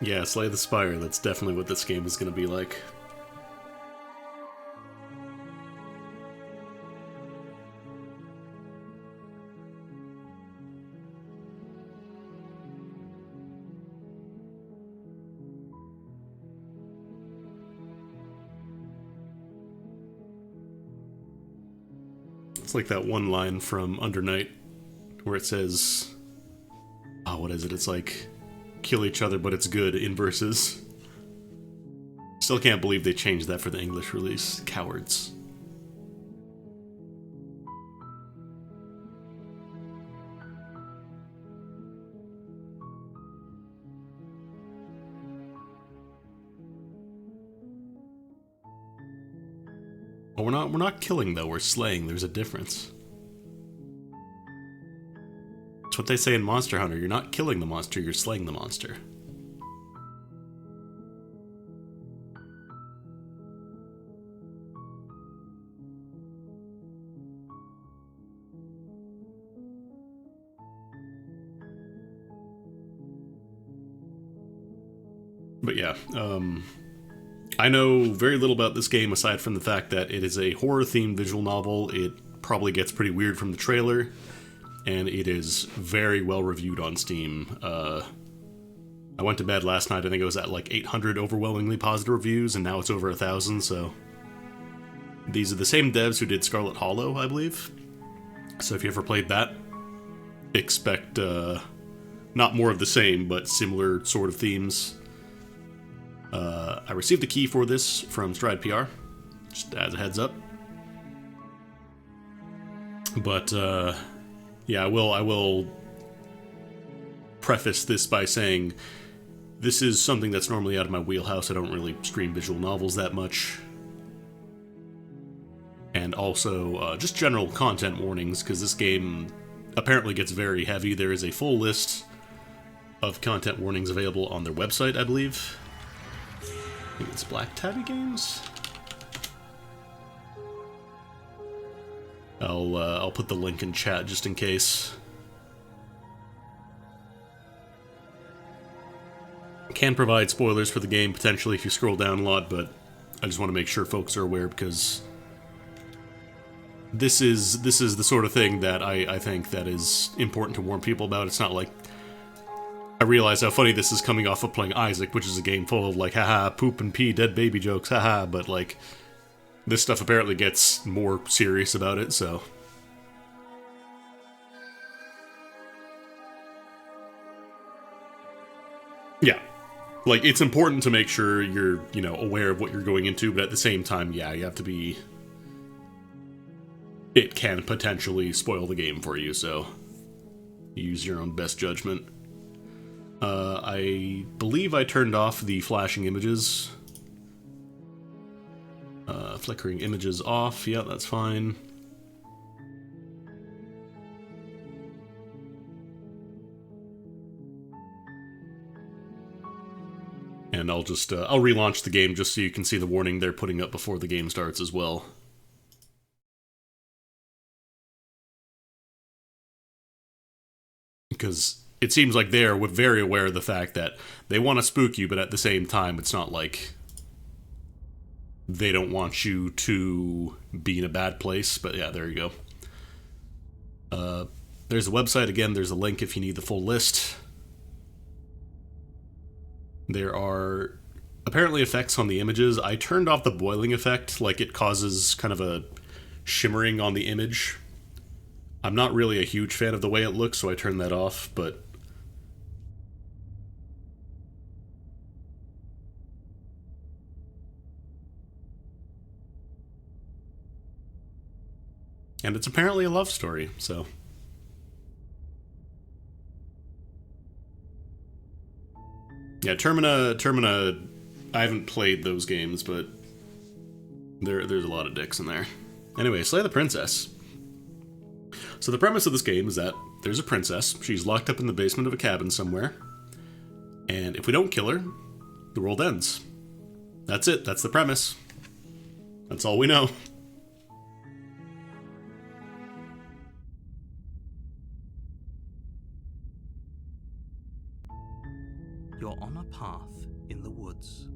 Yeah, Slay the Spire, that's definitely what this game is going to be like. It's like that one line from Under Night where it says, oh, what is it? It's like, kill each other, but it's good in verses. Still can't believe they changed that for the English release. Cowards. Well, we're not killing though, we're slaying. There's a difference. It's what they say in Monster Hunter. You're not killing the monster, you're slaying the monster. But yeah, I know very little about this game aside from the fact that it is a horror-themed visual novel. It probably gets pretty weird from the trailer, and it is very well reviewed on Steam. I went to bed last night, I think it was at like 800 overwhelmingly positive reviews, and now it's over 1,000, so... These are the same devs who did Scarlet Hollow, I believe. So if you ever played that, expect not more of the same, but similar sort of themes. I received a key for this from Stride PR, just as a heads up. But yeah, I will preface this by saying this is something that's normally out of my wheelhouse. I don't really stream visual novels that much. And also, just general content warnings, because this game apparently gets very heavy. There is a full list of content warnings available on their website, I believe. I think it's Black Tabby Games? I'll put the link in chat just in case. Can provide spoilers for the game potentially if you scroll down a lot, but I just want to make sure folks are aware because this is the sort of thing that I think that is important to warn people about. It's not like I realize how funny this is coming off of playing Isaac, which is a game full of like haha poop and pee dead baby jokes, haha, but like this stuff apparently gets more serious about it, so yeah. Like, it's important to make sure you're, you know, aware of what you're going into, but at the same time, yeah, you have to be... It can potentially spoil the game for you, so use your own best judgment. I believe I turned off the flashing images. Flickering images off, yeah, that's fine. And I'll just, I'll relaunch the game just so you can see the warning they're putting up before the game starts as well. Because it seems like they're very aware of the fact that they want to spook you, but at the same time, it's not like they don't want you to be in a bad place. But yeah, there you go. There's a website, again, there's a link if you need the full list. There are apparently effects on the images. I turned off the boiling effect, like it causes kind of a shimmering on the image. I'm not really a huge fan of the way it looks, so I turned that off, but... And it's apparently a love story, so... Yeah, Termina, I haven't played those games, but there's a lot of dicks in there. Anyway, slay the princess. So the premise of this game is that there's a princess. She's locked up in the basement of a cabin somewhere. And if we don't kill her, the world ends. That's it. That's the premise. That's all we know. You're on a path in the woods,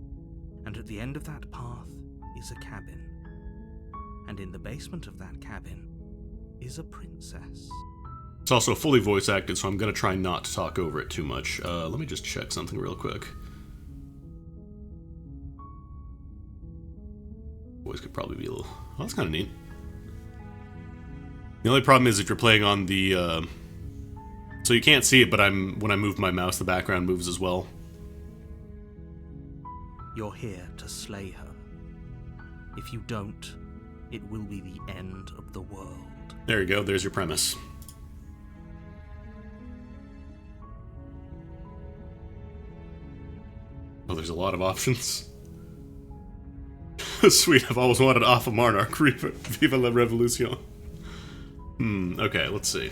and at the end of that path is a cabin. And in the basement of that cabin is a princess. It's also fully voice acted, so I'm going to try not to talk over it too much. Let me just check something real quick. Voice could probably be a little... Oh, that's kind of neat. The only problem is if you're playing on the... So you can't see it, but when I move my mouse, the background moves as well. You're here to slay her. If you don't, it will be the end of the world. There you go, there's your premise. Oh, there's a lot of options. Sweet, I've always wanted Alpha Monarch. Viva la Revolution. Okay, let's see.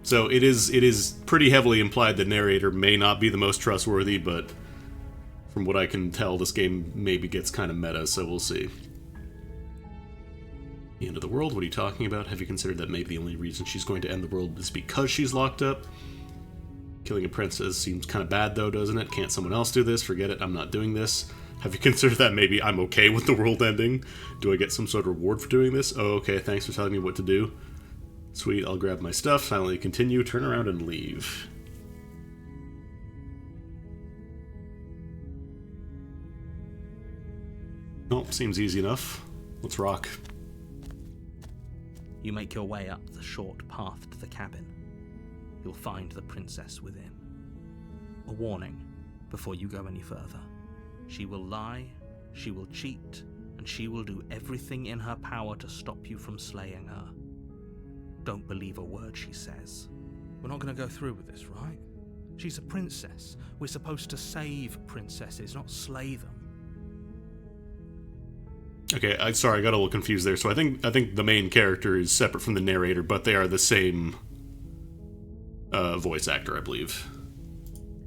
So it is pretty heavily implied the narrator may not be the most trustworthy, but from what I can tell, this game maybe gets kind of meta, so we'll see. The end of the world? What are you talking about? Have you considered that maybe the only reason she's going to end the world is because she's locked up? Killing a princess seems kind of bad, though, doesn't it? Can't someone else do this? Forget it, I'm not doing this. Have you considered that maybe I'm okay with the world ending? Do I get some sort of reward for doing this? Oh, okay, thanks for telling me what to do. Sweet, I'll grab my stuff, silently continue, turn around, and leave. Oh, seems easy enough. Let's rock. You make your way up the short path to the cabin. You'll find the princess within. A warning before you go any further. She will lie, she will cheat, and she will do everything in her power to stop you from slaying her. Don't believe a word she says. We're not going to go through with this, right? She's a princess. We're supposed to save princesses, not slay them. Okay, sorry, I got a little confused there. So I think the main character is separate from the narrator, but they are the same voice actor, I believe.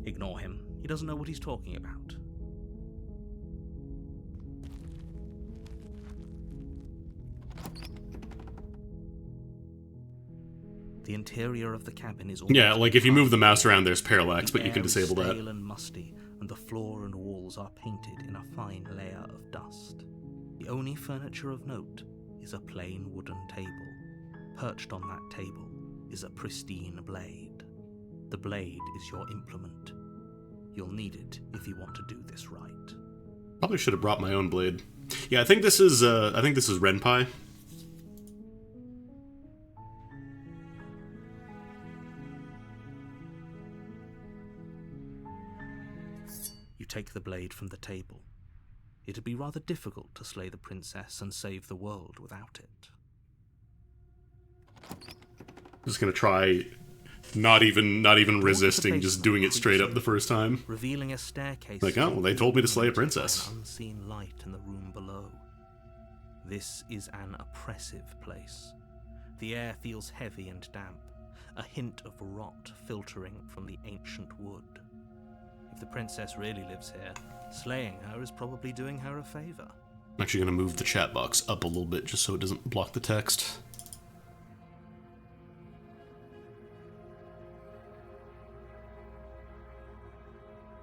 Ignore him. He doesn't know what he's talking about. The interior of the cabin is all... Yeah, like if you move the mouse around, there's parallax, but you can disable that. The air is stale and musty, and the floor and walls are painted in a fine layer of dust. The only furniture of note is a plain wooden table. Perched on that table is a pristine blade. The blade is your implement. You'll need it if you want to do this right. Probably should have brought my own blade. Yeah, I think this is Renpai. You take the blade from the table. It'd be rather difficult to slay the princess and save the world without it. Just gonna try not even resisting, just doing it straight up the first time. Revealing a staircase. Like, oh, well, they told me to slay a princess. An unseen light in the room below. This is an oppressive place. The air feels heavy and damp, a hint of rot filtering from the ancient wood. If the princess really lives here, slaying her is probably doing her a favor. I'm actually gonna move the chat box up a little bit just so it doesn't block the text.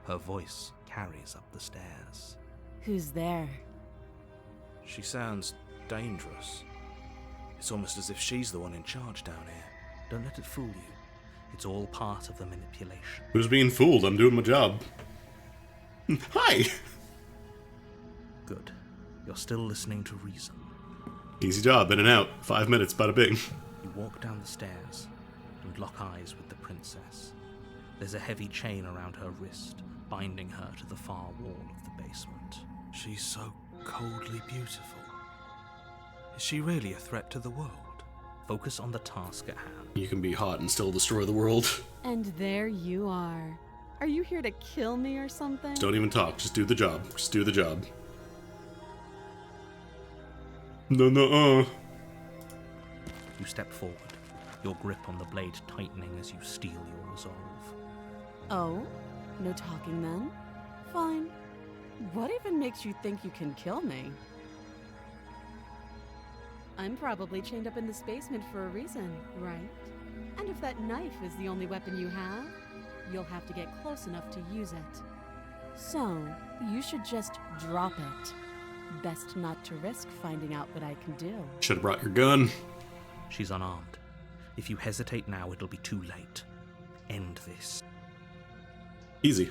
Her voice carries up the stairs. Who's there? She sounds dangerous. It's almost as if she's the one in charge down here. Don't let it fool you. It's all part of the manipulation. Who's being fooled? I'm doing my job. Hi! Good. You're still listening to reason. Easy job, in and out. 5 minutes, bada bing. You walk down the stairs and lock eyes with the princess. There's a heavy chain around her wrist, binding her to the far wall of the basement. She's so coldly beautiful. Is she really a threat to the world? Focus on the task at hand. You can be hot and still destroy the world. And there you are. Are you here to kill me or something? Don't even talk. Just do the job. Just do the job. No. You step forward, your grip on the blade tightening as you steel your resolve. Oh? No talking then? Fine. What even makes you think you can kill me? I'm probably chained up in this basement for a reason, right? And if that knife is the only weapon you have, you'll have to get close enough to use it. So, you should just drop it. Best not to risk finding out what I can do. Should have brought your gun. She's unarmed. If you hesitate now, it'll be too late. End this. Easy.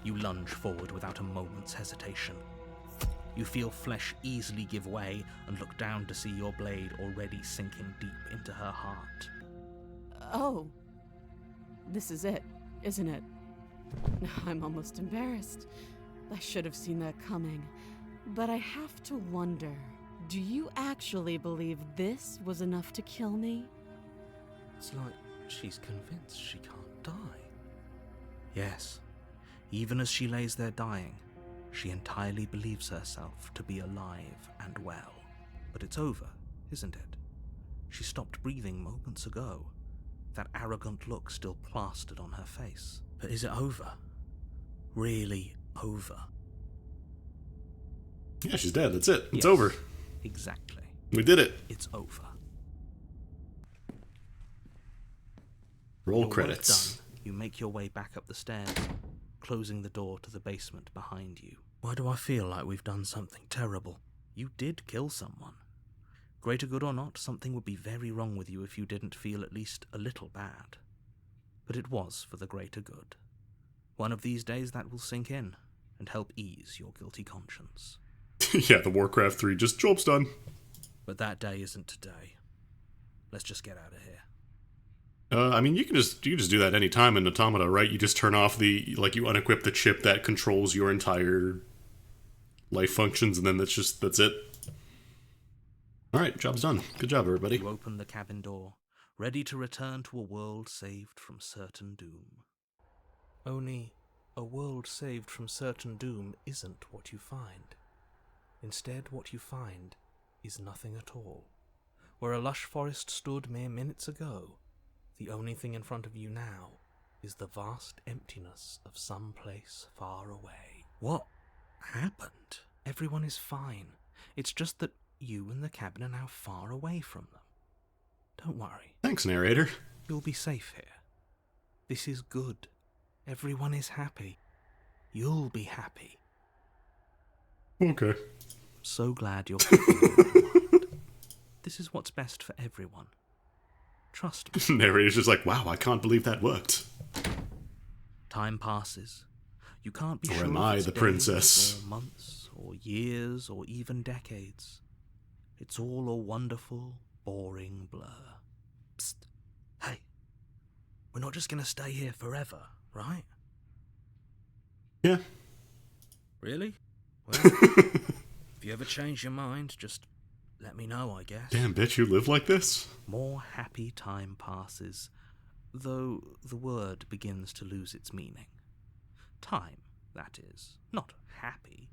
You lunge forward without a moment's hesitation. You feel flesh easily give way and look down to see your blade already sinking deep into her heart. Oh. This is it, isn't it? I'm almost embarrassed. I should have seen that coming. But I have to wonder, do you actually believe this was enough to kill me? It's like she's convinced she can't die. Yes, even as she lays there dying, she entirely believes herself to be alive and well. But it's over, isn't it? She stopped breathing moments ago, that arrogant look still plastered on her face. But is it over? Really over? Yeah, she's dead. That's it. It's Yes, over. Exactly. We did it. It's over. Roll Your work credits. done, you make your way back up the stairs, closing the door to the basement behind you. Why do I feel like we've done something terrible? You did kill someone. Greater good or not, something would be very wrong with you if you didn't feel at least a little bad. But it was for the greater good. One of these days that will sink in and help ease your guilty conscience. Yeah, the Warcraft 3 job's done. But that day isn't today. Let's just get out of here. I mean, you can just do that any time in Automata, right? You just turn off you unequip the chip that controls your entire life functions, and then that's it. All right, job's done. Good job, everybody. You open the cabin door, ready to return to a world saved from certain doom. Only, a world saved from certain doom isn't what you find. Instead, what you find is nothing at all. Where a lush forest stood mere minutes ago, the only thing in front of you now is the vast emptiness of some place far away. What happened? Everyone is fine. It's just that you and the cabin are now far away from them. Don't worry. Thanks, narrator. You'll be safe here. This is good. Everyone is happy. You'll be happy. Okay. So glad you're This is what's best for everyone. Trust me. Narrator's just like, wow, I can't believe that worked. Time passes. You can't be Or sure am if I it's the days princess? or months or years or even decades. It's all a wonderful, boring blur. Psst. Hey. We're not just going to stay here forever, right? Yeah. Really? Well, if you ever change your mind, just let me know, I guess. Damn, bitch, you live like this? More happy time passes, though the word begins to lose its meaning. Time, that is, not happy.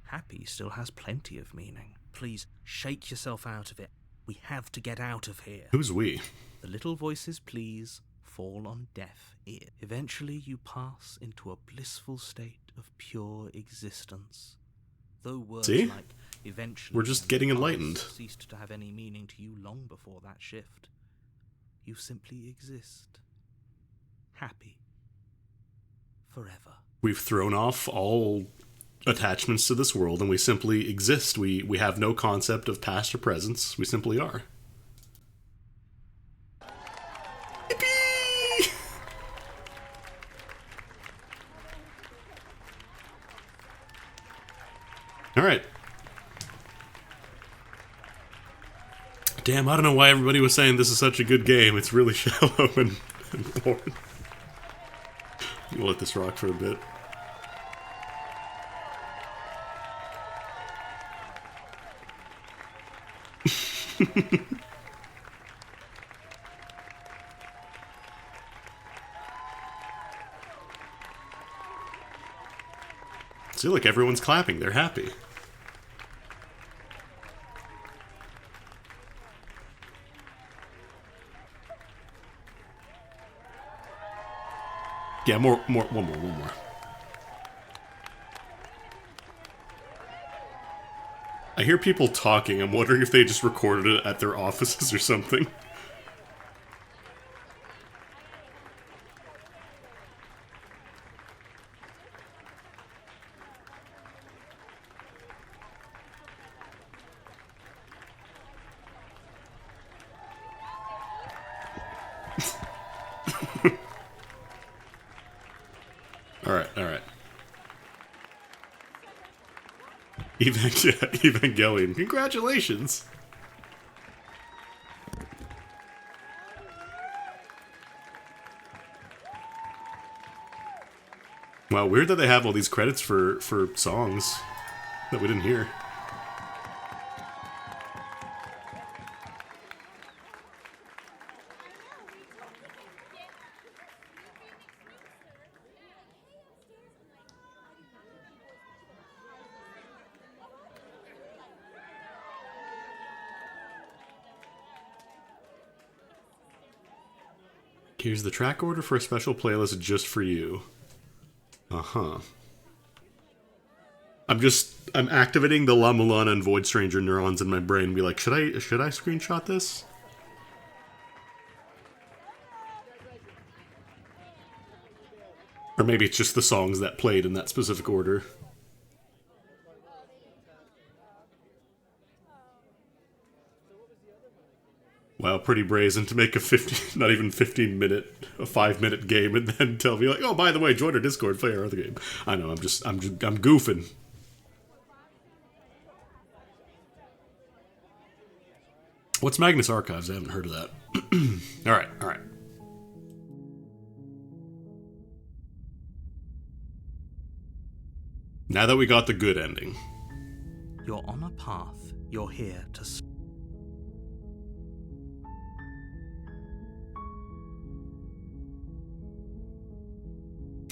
Happy still has plenty of meaning. Please, shake yourself out of it. We have to get out of here. Who's we? The little voices, please, fall on deaf ears. Eventually you pass into a blissful state of pure existence. Though words See? like eventually We're just and getting pass enlightened. ceased to have any meaning to you long before that shift. You simply exist. Happy. Forever. We've thrown off all attachments to this world, and we simply exist. We have no concept of past or presence. We simply are. Yippee! All right. Damn, I don't know why everybody was saying this is such a good game. It's really shallow and boring. We'll let this rock for a bit. See, look, everyone's clapping. They're happy. Yeah, one more. I hear people talking. I'm wondering if they just recorded it at their offices or something. Alright. Evangelion. Congratulations! Wow, weird that they have all these credits for songs that we didn't hear. Here's the track order for a special playlist just for you. Uh-huh. I'm activating the La Mulana and Void Stranger neurons in my brain and be like, should I screenshot this? Or maybe it's just the songs that played in that specific order. Wow, pretty brazen to make a 5-minute game and then tell me like, oh, by the way, join our Discord, play our other game. I know, I'm goofing. What's Magnus Archives? I haven't heard of that. Alright. Now that we got the good ending. You're on a path. You're here to...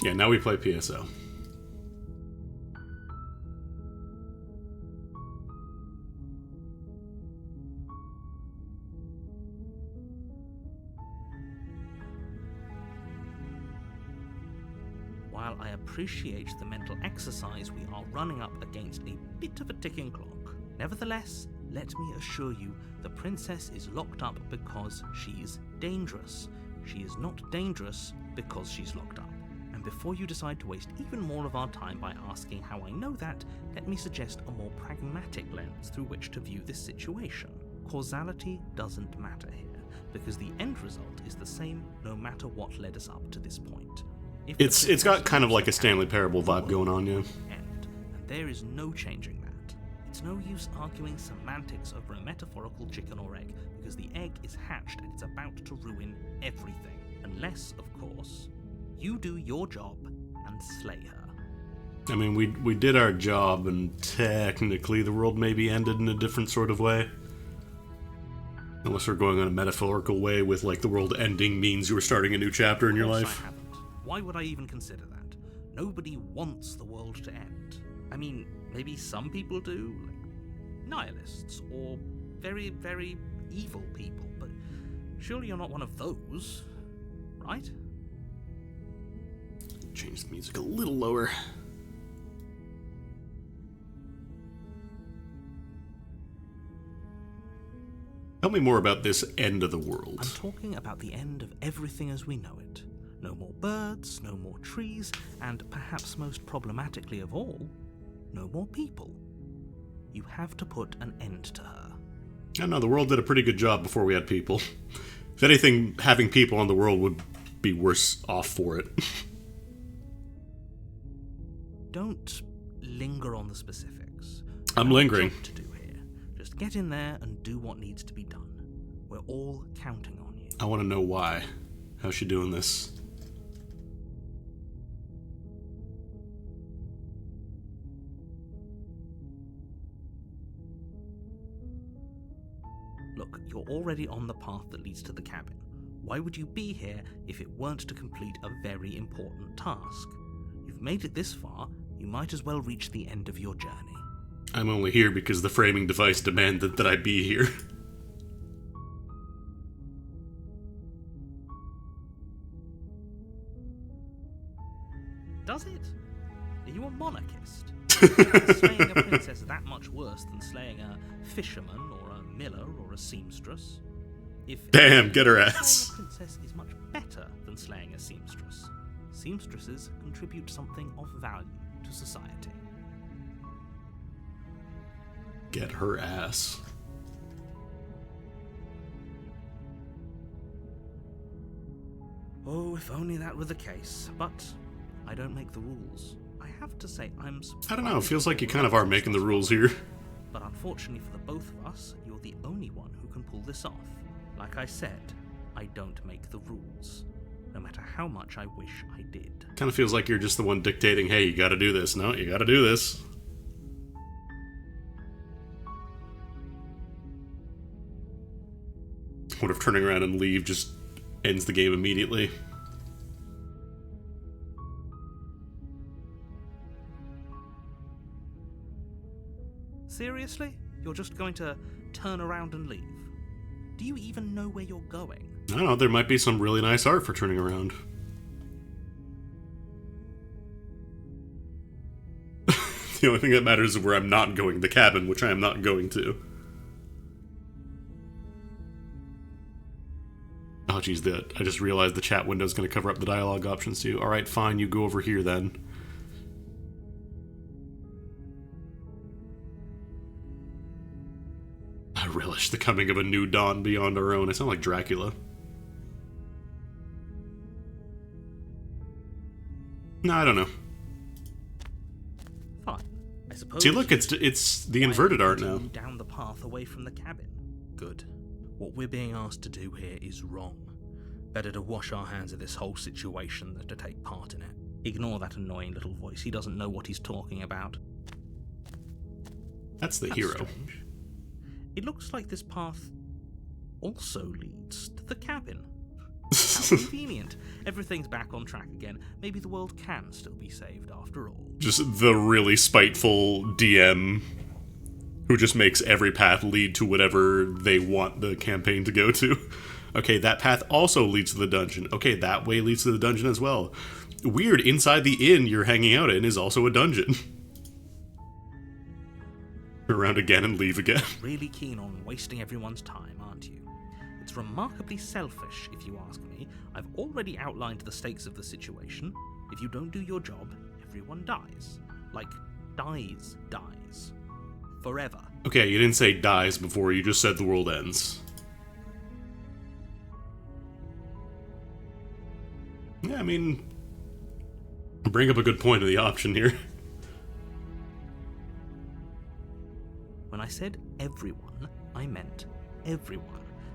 Yeah, now we play PSO. While I appreciate the mental exercise, we are running up against a bit of a ticking clock. Nevertheless, let me assure you, the princess is locked up because she's dangerous. She is not dangerous because she's locked up. And before you decide to waste even more of our time by asking how I know that, let me suggest a more pragmatic lens through which to view this situation. Causality doesn't matter here, because the end result is the same no matter what led us up to this point. It's got kind of like a Stanley Parable vibe going on, yeah. And there is no changing that. It's no use arguing semantics over a metaphorical chicken or egg, because the egg is hatched and it's about to ruin everything. Unless, of course, you do your job and slay her. I mean, we did our job, and technically the world maybe ended in a different sort of way. Unless we're going on a metaphorical way with, like, the world ending means you were starting a new chapter in your life. I haven't. Why would I even consider that? Nobody wants the world to end. I mean, maybe some people do, like nihilists, or very, very evil people, but surely you're not one of those, right? Change the music a little lower. Tell me more about this end of the world. I'm talking about the end of everything as we know it. No more birds, no more trees, and perhaps most problematically of all, no more people. You have to put an end to her. I know, the world did a pretty good job before we had people. If anything, having people on the world would be worse off for it. Don't linger on the specifics. I'm lingering. Job to do here. Just get in there and do what needs to be done. We're all counting on you. I want to know why. How's she doing this? Look, you're already on the path that leads to the cabin. Why would you be here if it weren't to complete a very important task? You've made it this far, you might as well reach the end of your journey. I'm only here because the framing device demanded that I be here. Does it? Are you a monarchist? Is slaying a princess that much worse than slaying a fisherman or a miller or a seamstress? Damn, get her Slaying ass. a princess is much better than slaying a seamstress. Seamstresses contribute something of value to society. Get her ass. Oh, if only that were the case. But I don't make the rules. I have to say, I'm surprised. I don't know, it feels like you kind of are making the rules here. But unfortunately for the both of us, you're the only one who can pull this off. Like I said, I don't make the rules. No matter how much I wish I did. Kind of feels like you're just the one dictating, hey, you gotta do this. No, you gotta do this. What if turning around and leave just ends the game immediately? Seriously? You're just going to turn around and leave? Do you even know where you're going? I don't know, there might be some really nice art for turning around. The only thing that matters is where I'm not going, the cabin, which I am not going to. Oh geez, I just realized the chat window's gonna cover up the dialogue options too. Alright, fine, you go over here then. I relish the coming of a new dawn beyond our own. I sound like Dracula. No, I don't know. Fine. I suppose. See, look, it's the inverted art now. Down the path away from the cabin. Good. What we're being asked to do here is wrong. Better to wash our hands of this whole situation than to take part in it. Ignore that annoying little voice. He doesn't know what he's talking about. That's the hero. Strange. It looks like this path also leads to the cabin. How convenient. Everything's back on track again. Maybe the world can still be saved after all. Just the really spiteful DM who just makes every path lead to whatever they want the campaign to go to. Okay, that path also leads to the dungeon. Okay, that way leads to the dungeon as well. Weird, inside the inn you're hanging out in is also a dungeon. Around again and leave again. Really keen on wasting everyone's time, aren't you? It's remarkably selfish, if you ask me. I've already outlined the stakes of the situation. If you don't do your job, everyone dies. Like, dies. Forever. Okay, you didn't say dies before, you just said the world ends. Yeah, I mean, bring up a good point of the option here. When I said everyone, I meant everyone.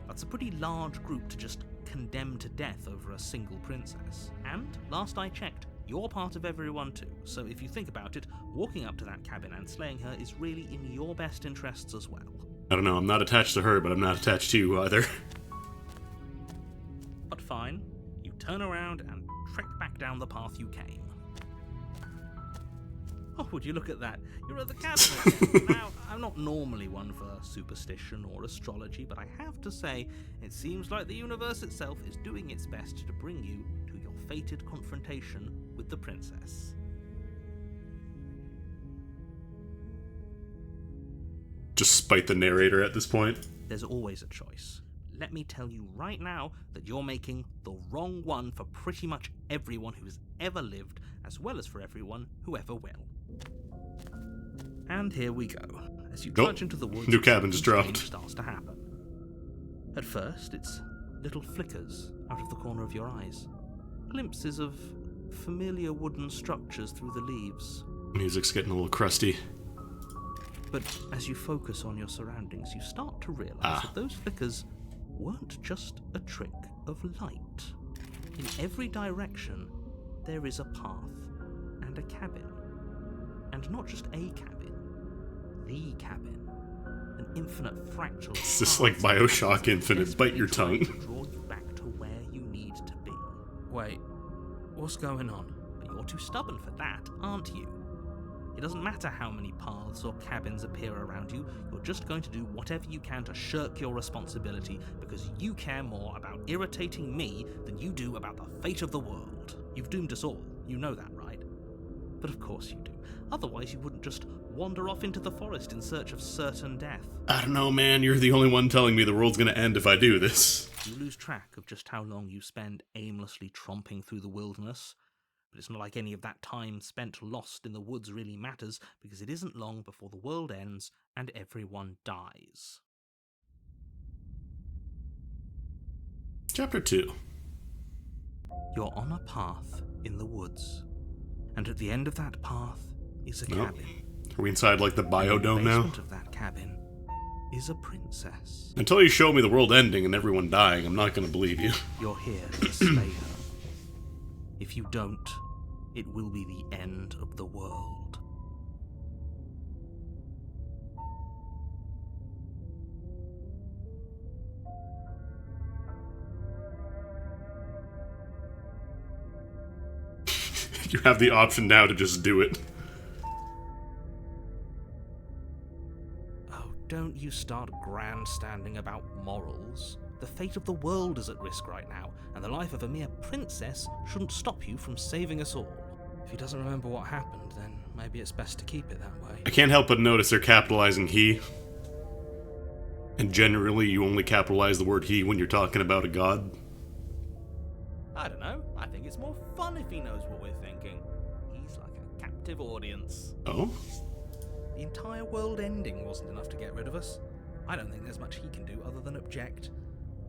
That's a pretty large group to just condemn to death over a single princess. And, last I checked, you're part of everyone too. So if you think about it, walking up to that cabin and slaying her is really in your best interests as well. I don't know, I'm not attached to her, but I'm not attached to you either. But fine, you turn around and trek back down the path you came. Oh, would you look at that? You're at the cabin again. Now, I'm not normally one for superstition or astrology, but I have to say, it seems like the universe itself is doing its best to bring you to your fated confrontation with the princess. Just spite the narrator at this point. There's always a choice. Let me tell you right now that you're making the wrong one for pretty much everyone who's ever lived, as well as for everyone who ever will. And here we go. As you trudge into the woods, new cabin just something dropped. strange starts to happen. At first, it's little flickers out of the corner of your eyes. Glimpses of familiar wooden structures through the leaves. Music's getting a little crusty. But as you focus on your surroundings, you start to realize that those flickers weren't just a trick of light. In every direction, there is a path and a cabin. And not just a cabin, the cabin. an infinite fractal. It's just like Bioshock Infinite, bite your tongue. Draw you back to where you need to be. Wait, what's going on? But you're too stubborn for that, aren't you? It doesn't matter how many paths or cabins appear around you, you're just going to do whatever you can to shirk your responsibility because you care more about irritating me than you do about the fate of the world. You've doomed us all, you know that, right? But of course you do. Otherwise you wouldn't just wander off into the forest in search of certain death. I don't know, man. You're the only one telling me the world's gonna end if I do this. You lose track of just how long you spend aimlessly tromping through the wilderness. But it's not like any of that time spent lost in the woods really matters, because it isn't long before the world ends and everyone dies. Chapter 2. You're on a path in the woods, and at the end of that path is a cabin. Are we inside like the biodome In the now? basement of that cabin is a princess. Until you show me the world ending and everyone dying, I'm not gonna believe you. You're here to slay her. If you don't, it will be the end of the world. You have the option now to just do it. Oh, don't you start grandstanding about morals. The fate of the world is at risk right now, and the life of a mere princess shouldn't stop you from saving us all. If he doesn't remember what happened, then maybe it's best to keep it that way. I can't help but notice they're capitalizing he. And generally, you only capitalize the word he when you're talking about a god. I don't know. I think it's more fun if he knows what we're thinking. He's like a captive audience. Oh? The entire world ending wasn't enough to get rid of us. I don't think there's much he can do other than object.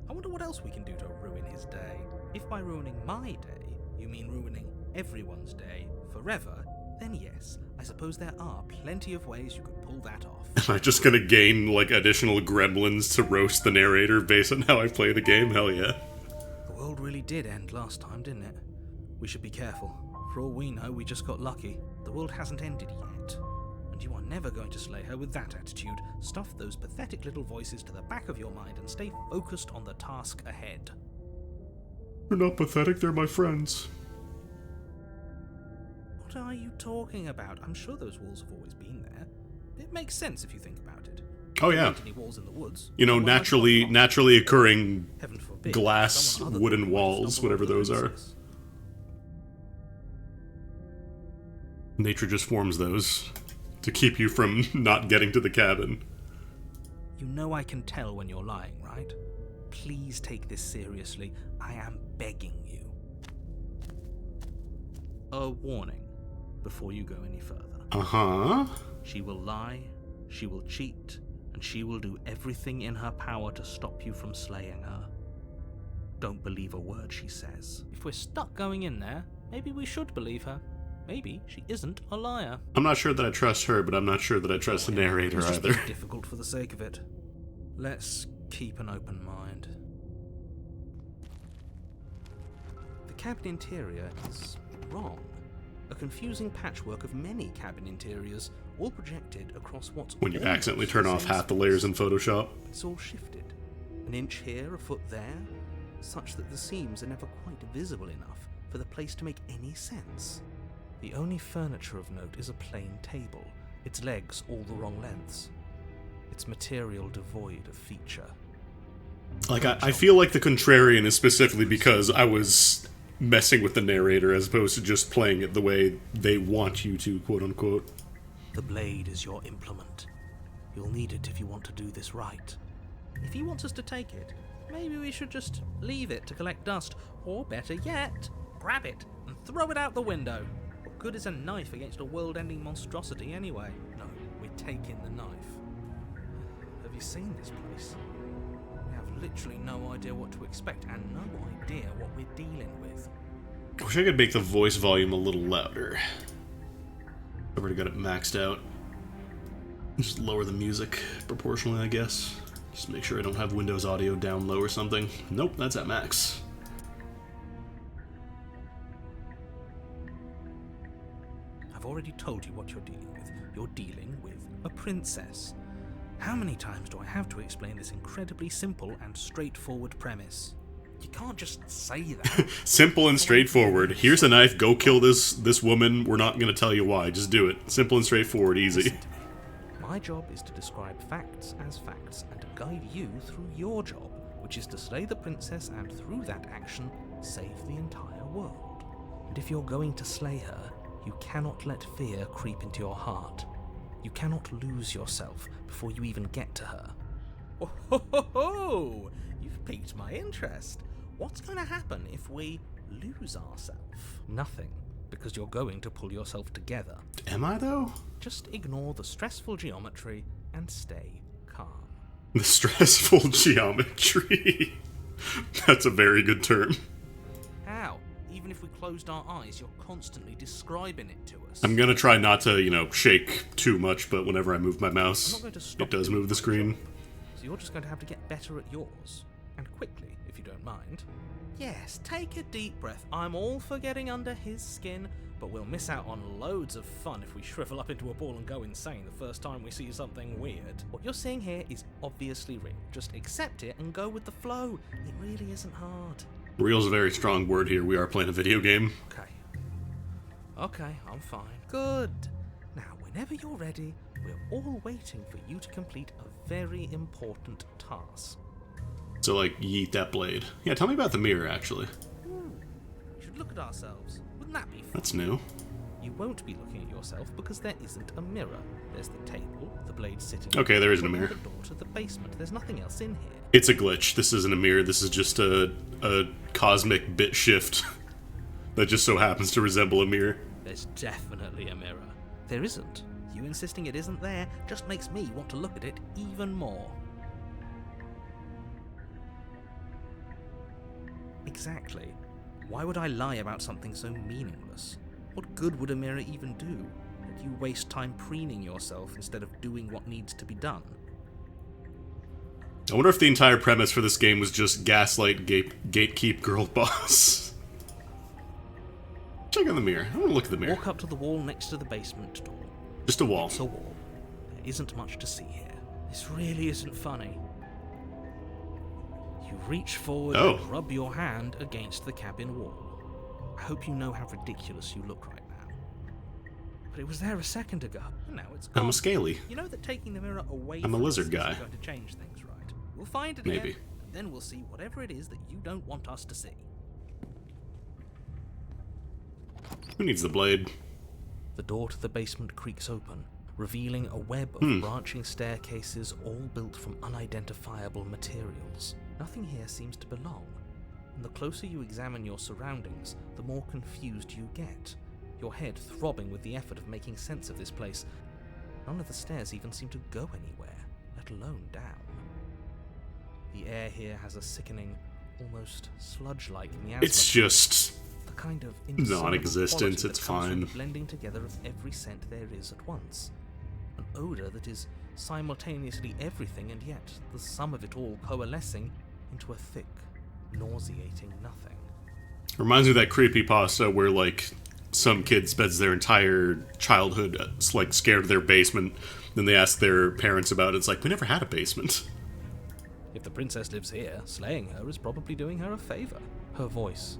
I wonder what else we can do to ruin his day. If by ruining my day, you mean ruining everyone's day forever, then yes, I suppose there are plenty of ways you could pull that off. Am I just gonna gain, like, additional gremlins to roast the narrator based on how I play the game? Hell yeah. The world really did end last time, didn't it? We should be careful. For all we know, we just got lucky. The world hasn't ended yet. And you are never going to slay her with that attitude. Stuff those pathetic little voices to the back of your mind and stay focused on the task ahead. They're not pathetic, they're my friends. What are you talking about? I'm sure those walls have always been there. It makes sense if you think about it. Oh yeah. Any walls in the woods. You know, Well, naturally occurring Heaven forbid, glass, someone other wooden than you might walls, stumble whatever over the those are. princess. Nature just forms those to keep you from not getting to the cabin. You know I can tell when you're lying, right? Please take this seriously. I am begging you. A warning before you go any further. Uh-huh. She will lie, she will cheat, and she will do everything in her power to stop you from slaying her. Don't believe a word she says. If we're stuck going in there, maybe we should believe her. Maybe she isn't a liar. I'm not sure that I trust her, but I'm not sure that I trust the narrator It's just either. difficult for the sake of it. Let's keep an open mind. The cabin interior is wrong. A confusing patchwork of many cabin interiors, all projected across what's When you almost accidentally turn the off same half the space. layers in Photoshop. It's all shifted. An inch here, a foot there, such that the seams are never quite visible enough for the place to make any sense. The only furniture of note is a plain table, its legs all the wrong lengths, its material devoid of feature. Like, I feel like the contrarian is specifically because I was messing with the narrator as opposed to just playing it the way they want you to, quote-unquote. The blade is your implement. You'll need it if you want to do this right. If he wants us to take it, maybe we should just leave it to collect dust, or better yet, grab it and throw it out the window. What good is a knife against a world-ending monstrosity anyway? No, we're taking the knife. Have you seen this place? We have literally no idea what to expect and no idea what we're dealing with. I wish I could make the voice volume a little louder. I've already got it maxed out. Just lower the music proportionally, I guess. Just make sure I don't have Windows audio down low or something. Nope, that's at max. I've already told you what you're dealing with. You're dealing with a princess. How many times do I have to explain this incredibly simple and straightforward premise? You can't just say that. Simple and straightforward. Here's a knife, go kill this woman. We're not going to tell you why. Just do it. Simple and straightforward, easy. Listen to me. My job is to describe facts as facts and to guide you through your job, which is to slay the princess and through that action, save the entire world. And if you're going to slay her, you cannot let fear creep into your heart. You cannot lose yourself before you even get to her. Oh, ho, ho, ho! You've piqued my interest. What's going to happen if we lose ourselves? Nothing, because you're going to pull yourself together. Am I, though? Just ignore the stressful geometry and stay calm. The stressful geometry. That's a very good term. How? Even if we closed our eyes, you're constantly describing it to us. I'm gonna try not to, shake too much, but whenever I move my I'm mouse, not going to stop it does doing move the my screen. job. So you're just going to have to get better at yours. And quickly, if you don't mind. Yes, take a deep breath. I'm all for getting under his skin, but we'll miss out on loads of fun if we shrivel up into a ball and go insane the first time we see something weird. What you're seeing here is obviously real. Just accept it and go with the flow. It really isn't hard. Real's a very strong word here. We are playing a video game. Okay, I'm fine. Good. Now, whenever you're ready, we're all waiting for you to complete a very important task. So, yeet that blade. Yeah, tell me about the mirror, actually. We should look at ourselves. Wouldn't that be fun? That's new. You won't be looking at yourself because there isn't a mirror. There's the table, the blade sitting... Okay, there isn't a and mirror. the door to the basement. There's nothing else in here. It's a glitch. This isn't a mirror. This is just a cosmic bit shift that just so happens to resemble a mirror. There's definitely a mirror. There isn't. You insisting it isn't there just makes me want to look at it even more. Exactly. Why would I lie about something so meaningless? What good would a mirror even do? That you waste time preening yourself instead of doing what needs to be done? I wonder if the entire premise for this game was just gaslight, gatekeep, girl boss. Check out the mirror. I want to look at the mirror. Walk up to the wall next to the basement door. Just a wall. It's a wall. There isn't much to see here. This really isn't funny. You reach forward and rub your hand against the cabin wall. I hope you know how ridiculous you look right now. But it was there a second ago, and now it's gone. I'm a scaly. You know that taking the mirror away I'm a from lizard us guy. isn't going to change things, right? We'll find it Maybe. again, and then we'll see whatever it is that you don't want us to see. Who needs the blade? The door to the basement creaks open, revealing a web of branching staircases all built from unidentifiable materials. Nothing here seems to belong, and the closer you examine your surroundings, the more confused you get, your head throbbing with the effort of making sense of this place. None of the stairs even seem to go anywhere, let alone down. The air here has a sickening, almost sludge-like miasma. It's just the kind of non-existent. quality It's that comes from fine. the blending together of every scent there is at once. An odor that is simultaneously everything and yet the sum of it all coalescing into a thick, nauseating nothing. Reminds me of that creepypasta where, some kid spends their entire childhood, scared of their basement. Then they ask their parents about it. It's like, we never had a basement. If the princess lives here, slaying her is probably doing her a favor. Her voice,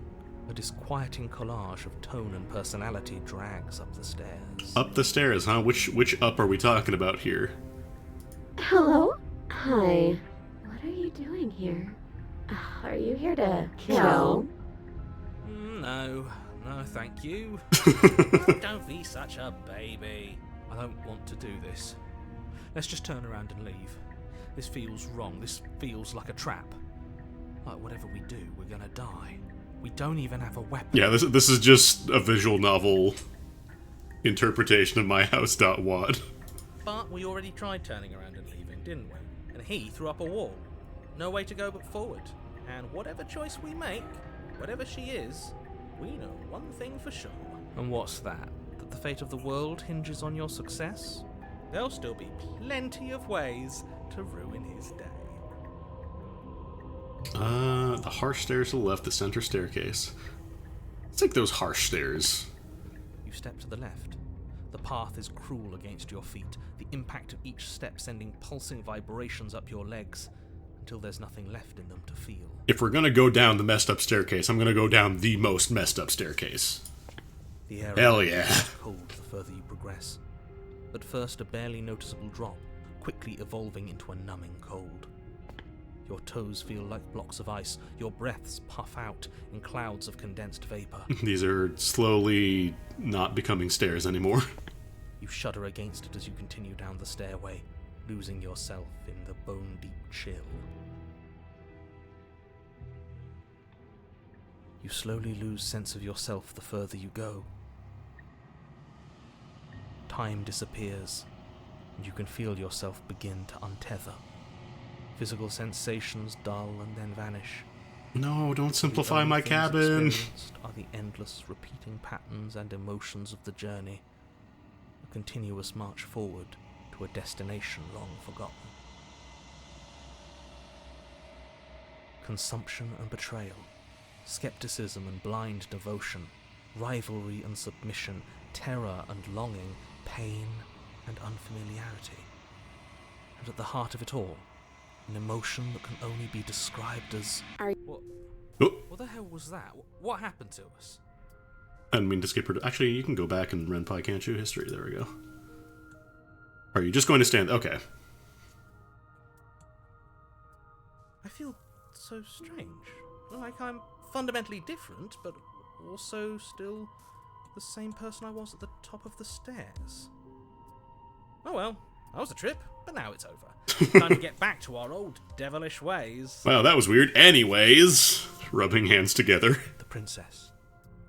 a disquieting collage of tone and personality, drags up the stairs. Up the stairs, huh? Which up are we talking about here? Hello? Hi. What are you doing here? Are you here to kill? No, thank you. Don't be such a baby. I don't want to do this. Let's just turn around and leave. This feels wrong. This feels like a trap. Like whatever we do, we're gonna die. We don't even have a weapon. Yeah, this is just a visual novel interpretation of myhouse.wad. But we already tried turning around and leaving, didn't we? And he threw up a wall. No way to go but forward. And whatever choice we make, whatever she is, we know one thing for sure. And what's that? That the fate of the world hinges on your success? There'll still be plenty of ways to ruin his day. The harsh stairs to the left, the center staircase. Let's take those harsh stairs. You step to the left. The path is cruel against your feet, the impact of each step sending pulsing vibrations up your legs, until there's nothing left in them to feel. If we're gonna go down the messed up staircase, I'm gonna go down the most messed up staircase. The air Hell yeah. is cold the further you progress. At first a barely noticeable drop, quickly evolving into a numbing cold. Your toes feel like blocks of ice, your breaths puff out in clouds of condensed vapor. These are slowly not becoming stairs anymore. You shudder against it as you continue down the stairway, losing yourself in the bone-deep chill. You slowly lose sense of yourself the further you go. Time disappears, and you can feel yourself begin to untether. Physical sensations dull and then vanish. No, don't simplify The only my things cabin. experienced are the endless repeating patterns and emotions of the journey. A continuous march forward to a destination long forgotten. Consumption and betrayal, skepticism and blind devotion, rivalry and submission, terror and longing, pain and unfamiliarity. And at the heart of it all, an emotion that can only be described as... What? Oh, What the hell was that? What happened to us? I didn't mean to skip her. Actually, you can go back and Renpai, can't you? History, there we go. Are you just going to stand? Okay. I feel so strange. Like I'm fundamentally different, but also still the same person I was at the top of the stairs. Oh well, that was a trip, but now it's over. Time to get back to our old devilish ways. Wow, that was weird. Anyways, rubbing hands together. The princess,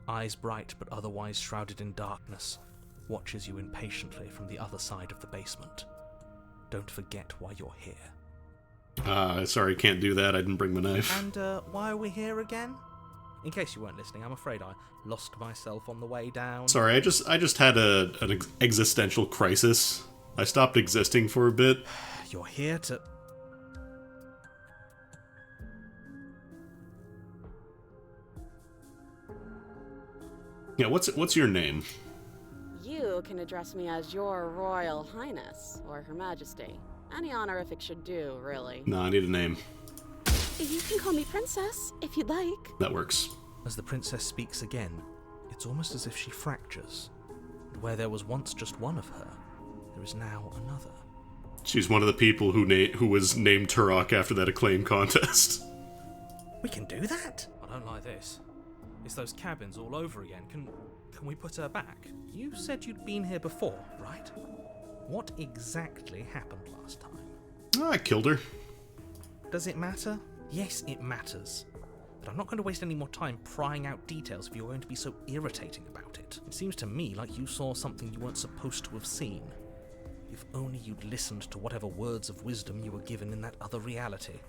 eyes bright but otherwise shrouded in darkness, watches you impatiently from the other side of the basement. Don't forget why you're here. Sorry, can't do that. I didn't bring my knife. And why are we here again? In case you weren't listening, I'm afraid I lost myself on the way down. Sorry, I just had an existential crisis. I stopped existing for a bit. You're here to... Yeah, what's your name? You can address me as Your Royal Highness, or Her Majesty. Any honorific should do, really. No, I need a name. You can call me Princess, if you'd like. That works. As the princess speaks again, it's almost as if she fractures. And where there was once just one of her, there is now another. She's one of the people who was named Turok after that acclaim contest. We can do that? I don't like this. It's those cabins all over again. Can we put her back? You said you'd been here before, right? What exactly happened last time? Oh, I killed her. Does it matter? Yes, it matters. But I'm not going to waste any more time prying out details if you're going to be so irritating about it. It seems to me like you saw something you weren't supposed to have seen. If only you'd listened to whatever words of wisdom you were given in that other reality.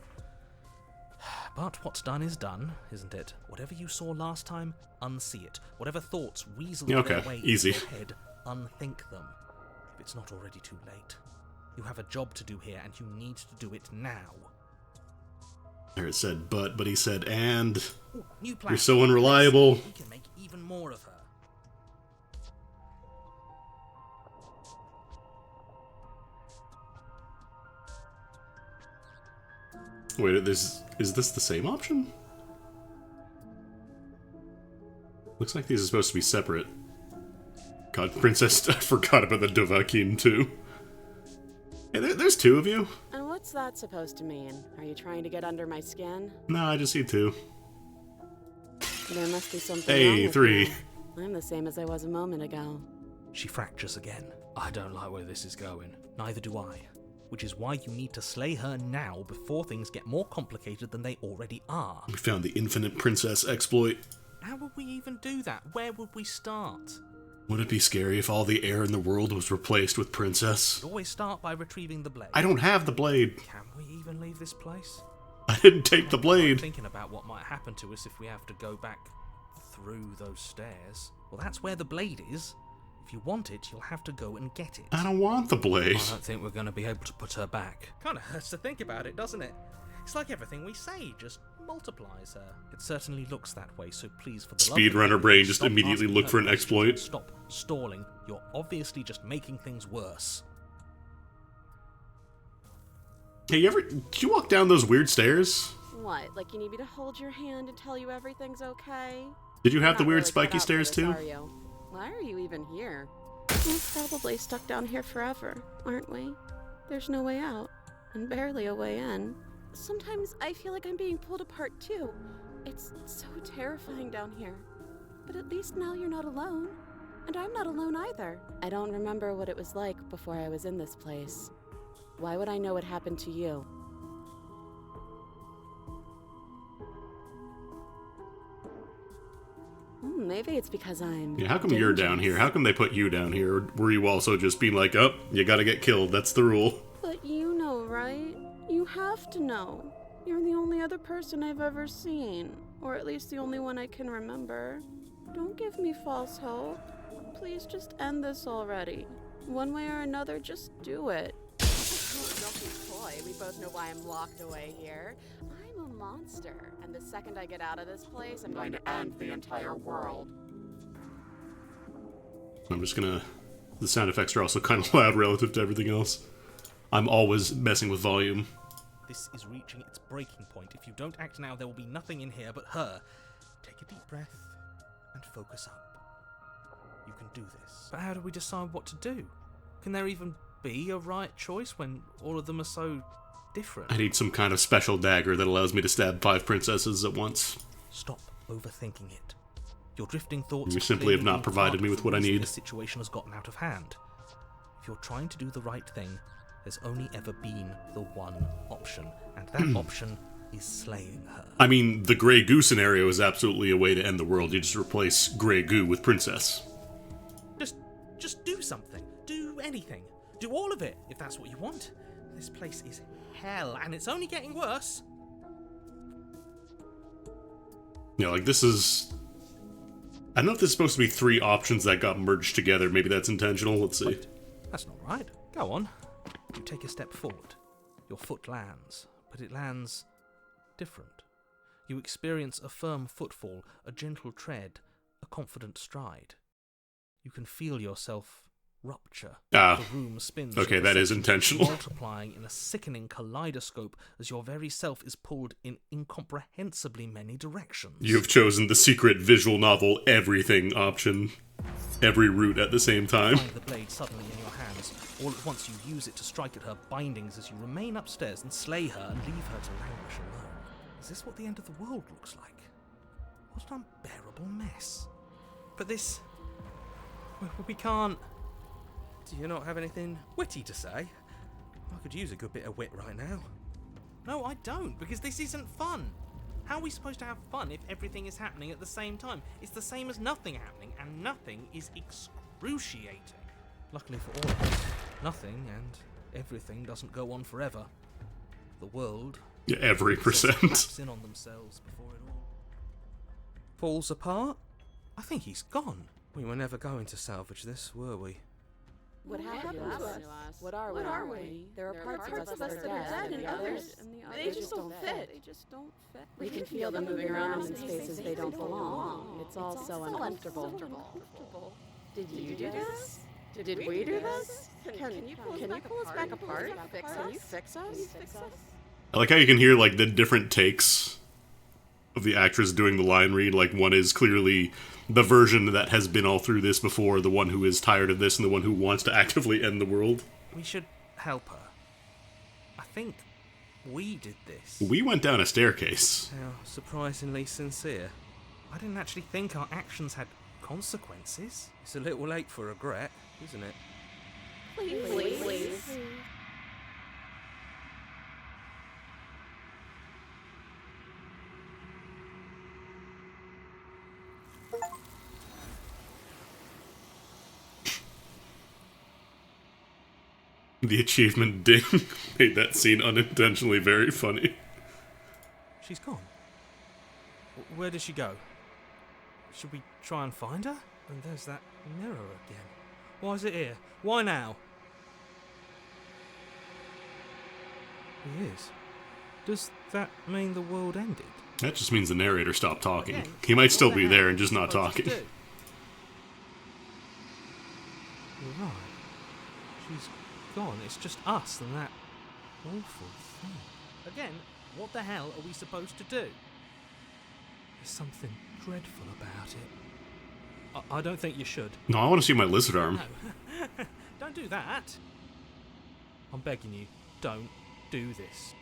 But what's done is done, isn't it? Whatever you saw last time, unsee it. Whatever thoughts weaseled their way easy. into your head, unthink them. If it's not already too late. You have a job to do here, and you need to do it now. There it said but he said and. Ooh, new plan. You're so unreliable. We can make even more of her. Wait, is this the same option? Looks like these are supposed to be separate. God, Princess, I forgot about the Dovahkiin too. Hey, there's two of you. And what's that supposed to mean? Are you trying to get under my skin? No, I just see two. There must be something wrong Hey, with three. me. I'm the same as I was a moment ago. She fractures again. I don't like where this is going. Neither do I. Which is why you need to slay her now before things get more complicated than they already are. We found the infinite princess exploit. How would we even do that? Where would we start? Would it be scary if all the air in the world was replaced with princess? We'd always start by retrieving the blade. I don't have the blade. Can we even leave this place? I didn't take the I'm blade. thinking about what might happen to us if we have to go back through those stairs. Well, that's where the blade is. If you want it, you'll have to go and get it. I don't want the blade. I don't think we're going to be able to put her back. Kind of hurts to think about it, doesn't it? It's like everything we say just multiplies her. It certainly looks that way, so please, for the love of Speedrunner God, brain just stop immediately asking look her for an questions exploit. and stop stalling. You're obviously just making things worse. Hey, did you walk down those weird stairs? What, like you need me to hold your hand and tell you everything's okay? Did you have Not the weird really cut spiky out for stairs this, too? Are you? Why are you even here? We're probably stuck down here forever, aren't we? There's no way out, and barely a way in. Sometimes I feel like I'm being pulled apart too. It's so terrifying down here. But at least now you're not alone. And I'm not alone either. I don't remember what it was like before I was in this place. Why would I know what happened to you? Maybe it's because I'm... Yeah, how come you're down here? How come they put you down here? Or were you also just being like, oh, you gotta get killed, that's the rule? But you know, right? You have to know. You're the only other person I've ever seen. Or at least the only one I can remember. Don't give me false hope. Please just end this already. One way or another, just do it. Don't be coy. We both know why I'm locked away here. I'm a monster, and the second I get out of this place, I'm going to end the entire world. I'm just gonna... The sound effects are also kind of loud relative to everything else. I'm always messing with volume. This is reaching its breaking point. If you don't act now, there will be nothing in here but her. Take a deep breath and focus up. You can do this. But how do we decide what to do? Can there even be a right choice when all of them are so different? I need some kind of special dagger that allows me to stab 5 princesses at once. Stop overthinking it. Your drifting thoughts You simply have clearly not provided part me of with the what I reason need. This situation has gotten out of hand. If you're trying to do the right thing, there's only ever been the one option, and that option is slaying her. I mean, the Grey Goo scenario is absolutely a way to end the world. You just replace Grey Goo with Princess. Just do something. Do anything. Do all of it, if that's what you want. This place is hell, and it's only getting worse. You know, like, this is... I don't know if this is supposed to be 3 options that got merged together. Maybe that's intentional. Let's see. Wait, that's not right. Go on. You take a step forward. Your foot lands, but it lands different. You experience a firm footfall, a gentle tread, a confident stride. You can feel yourself rupture. Ah, the room spins. okay, your that is perception intentional. Multiplying in a sickening kaleidoscope as your very self is pulled in incomprehensibly many directions. You have chosen the secret visual novel everything option. Every route at the same time. Find the blade suddenly in your hands. All at once you use it to strike at her bindings as you remain upstairs and slay her and leave her to languish alone. Is this what the end of the world looks like? What an unbearable mess. But this... we can't... Do you not have anything witty to say? I could use a good bit of wit right now. No, I don't, because this isn't fun. How are we supposed to have fun if everything is happening at the same time? It's the same as nothing happening, and nothing is excruciating. Luckily for all of us, nothing and everything doesn't go on forever. The world... Yeah, every percent. ...collapse in on themselves before it all falls apart. I think he's gone. We were never going to salvage this, were we? What happened to us? What are we? There are parts of us that are dead, and others, they just don't fit. We can feel them moving around in spaces they don't belong. It's all so uncomfortable. Did you do this? Did we do this? Can you pull us back apart? Can you fix us? I like how you can hear, like, the different takes of the actress doing the line read. Like, one is clearly the version that has been all through this before, the one who is tired of this, and the one who wants to actively end the world. We should help her. I think we did this. We went down a staircase. How surprisingly sincere. I didn't actually think our actions had consequences. It's a little late for regret, isn't it? Please. The achievement ding made that scene unintentionally very funny. She's gone. Where did she go? Should we try and find her? And there's that mirror again. Why is it here? Why now? He is. Does that mean the world ended? That just means the narrator stopped talking. Again, He might still what the be hell there are and just we not supposed to talking. do? You're right. She's gone. It's just us and that awful thing. Again, what the hell are we supposed to do? There's something dreadful about it. I don't think you should. No, I want to see my lizard arm. No. Don't do that. I'm begging you, don't do this.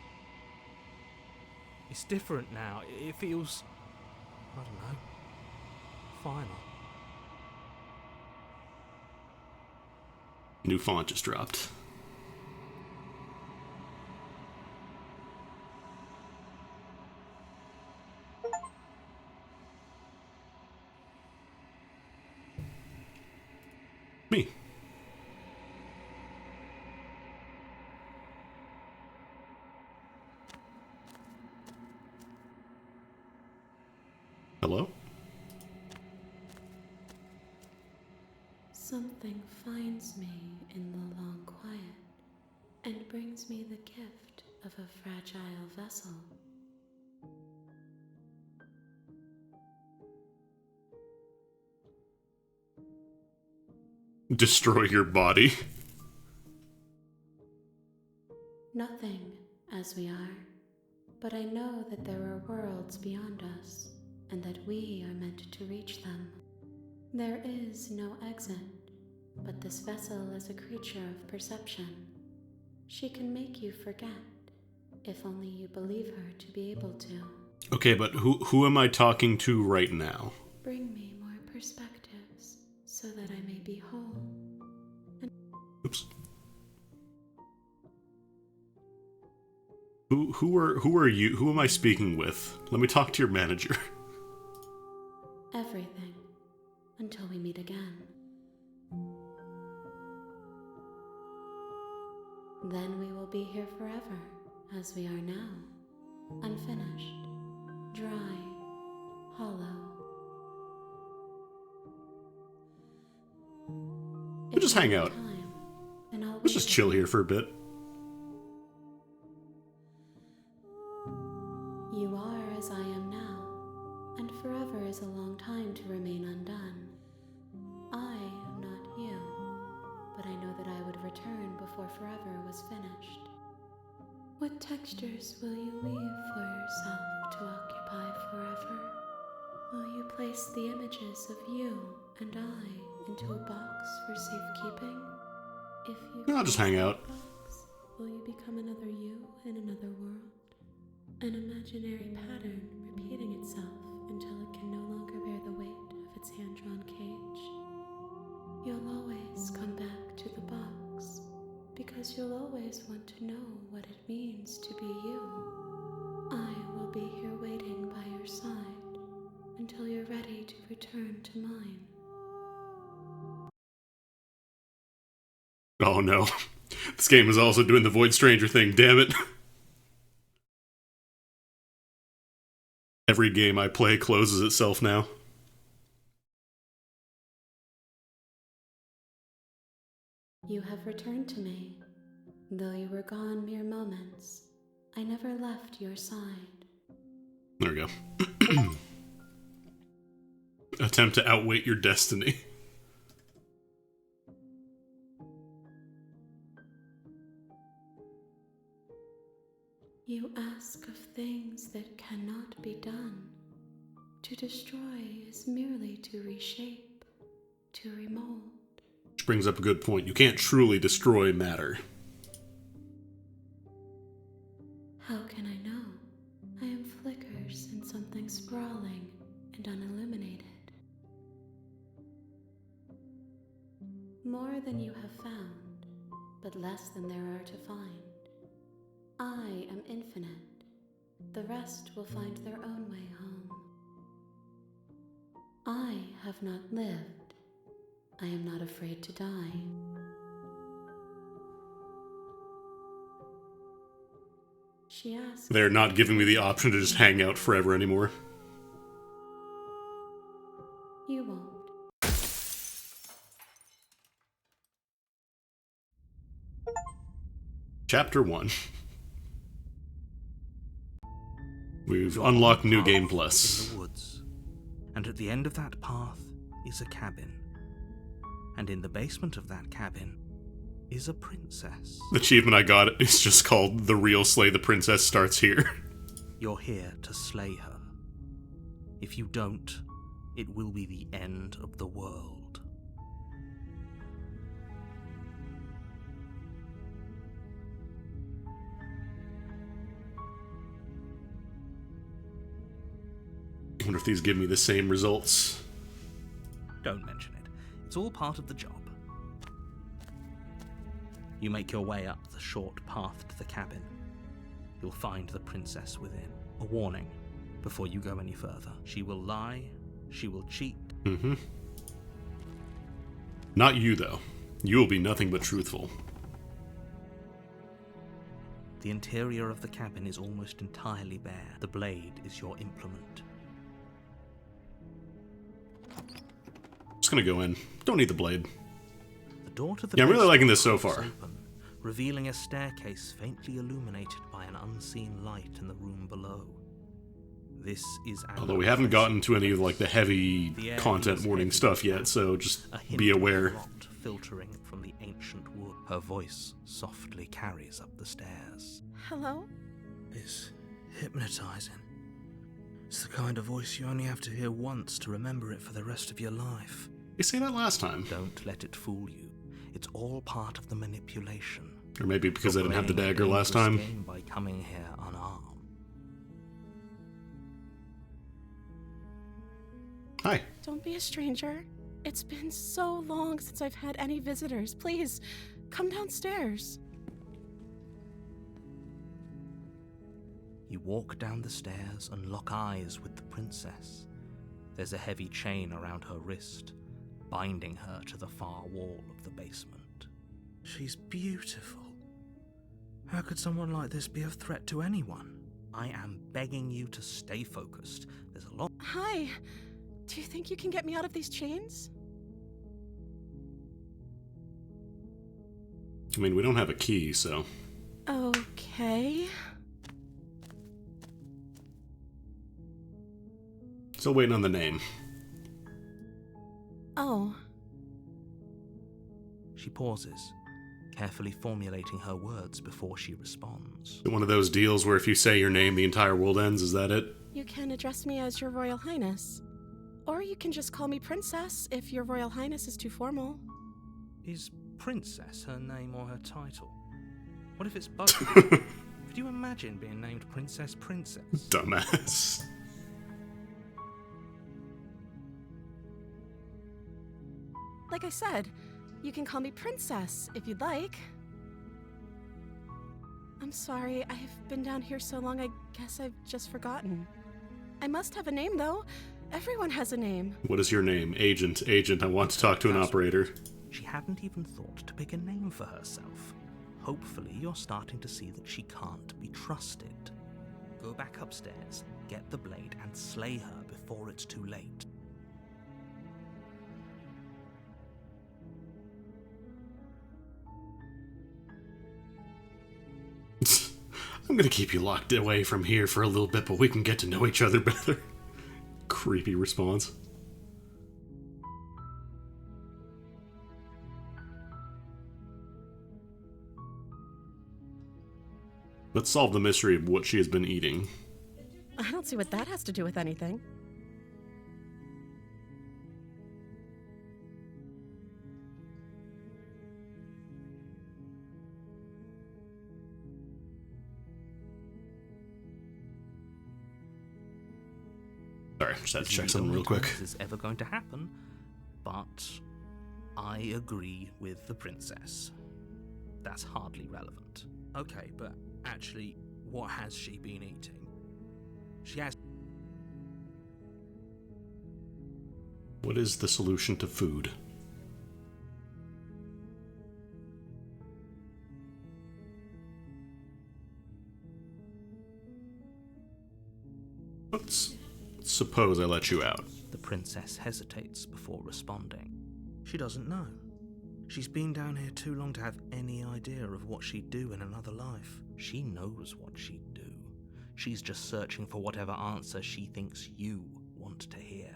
It's different now. It feels, I don't know, final. New font just dropped. Me. Hello? Something finds me in the long quiet and brings me the gift of a fragile vessel. Destroy your body. Nothing as we are, but I know that there are worlds beyond us and that we are meant to reach them. There is no exit, but this vessel is a creature of perception. She can make you forget, if only you believe her to be able to. Okay, but who am I talking to right now? Bring me more perspectives so that I may be whole. Oops. Who are you? Who am I speaking with? Let me talk to your manager. Everything, until we meet again. Then we will be here forever, as we are now, unfinished, dry, hollow. We'll just hang out. Let's just chill here for a bit. You are as I am now, and forever is a long time to remain undone. I am not you, but I know that I would return before forever was finished. What textures will you leave for yourself to occupy forever? Will you place the images of you and I into a box for safekeeping? If you I'll just hang out. box, will you become another you in another world? An imaginary pattern repeating itself until it can no longer bear the weight of its hand-drawn cage. You'll always come back to the box, because you'll always want to know what it means to be you. I will be here waiting by your side until you're ready to return to mine. Oh no. This game is also doing the Void Stranger thing, damn it. Every game I play closes itself now. You have returned to me. Though you were gone mere moments, I never left your side. There we go. Attempt to outweight your destiny. You ask of things that cannot be done. To destroy is merely to reshape, to remold. Which brings up a good point. You can't truly destroy matter. How can I know? I am flickers in something sprawling and unilluminated. More than you have found, but less than there are to find. I am infinite. The rest will find their own way home. I have not lived. I am not afraid to die. She asked. They're not giving me the option to just hang out forever anymore. You won't. Chapter 1. We've You're unlocked on a New path Game in Plus. the woods, and at the end of that path is a cabin. And in the basement of that cabin is a princess. The achievement I got is just called The Real Slay the Princess Starts Here. You're here to slay her. If you don't, it will be the end of the world. I wonder if these give me the same results. Don't mention it. It's all part of the job. You make your way up the short path to the cabin. You'll find the princess within. A warning before you go any further. She will lie, she will cheat. Mm-hmm. Not you, though. You will be nothing but truthful. The interior of the cabin is almost entirely bare. The blade is your implement. Just gonna go in. Don't need the blade. The door to the Yeah, I'm really basement liking this so creaks far. open, revealing a staircase faintly illuminated by an unseen light in the room below. This is an Although we haven't gotten to any of like the heavy The air content is warning heavy stuff with yet, so just a hint be of aware. rot filtering from the ancient wood. Her voice softly carries up the stairs. Hello? It's hypnotizing. It's the kind of voice you only have to hear once to remember it for the rest of your life. You say that last time. Don't let it fool you. It's all part of the manipulation. Or maybe because I You're didn't have the playing a dagger last dangerous time. game by coming here unarmed. Hi. Don't be a stranger. It's been so long since I've had any visitors. Please, come downstairs. You walk down the stairs and lock eyes with the princess. There's a heavy chain around her wrist, binding her to the far wall of the basement. She's beautiful. How could someone like this be a threat to anyone? I am begging you to stay focused. There's a lot. Hi. Do you think you can get me out of these chains? I mean, we don't have a key, so... Okay. Still waiting on the name. Oh. She pauses, carefully formulating her words before she responds. One of those deals where if you say your name, the entire world ends, is that it? You can address me as Your Royal Highness. Or you can just call me Princess if Your Royal Highness is too formal. Is Princess her name or her title? What if it's both? Could you imagine being named Princess? Dumbass. Like I said, you can call me Princess if you'd like. I'm sorry, I've been down here so long, I guess I've just forgotten. I must have a name, though. Everyone has a name. What is your name? Agent, I want to talk to an operator. She hadn't even thought to pick a name for herself. Hopefully, you're starting to see that she can't be trusted. Go back upstairs, get the blade, and slay her before it's too late. I'm gonna keep you locked away from here for a little bit, but we can get to know each other better. Creepy response. Let's solve the mystery of what she has been eating. I don't see what that has to do with anything. Sorry, just had to This check is the something only real time quick. This is ever going to happen, but I agree with the princess. That's hardly relevant. Okay, but actually, what has she been eating? She has. What is the solution to food? Let's suppose I let you out. The princess hesitates before responding. She doesn't know. She's been down here too long to have any idea of what she'd do in another life. She knows what she'd do. She's just searching for whatever answer she thinks you want to hear.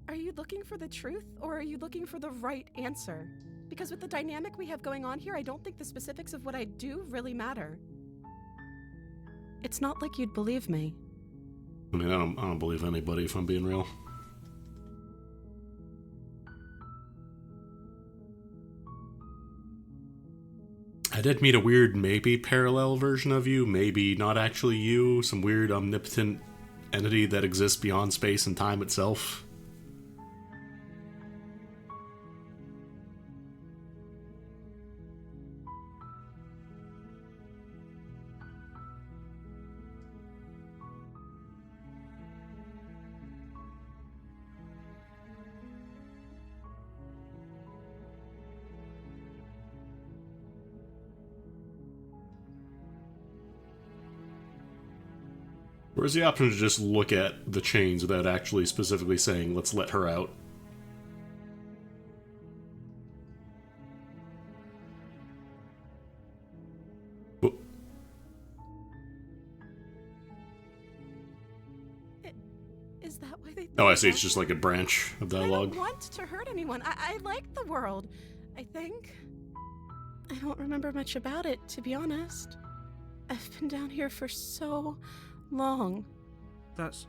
Are you looking for the truth, or are you looking for the right answer? Because with the dynamic we have going on here, I don't think the specifics of what I do really matter. It's not like you'd believe me. I mean, I don't believe anybody, if I'm being real. I did meet a weird, maybe parallel version of you, maybe not actually you, some weird omnipotent entity that exists beyond space and time itself. Where's the option to just look at the chains without actually specifically saying, let's let her out? Oh. Is that why they... Oh, I see. It's just like a branch of I dialogue. don't want to hurt anyone. I like the world, I think. I don't remember much about it, to be honest. I've been down here for so long. That's...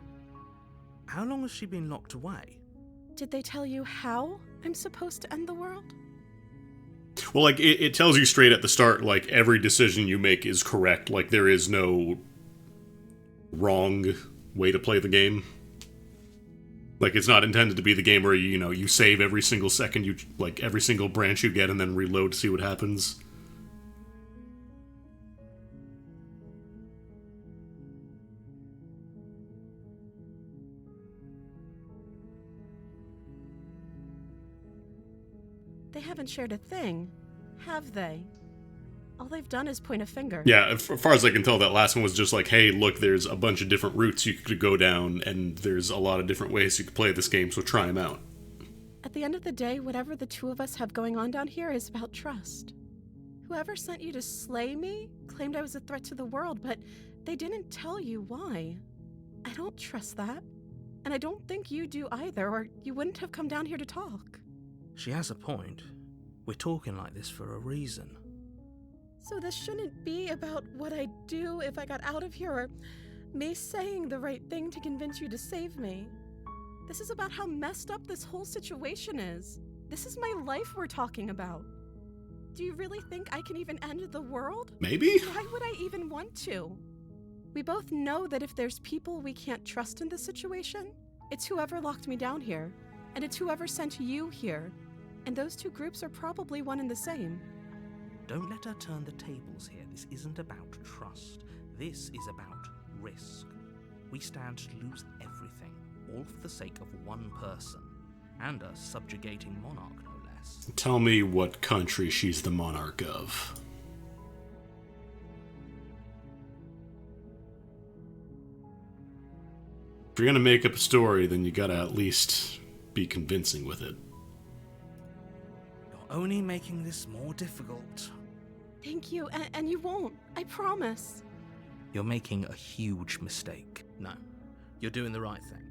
How long has she been locked away? Did they tell you how I'm supposed to end the world? Well, like, it tells you straight at the start, like, every decision you make is correct. Like, there is no wrong way to play the game. Like, it's not intended to be the game where, you know, you save every single second, you like, every single branch you get, and then reload to see what happens. They haven't shared a thing, have they? All they've done is point a finger. Yeah, as far as I can tell, that last one was just like, hey, look, there's a bunch of different routes you could go down, and there's a lot of different ways you could play this game, so try them out. At the end of the day, whatever the two of us have going on down here is about trust. Whoever sent you to slay me claimed I was a threat to the world, but they didn't tell you why. I don't trust that. And I don't think you do either, or you wouldn't have come down here to talk. She has a point. We're talking like this for a reason. So this shouldn't be about what I'd do if I got out of here, or me saying the right thing to convince you to save me. This is about how messed up this whole situation is. This is my life we're talking about. Do you really think I can even end the world? Maybe? Why would I even want to? We both know that if there's people we can't trust in this situation, it's whoever locked me down here, and it's whoever sent you here. And those two groups are probably one and the same. Don't let her turn the tables here. This isn't about trust. This is about risk. We stand to lose everything, all for the sake of one person, and a subjugating monarch, no less. Tell me what country she's the monarch of. If you're gonna make up a story, then you gotta at least be convincing with it. You're only making this more difficult. Thank you, and you won't. I promise. You're making a huge mistake. No, you're doing the right thing.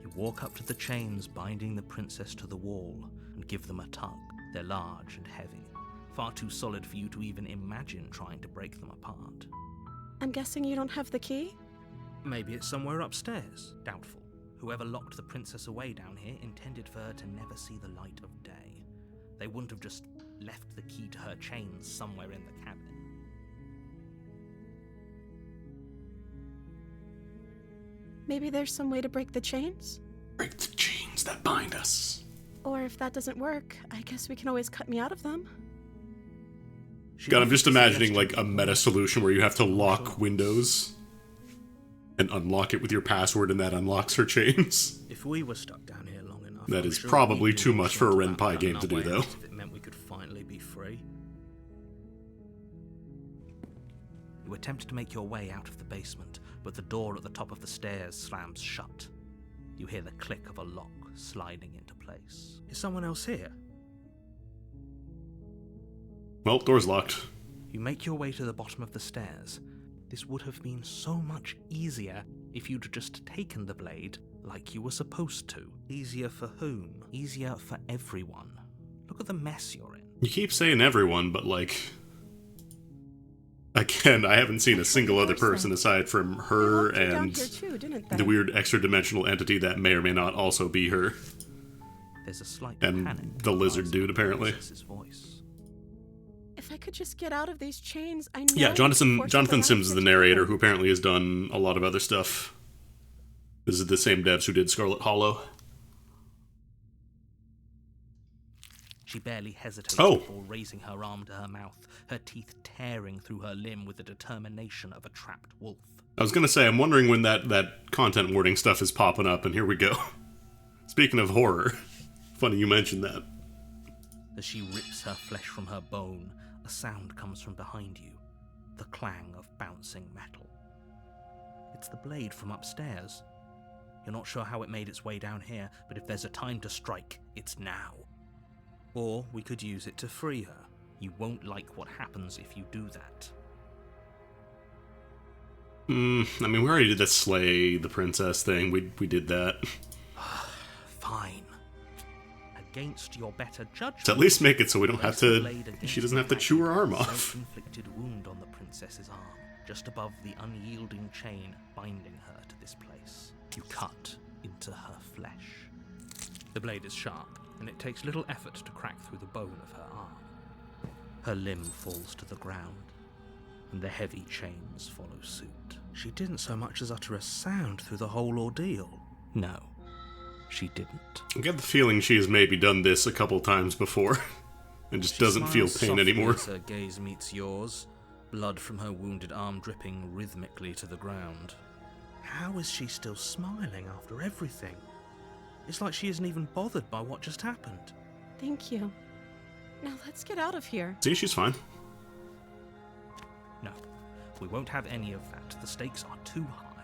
You walk up to the chains binding the princess to the wall and give them a tug. They're large and heavy, far too solid for you to even imagine trying to break them apart. I'm guessing you don't have the key? Maybe it's somewhere upstairs. Doubtful. Whoever locked the princess away down here intended for her to never see the light of day. They wouldn't have just left the key to her chains somewhere in the cabin. Maybe there's some way to break the chains? Break the chains that bind us. Or if that doesn't work, I guess we can always cut me out of them. God, I'm just imagining like a meta solution where you have to lock Windows and unlock it with your password, and that unlocks her chains. If we were stuck down here long enough, That I'm is sure probably we'd be too more much for a sure Ren about Pi cutting game our to do, way though. out If it meant we could finally be free. You attempt to make your way out of the basement, but the door at the top of the stairs slams shut. You hear the click of a lock sliding into place. Is someone else here? Well, door's locked. You make your way to the bottom of the stairs. This would have been so much easier if you'd just taken the blade like you were supposed to. Easier for whom? Easier for everyone. Look at the mess you're in. You keep saying everyone, but like... Again, I haven't seen a single other person aside from her They locked you down and here too, didn't they? the weird extra-dimensional entity that may or may not also be her. There's a slight And panic the in lizard Liza's dude, apparently. princess's voice. If I could just get out of these chains, I know. Yeah, I could force Jonathan it Sims is out the of narrator, together. who apparently has done a lot of other stuff. This is the same devs who did Scarlet Hollow. She barely hesitates Oh. before raising her arm to her mouth, her teeth tearing through her limb with the determination of a trapped wolf. I was gonna say, I'm wondering when that content warning stuff is popping up, and here we go. Speaking of horror, funny you mentioned that. As she rips her flesh from her bone, a sound comes from behind you, the clang of bouncing metal. It's the blade from upstairs. You're not sure how it made its way down here, but if there's a time to strike, it's now. Or we could use it to free her. You won't like what happens if you do that. I mean, we already did the slay the princess thing. We did that. Fine. Against your better judgment. To at least make it so we don't have place the to... blade against She doesn't have to the chew her arm maggot, off. Self-inflicted wound on the princess's arm, just above the unyielding chain binding her to this place. You cut into her flesh. The blade is sharp, and it takes little effort to crack through the bone of her arm. Her limb falls to the ground, and the heavy chains follow suit. She didn't so much as utter a sound through the whole ordeal. No, she didn't. I get the feeling she has maybe done this a couple times before, and just She doesn't feel smiles pain softly anymore. as her gaze meets yours, blood from her wounded arm dripping rhythmically to the ground. How is she still smiling after everything? It's like she isn't even bothered by what just happened. Thank you. Now let's get out of here. See, she's fine. No, we won't have any of that. The stakes are too high.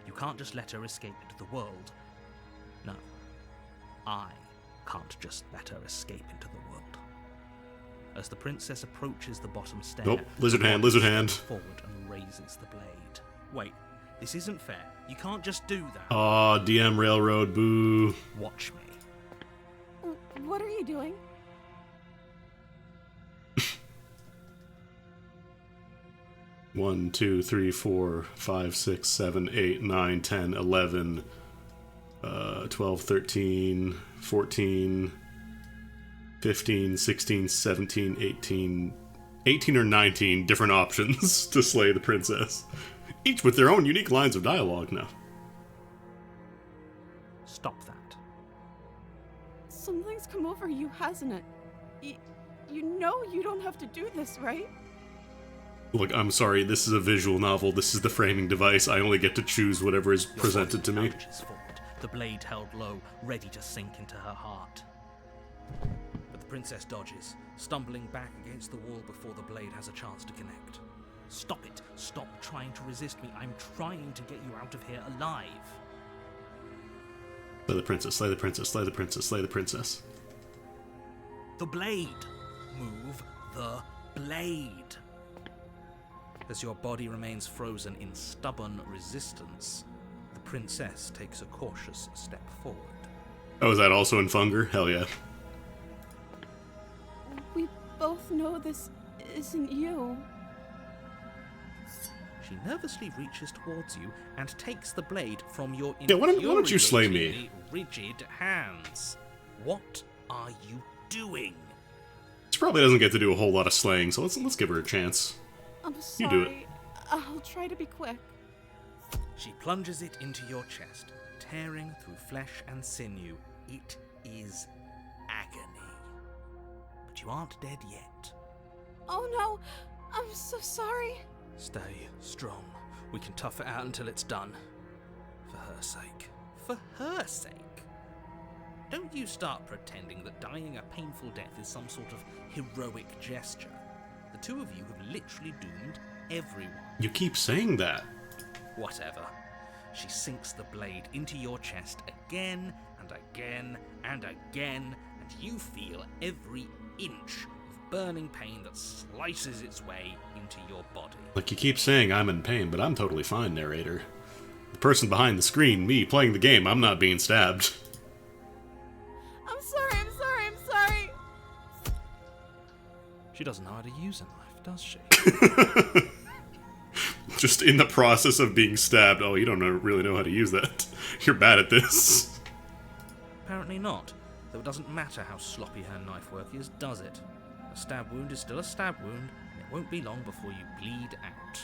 You can't just let her escape into the world. No, I can't just let her escape into the world. As the princess approaches the bottom stair, Nope, lizard hand, Violen lizard hand. steps forward and raises the blade. Wait, this isn't fair. You can't just do that. Aw, DM Railroad, boo. Watch me. What are you doing? One, 2, 3, 4, 5, 6, 7, 8, 9, 10, 11, 12, 13, 14, 15, 16, 17, 18 or 19 different options to slay the princess. Each with their own unique lines of dialogue now. Stop that. Something's come over you, hasn't it? You know you don't have to do this, right? Look, I'm sorry, this is a visual novel, this is the framing device, I only get to choose whatever is Your presented to body me. lunges forward, the blade held low, ready to sink into her heart. But the princess dodges, stumbling back against the wall before the blade has a chance to connect. Stop it! Stop trying to resist me. I'm trying to get you out of here alive. Slay the princess, slay the princess, slay the princess, slay the princess. The blade! Move the blade! As your body remains frozen in stubborn resistance, the princess takes a cautious step forward. Oh, is that also in Funger? Hell yeah. We both know this isn't you. She nervously reaches towards you and takes the blade from your Yeah, why don't you slay me? infuriatingly rigid hands. What are you doing? She probably doesn't get to do a whole lot of slaying, so let's give her a chance. I'm You sorry. do it. I'll try to be quick. She plunges it into your chest, tearing through flesh and sinew. It is agony. But you aren't dead yet. Oh no, I'm so sorry. Stay strong. We can tough it out until it's done. For her sake. For her sake? Don't you start pretending that dying a painful death is some sort of heroic gesture. The two of you have literally doomed everyone. You keep saying that. Whatever. She sinks the blade into your chest again and again and again, and you feel every inch of burning pain that slices its way into your body. Like you keep saying I'm in pain, but I'm totally fine, narrator. The person behind the screen, me, playing the game, I'm not being stabbed. I'm sorry, I'm sorry, I'm sorry. She doesn't know how to use a knife, does she? Just in the process of being stabbed. Oh, you don't really know how to use that. You're bad at this. Apparently not, though it doesn't matter how sloppy her knife work is, does it? A stab wound is still a stab wound, and it won't be long before you bleed out.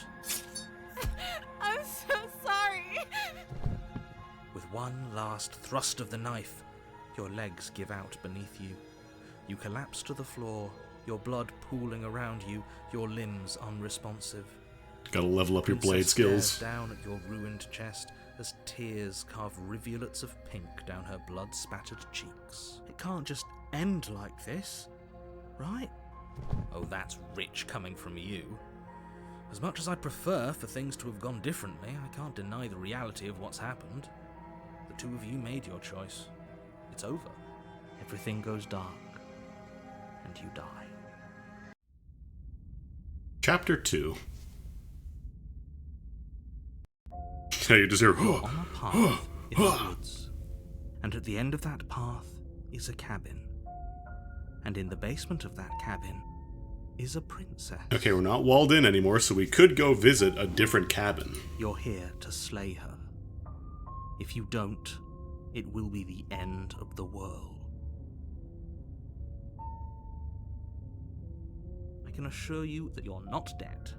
I'm so sorry. With one last thrust of the knife, your legs give out beneath you. You collapse to the floor, your blood pooling around you, your limbs unresponsive. Gotta level up your blade Princess skills. stares down at your ruined chest as tears carve rivulets of pink down her blood-spattered cheeks. It can't just end like this, right? Oh, that's rich coming from you. As much as I'd prefer for things to have gone differently, I can't deny the reality of what's happened. The two of you made your choice. It's over. Everything goes dark, and you die. Chapter 2. Yeah, you just hear... You're on a path in the woods, and at the end of that path is a cabin. And in the basement of that cabin is a princess. Okay, we're not walled in anymore, so we could go visit a different cabin. You're here to slay her. If you don't, it will be the end of the world. I can assure you that you're not dead.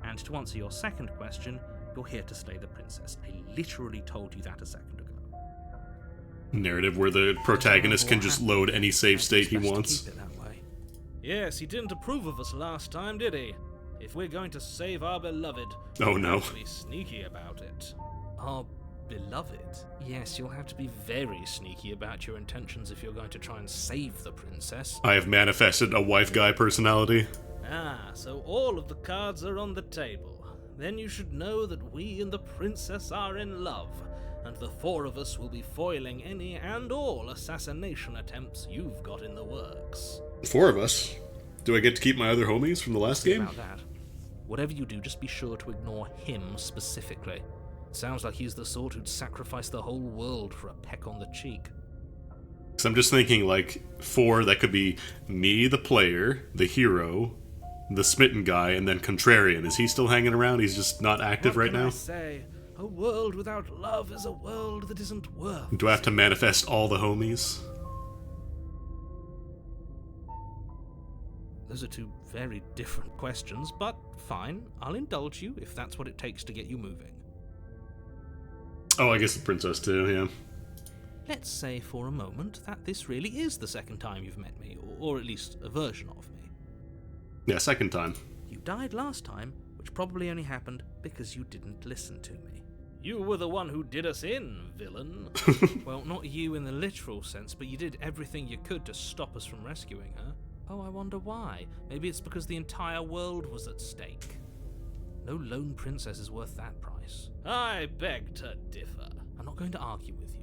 And to answer your second question, you're here to slay the princess. I literally told you that a second ago. Narrative where the protagonist can just load any save state he It's best to wants. keep it that way. Yes, he didn't approve of us last time, did he? If we're going to save our beloved, Oh, we'll no. have to be sneaky about it. Our beloved? Yes, you'll have to be very sneaky about your intentions if you're going to try and save the princess. I have manifested a wife guy personality. Ah, so all of the cards are on the table. Then you should know that we and the princess are in love, and the four of us will be foiling any and all assassination attempts you've got in the works. 4 of us. Do I get to keep my other homies from the last game? About that. Whatever you do, just be sure to ignore him specifically. Sounds like he's the sort who'd sacrifice the whole world for a peck on the cheek. So I'm just thinking, like, 4, that could be me, the player, the hero, the smitten guy, and then Contrarian. Is he still hanging around? He's just not active right now? I say? A world without love is a world that isn't worth. Do I have to manifest all the homies? Those are two very different questions, but fine. I'll indulge you if that's what it takes to get you moving. Oh, I guess the princess too, yeah. Let's say for a moment that this really is the second time you've met me, or at least a version of me. Yeah, second time. You died last time, which probably only happened because you didn't listen to me. You were the one who did us in, villain. Well, not you in the literal sense, but you did everything you could to stop us from rescuing her. Oh, I wonder why. Maybe it's because the entire world was at stake. No lone princess is worth that price. I beg to differ. I'm not going to argue with you.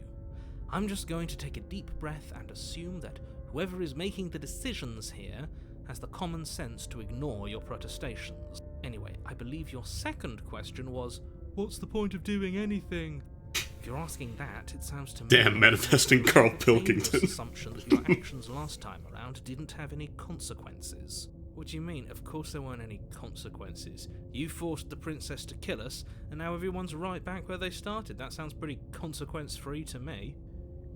I'm just going to take a deep breath and assume that whoever is making the decisions here has the common sense to ignore your protestations. Anyway, I believe your second question was, what's the point of doing anything? If you're asking that, it sounds to me... Damn, manifesting Carl the Pilkington. assumption that your actions last time around didn't have any consequences. What do you mean? Of course there weren't any consequences. You forced the princess to kill us, and now everyone's right back where they started. That sounds pretty consequence-free to me.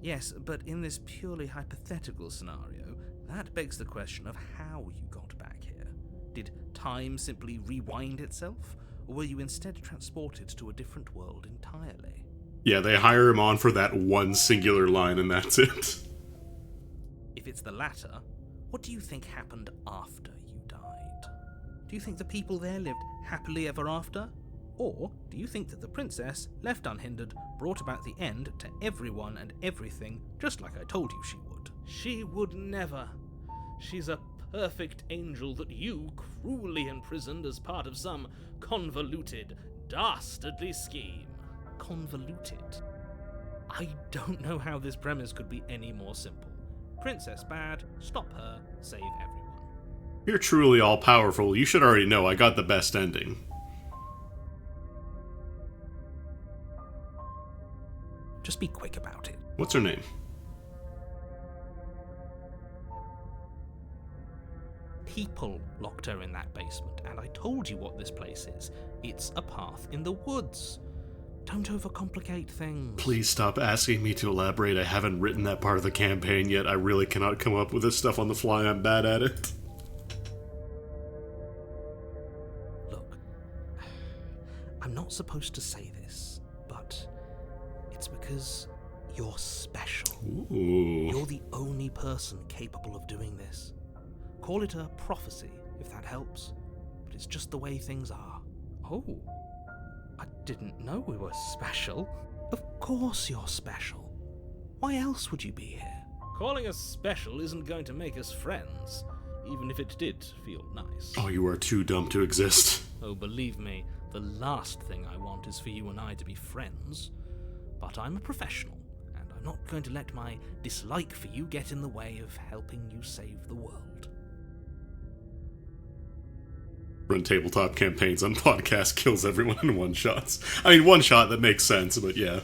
Yes, but in this purely hypothetical scenario, that begs the question of how you got back here. Did time simply rewind itself, or were you instead transported to a different world entirely? Yeah, they hire him on for that one singular line and that's it. If it's the latter, what do you think happened after you died? Do you think the people there lived happily ever after? Or do you think that the princess, left unhindered, brought about the end to everyone and everything, just like I told you she would? She would never. She's a perfect angel that you cruelly imprisoned as part of some convoluted, dastardly scheme. Convoluted? I don't know how this premise could be any more simple. Princess bad, stop her, save everyone. You're truly all-powerful. You should already know I got the best ending. Just be quick about it. What's her name? People locked her in that basement, and I told you what this place is. It's a path in the woods. Don't overcomplicate things. Please stop asking me to elaborate. I haven't written that part of the campaign yet. I really cannot come up with this stuff on the fly. I'm bad at it. Look, I'm not supposed to say this, but it's because you're special. Ooh. You're the only person capable of doing this. Call it a prophecy, if that helps, but it's just the way things are. Oh, I didn't know we were special. Of course you're special. Why else would you be here? Calling us special isn't going to make us friends, even if it did feel nice. Oh, you are too dumb to exist. Oh, believe me, the last thing I want is for you and I to be friends. But I'm a professional, and I'm not going to let my dislike for you get in the way of helping you save the world. Run tabletop campaigns on podcast kills everyone in one shots. I mean, one shot, that makes sense, but yeah.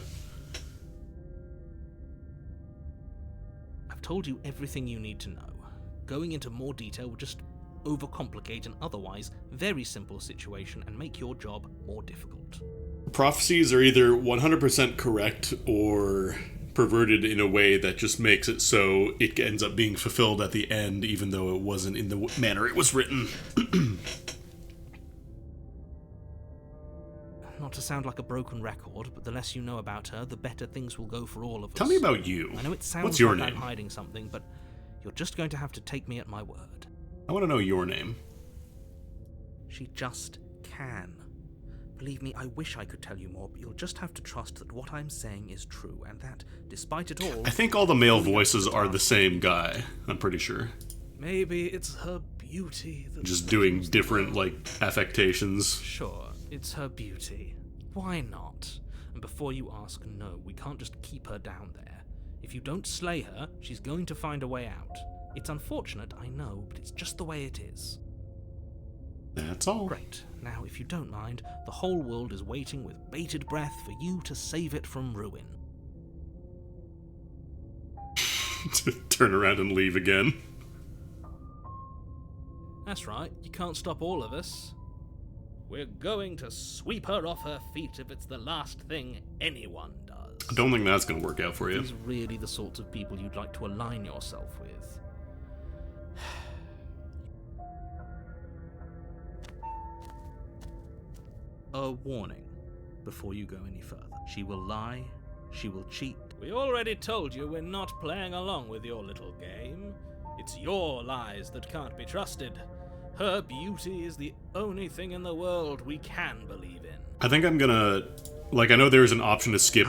I've told you everything you need to know. Going into more detail would just overcomplicate an otherwise very simple situation and make your job more difficult. Prophecies are either 100% correct or perverted in a way that just makes it so it ends up being fulfilled at the end, even though it wasn't in the manner it was written. Not to sound like a broken record, but the less you know about her, the better things will go for all of us. Tell me about you. I know it sounds What's your like name? I'm hiding something, but you're just going to have to take me at my word. I want to know your name. She just can. Believe me, I wish I could tell you more, but you'll just have to trust that what I'm saying is true, and that, despite it all... I think all the male voices are the same guy, I'm pretty sure. Maybe it's her beauty that... Just doing different, like, affectations. Sure, it's her beauty. Why not? And before you ask, no, we can't just keep her down there. If you don't slay her, she's going to find a way out. It's unfortunate, I know, but it's just the way it is. That's all. Great. Now, if you don't mind, the whole world is waiting with bated breath for you to save it from ruin. To turn around and leave again. That's right, you can't stop all of us. We're going to sweep her off her feet if it's the last thing anyone does. I don't think that's going to work out for you. These really the sorts of people you'd like to align yourself with. A warning before you go any further. She will lie, she will cheat. We already told you we're not playing along with your little game. It's your lies that can't be trusted. Her beauty is the only thing in the world we can believe in. I think I'm gonna... Like, I know there's an option to skip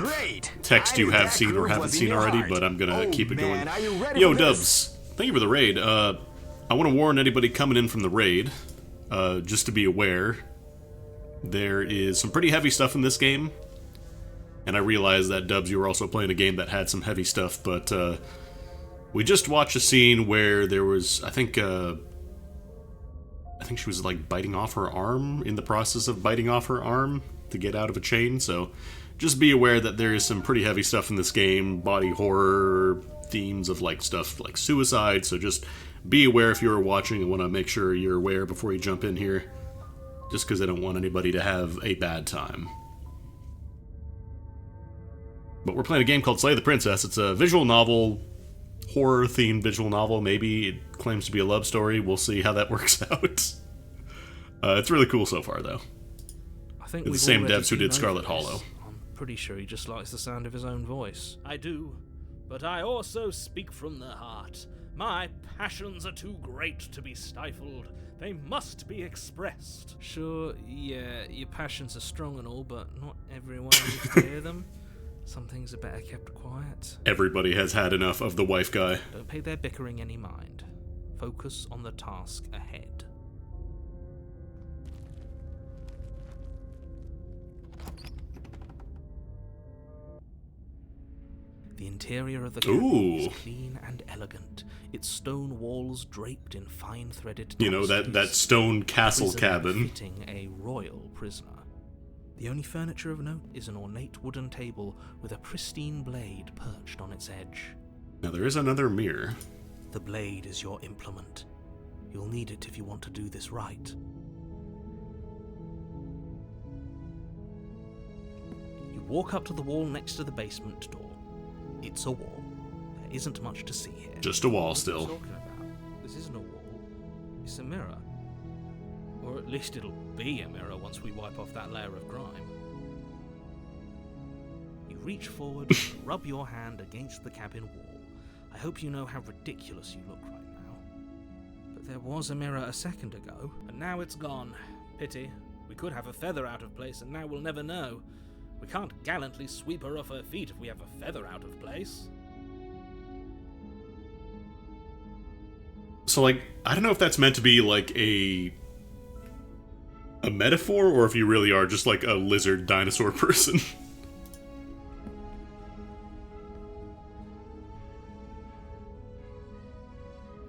text you have seen or haven't seen already, but I'm gonna keep it going. Yo, Dubs, thank you for the raid. I want to warn anybody coming in from the raid, just to be aware, there is some pretty heavy stuff in this game. And I realize that, Dubs, you were also playing a game that had some heavy stuff, but we just watched a scene where there was, I think she was like biting off her arm, in the process of biting off her arm to get out of a chain, so just be aware that there is some pretty heavy stuff in this game, body horror, themes of like stuff like suicide, so just be aware if you're watching and want to make sure you're aware before you jump in here, just because I don't want anybody to have a bad time. But we're playing a game called Slay the Princess. It's a visual novel, horror-themed visual novel, maybe. It claims to be a love story. We'll see how that works out. It's really cool so far, though. I think It's the same devs who did Scarlet Hollow. I'm pretty sure he just likes the sound of his own voice. I do, but I also speak from the heart. My passions are too great to be stifled. They must be expressed. Sure, yeah, your passions are strong and all, but not everyone needs to hear them. Some things are better kept quiet. Everybody has had enough of the wife guy. Don't pay their bickering any mind. Focus on the task ahead. The interior of the cabin Ooh. is clean and elegant, its stone walls draped in fine-threaded You know, that stone castle prison cabin. fitting a royal prisoner. The only furniture of note is an ornate wooden table with a pristine blade perched on its edge. Now there is another mirror. The blade is your implement. You'll need it if you want to do this right. You walk up to the wall next to the basement door. It's a wall. There isn't much to see here. Just a wall What are still. you talking about? This isn't a wall. It's a mirror. Or at least it'll be a mirror once we wipe off that layer of grime. You reach forward and rub your hand against the cabin wall. I hope you know how ridiculous you look right now. But there was a mirror a second ago, and now it's gone. Pity. We could have a feather out of place, and now we'll never know. We can't gallantly sweep her off her feet if we have a feather out of place. So, like, I don't know if that's meant to be, like, a metaphor, or if you really are just, like, a lizard dinosaur person.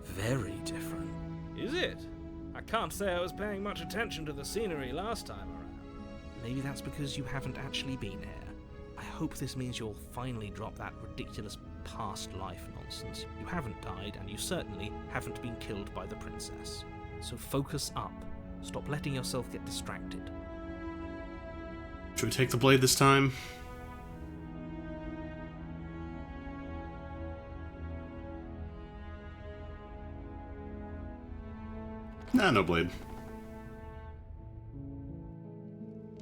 Very different. Is it? I can't say I was paying much attention to the scenery last time around. Maybe that's because you haven't actually been here. I hope this means you'll finally drop that ridiculous past life nonsense. You haven't died, and you certainly haven't been killed by the princess. So focus up. Stop letting yourself get distracted. Should we take the blade this time? Nah, no blade.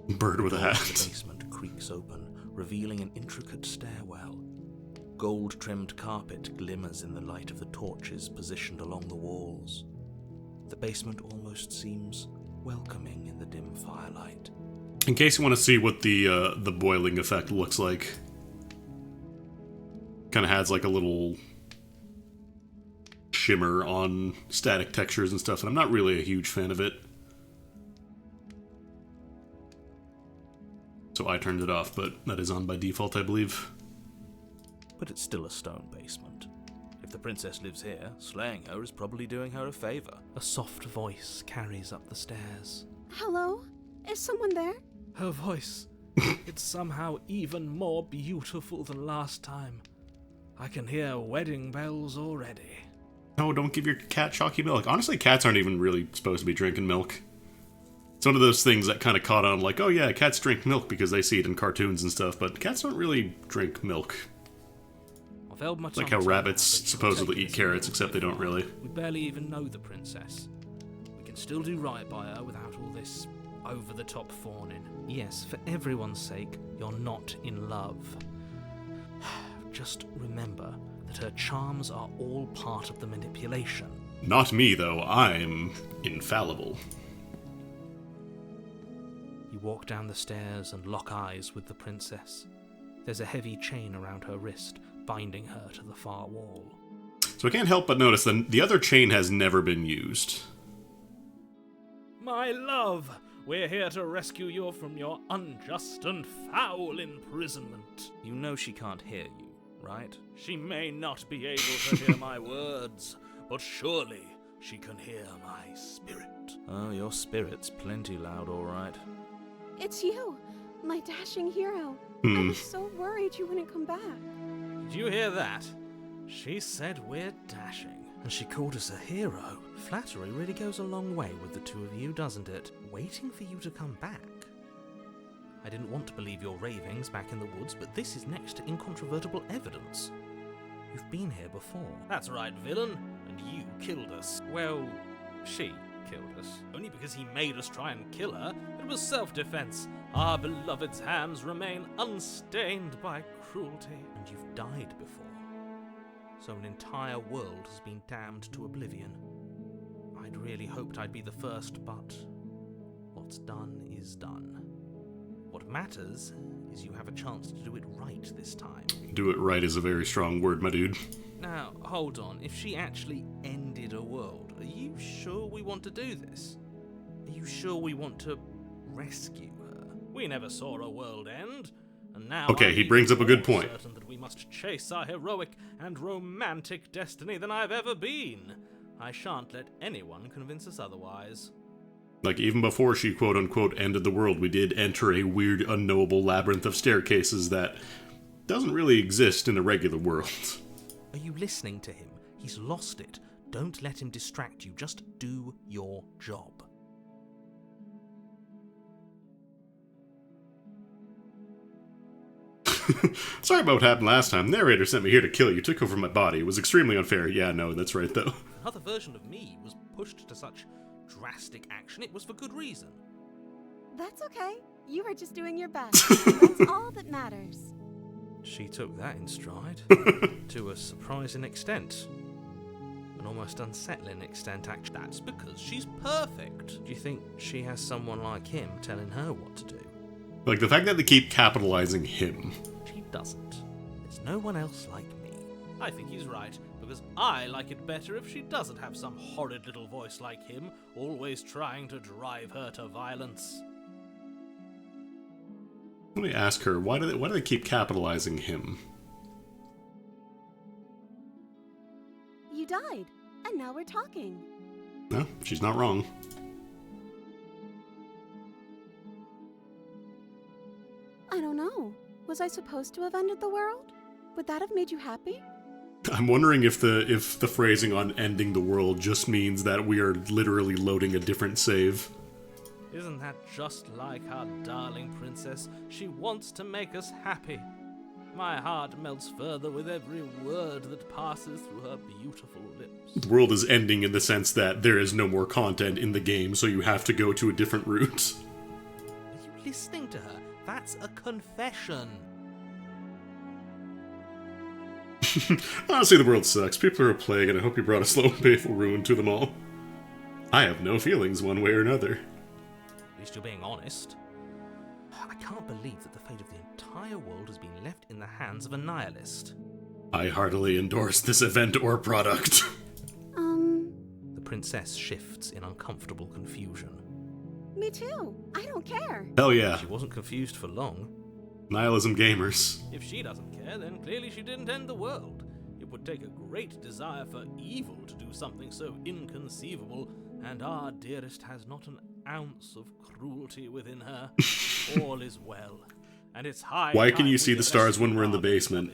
Bird with a The door to hat. the basement creaks open, revealing an intricate stairwell. Gold-trimmed carpet glimmers in the light of the torches positioned along the walls. The basement almost seems welcoming in the dim firelight. In case you want to see what the boiling effect looks like, kind of has like a little shimmer on static textures and stuff, and I'm not really a huge fan of it. So I turned it off, but that is on by default, I believe. But it's still a stone basement. If the princess lives here, slaying her is probably doing her a favor. A soft voice carries up the stairs. Hello? Is someone there? Her voice. It's somehow even more beautiful than last time. I can hear wedding bells already. No, don't give your cat chalky milk. Honestly, cats aren't even really supposed to be drinking milk. It's one of those things that kind of caught on, like, oh yeah, cats drink milk because they see it in cartoons and stuff, but cats don't really drink milk. I've held my Like tongue how to rabbits her, but she'll supposedly take eat this carrots, a except they little don't bit really. far. We barely even know the princess. We can still do right by her without all this over-the-top fawning. Yes, for everyone's sake, you're not in love. Just remember that her charms are all part of the manipulation. Not me, though. I'm infallible. You walk down the stairs and lock eyes with the princess. There's a heavy chain around her wrist, binding her to the far wall. So I can't help but notice that the other chain has never been used. My love, we're here to rescue you from your unjust and foul imprisonment. You know she can't hear you, right? She may not be able to hear my words, but surely she can hear my spirit. Oh, your spirit's plenty loud, all right. It's you, my dashing hero. I was so worried you wouldn't come back. Did you hear that? She said we're dashing, and she called us a hero. Flattery really goes a long way with the two of you, doesn't it? Waiting for you to come back. I didn't want to believe your ravings back in the woods, but this is next to incontrovertible evidence. You've been here before. That's right, villain. And you killed us. Well, she killed us. Only because he made us try and kill her. It was self-defense. Our beloved's hands remain unstained by cruelty. And you've died before. So an entire world has been damned to oblivion. I'd really hoped I'd be the first, but what's done is done. What matters is you have a chance to do it right this time. Do it right is a very strong word, my dude. Now, hold on. If she actually ended a world, are you sure we want to do this? Are you sure we want to rescue her? We never saw a world end, And now Okay, I'm he even brings up a good more point. certain that we must chase our heroic and romantic destiny than I've ever been. I shan't let anyone convince us otherwise. Like, even before she quote-unquote ended the world, we did enter a weird, unknowable labyrinth of staircases that doesn't really exist in a regular world. Are you listening to him? He's lost it. Don't let him distract you. Just do your job. Sorry about what happened last time. Narrator sent me here to kill you, took over my body. It was extremely unfair. Yeah, no, that's right, though. Another version of me was pushed to such drastic action. It was for good reason. That's okay. You were just doing your best. That's all that matters. She took that in stride. To a surprising extent. An almost unsettling extent, actually. That's because she's perfect. Do you think she has someone like him telling her what to do? Like, the fact that they keep capitalizing him. She doesn't. There's no one else like me. I think he's right, because I like it better if she doesn't have some horrid little voice like him, always trying to drive her to violence. Let me ask her, why do they keep capitalizing him? You died, and now we're talking. No, she's not wrong. I don't know. Was I supposed to have ended the world? Would that have made you happy? I'm wondering if the phrasing on ending the world just means that we are literally loading a different save. Isn't that just like our darling princess? She wants to make us happy. My heart melts further with every word that passes through her beautiful lips. The world is ending in the sense that there is no more content in the game, so you have to go to a different route. Are you listening to her? That's a confession. Honestly, the world sucks. People are a plague, and I hope you brought a slow and painful ruin to them all. I have no feelings one way or another. At least you're being honest. I can't believe that the fate of the entire world has been left in the hands of a nihilist. I heartily endorse this event or product. The princess shifts in uncomfortable confusion. Me too. I don't care. Hell yeah. She wasn't confused for long. Nihilism gamers. If she doesn't care, then clearly she didn't end the world. It would take a great desire for evil to do something so inconceivable, and our dearest has not an ounce of cruelty within her. All is well, and it's high. Why can you see the stars when we're in the basement?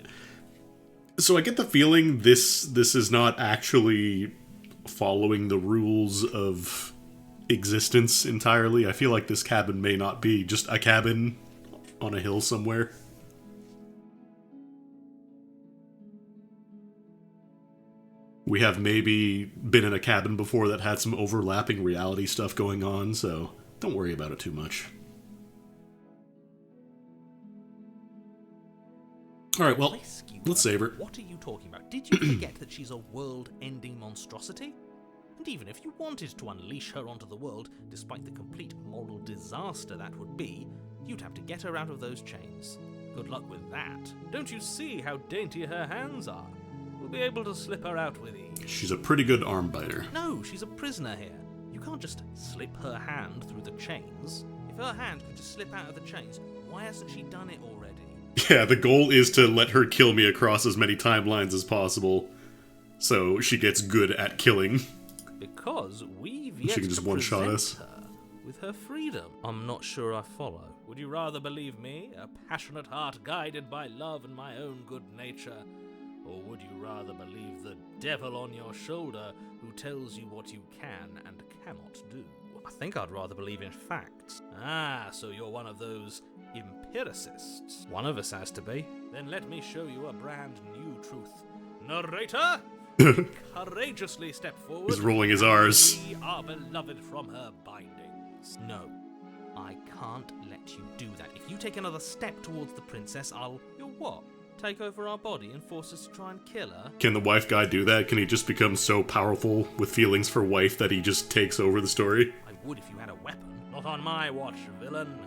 So I get the feeling this is not actually following the rules of existence entirely. I feel like this cabin may not be just a cabin on a hill somewhere. We have maybe been in a cabin before that had some overlapping reality stuff going on, so don't worry about it too much. Alright, well, let's save her. What are you talking about? Did you forget that she's a world-ending monstrosity? And even if you wanted to unleash her onto the world, despite the complete moral disaster that would be, you'd have to get her out of those chains. Good luck with that. Don't you see how dainty her hands are? We'll be able to slip her out with ease. She's a pretty good arm biter. No, she's a prisoner here. You can't just slip her hand through the chains. If her hand could just slip out of the chains, why hasn't she done it already? Yeah, the goal is to let her kill me across as many timelines as possible, so she gets good at killing. Because we've yet She can just to one-shot present us. her with her freedom. I'm not sure I follow. Would you rather believe me, a passionate heart guided by love and my own good nature? Or would you rather believe the devil on your shoulder who tells you what you can and cannot do? I think I'd rather believe in facts. Ah, so you're one of those empiricists. One of us has to be. Then let me show you a brand new truth. Narrator, courageously step forward. He's rolling his R's. We are beloved from her bindings. No, I can't let you do that. If you take another step towards the princess, You'll what? Take over our body and force us to try and kill her? Can the wife guy do that? Can he just become so powerful with feelings for wife that he just takes over the story? I would if you had a weapon. Not on my watch, villain.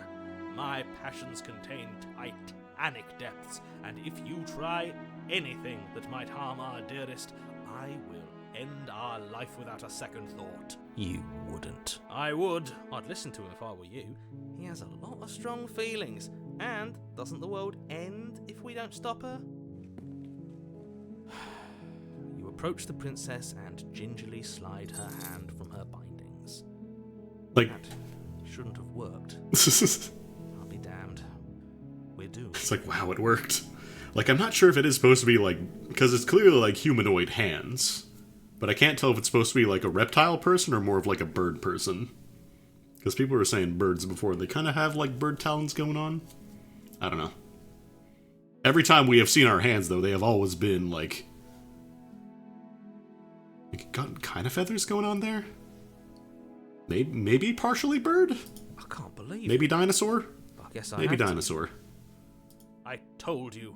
My passions contain titanic depths, and if you try anything that might harm our dearest, I will end our life without a second thought. You wouldn't. I would. I'd listen to him if I were you. He has a lot of strong feelings, And doesn't the world end if we don't stop her? You approach the princess and gingerly slide her hand from her bindings. Like, That shouldn't have worked. I'll be damned. We're doomed. it's like, wow, it worked. Like, I'm not sure if it is supposed to be like, because it's clearly like humanoid hands, but I can't tell if it's supposed to be like a reptile person or more of like a bird person. Because people were saying birds before, they kind of have like bird talons going on. I don't know. Every time we have seen our hands, though, they have always been like got kind of feathers going on there. Maybe partially bird. I can't believe Maybe it. dinosaur. I guess Maybe have to. dinosaur. I told you,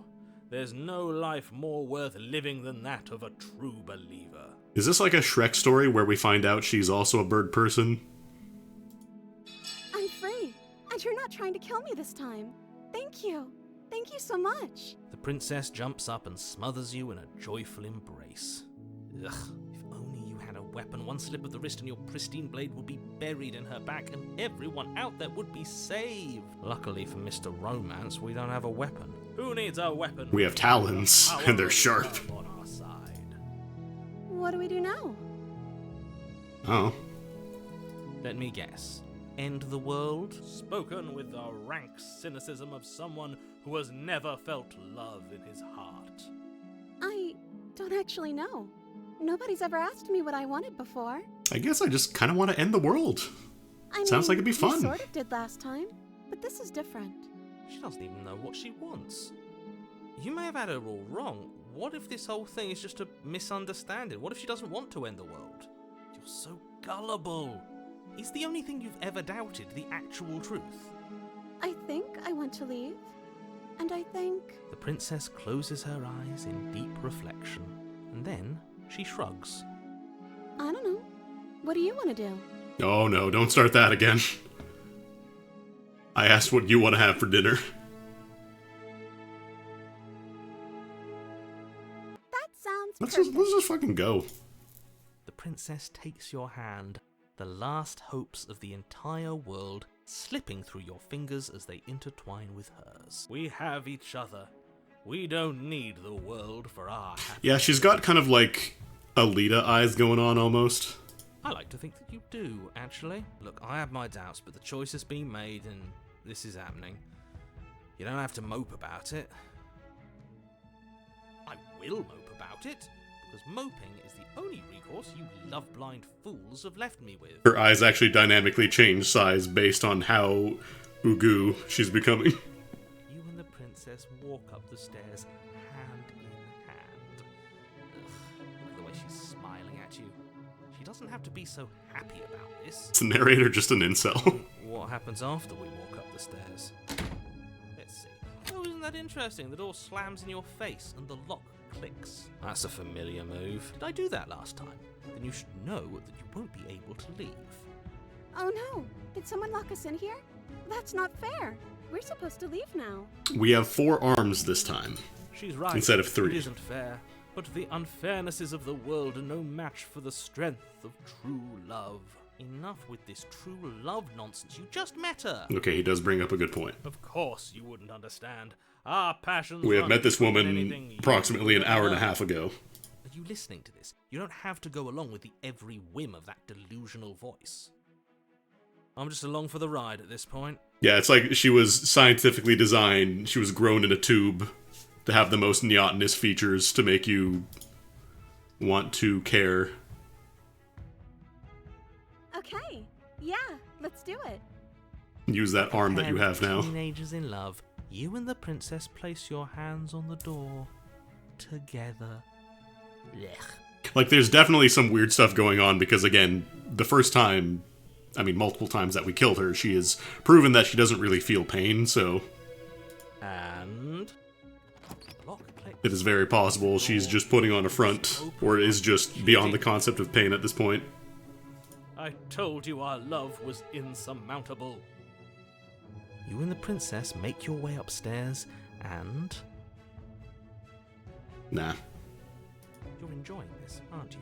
there's no life more worth living than that of a true believer. Is this like a Shrek story where we find out she's also a bird person? I'm free, and you're not trying to kill me this time. Thank you. Thank you so much. The princess jumps up and smothers you in a joyful embrace. Ugh, if only you had a weapon. One slip of the wrist and your pristine blade would be buried in her back, and everyone out there would be saved. Luckily for Mr. Romance, we don't have a weapon. Who needs a weapon? We have talons, and they're sharp. On our side. What do we do now? Oh. Let me guess. End the world? Spoken with the rank cynicism of someone who has never felt love in his heart. I don't actually know. Nobody's ever asked me what I wanted before. I guess I just kind of want to end the world. Sounds like it'd be fun. You sort of did last time, but this is different. She doesn't even know what she wants. You may have had her all wrong. What if this whole thing is just a misunderstanding? What if she doesn't want to end the world? You're so gullible. Is the only thing you've ever doubted the actual truth? I think I want to leave, and I think... The princess closes her eyes in deep reflection, and then she shrugs. I don't know. What do you want to do? Oh no, don't start that again. I asked what you want to have for dinner. That sounds Let's perfect. just fucking go. The princess takes your hand, the last hopes of the entire world slipping through your fingers as they intertwine with hers. We have each other. We don't need the world for our happiness. Yeah, she's got kind of like Alita eyes going on almost. I like to think that you do, actually. Look, I have my doubts, but the choice has been made and this is happening. You don't have to mope about it. I will mope about it, because moping is the only recourse you love-blind fools have left me with. Her eyes actually dynamically change size based on how ugu she's becoming. You and the princess walk up the stairs hand in hand. Ugh, look at the way she's smiling at you. She doesn't have to be so happy about this. Is the narrator just an incel? What happens after we walk up the stairs? Let's see. Oh, isn't that interesting? The door slams in your face and the lock clicks. That's a familiar move. Did I do that last time? Then you should know that you won't be able to leave. Oh no! Did someone lock us in here? That's not fair. We're supposed to leave now. We have 4 arms this time. She's right. Instead of 3. It isn't fair. But the unfairnesses of the world are no match for the strength of true love. Enough with this true love nonsense. You just met her. Okay, he does bring up a good point. Of course you wouldn't understand. Our passions. We have run met this deeper than woman anything you approximately an could hour and a ever half ago. Are you listening to this? You don't have to go along with the every whim of that delusional voice. I'm just along for the ride at this point. Yeah, it's like she was scientifically designed, she was grown in a tube to have the most neotenous features to make you want to care. Okay. Yeah, let's do it. Use that arm that you have now. Teenagers in love, you and the princess place your hands on the door together. Blech. Like, there's definitely some weird stuff going on because, again, the first time, I mean, multiple times that we killed her, she has proven that she doesn't really feel pain, so And lock click. it is very possible she's just putting on a front, or is just beyond the concept of pain at this point. I told you our love was insurmountable. You and the princess make your way upstairs, and Nah. you're enjoying this, aren't you?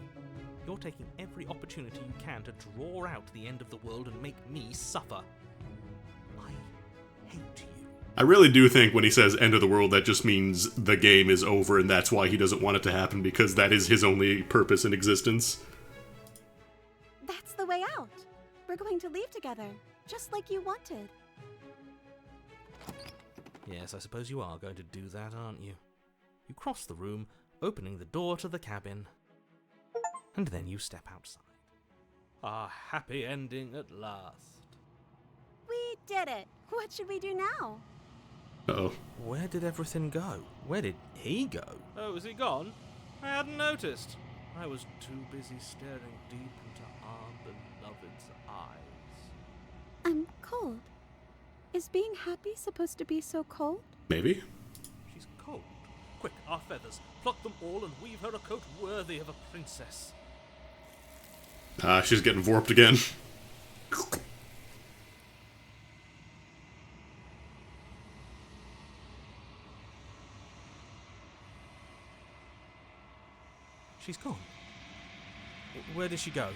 You're taking every opportunity you can to draw out the end of the world and make me suffer. I hate you. I really do think when he says end of the world, that just means the game is over, and that's why he doesn't want it to happen, because that is his only purpose in existence. That's the way out. We're going to leave together, just like you wanted. Yes, I suppose you are going to do that, aren't you? You cross the room, opening the door to the cabin, and then you step outside. A happy ending at last. We did it. What should we do now? Uh-oh. Where did everything go? Where did he go? Oh, is he gone? I hadn't noticed. I was too busy staring deep into our beloved's eyes. I'm cold. Is being happy supposed to be so cold? Maybe? She's cold. Quick, our feathers. Pluck them all and weave her a coat worthy of a princess. Ah, she's getting warped again. She's gone. Where did she go?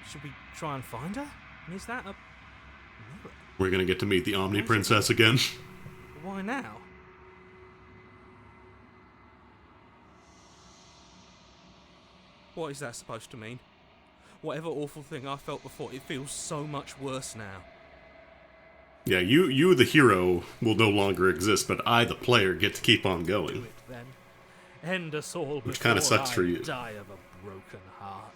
Should we try and find her? And is that a mirror? We're gonna get to meet the Omni Princess again. Why now? What is that supposed to mean? Whatever awful thing I felt before, it feels so much worse now. Yeah, you, the hero, will no longer exist, but I, the player, get to keep on Do going. it then. End us all Which kinda before sucks I for you. die of a broken heart.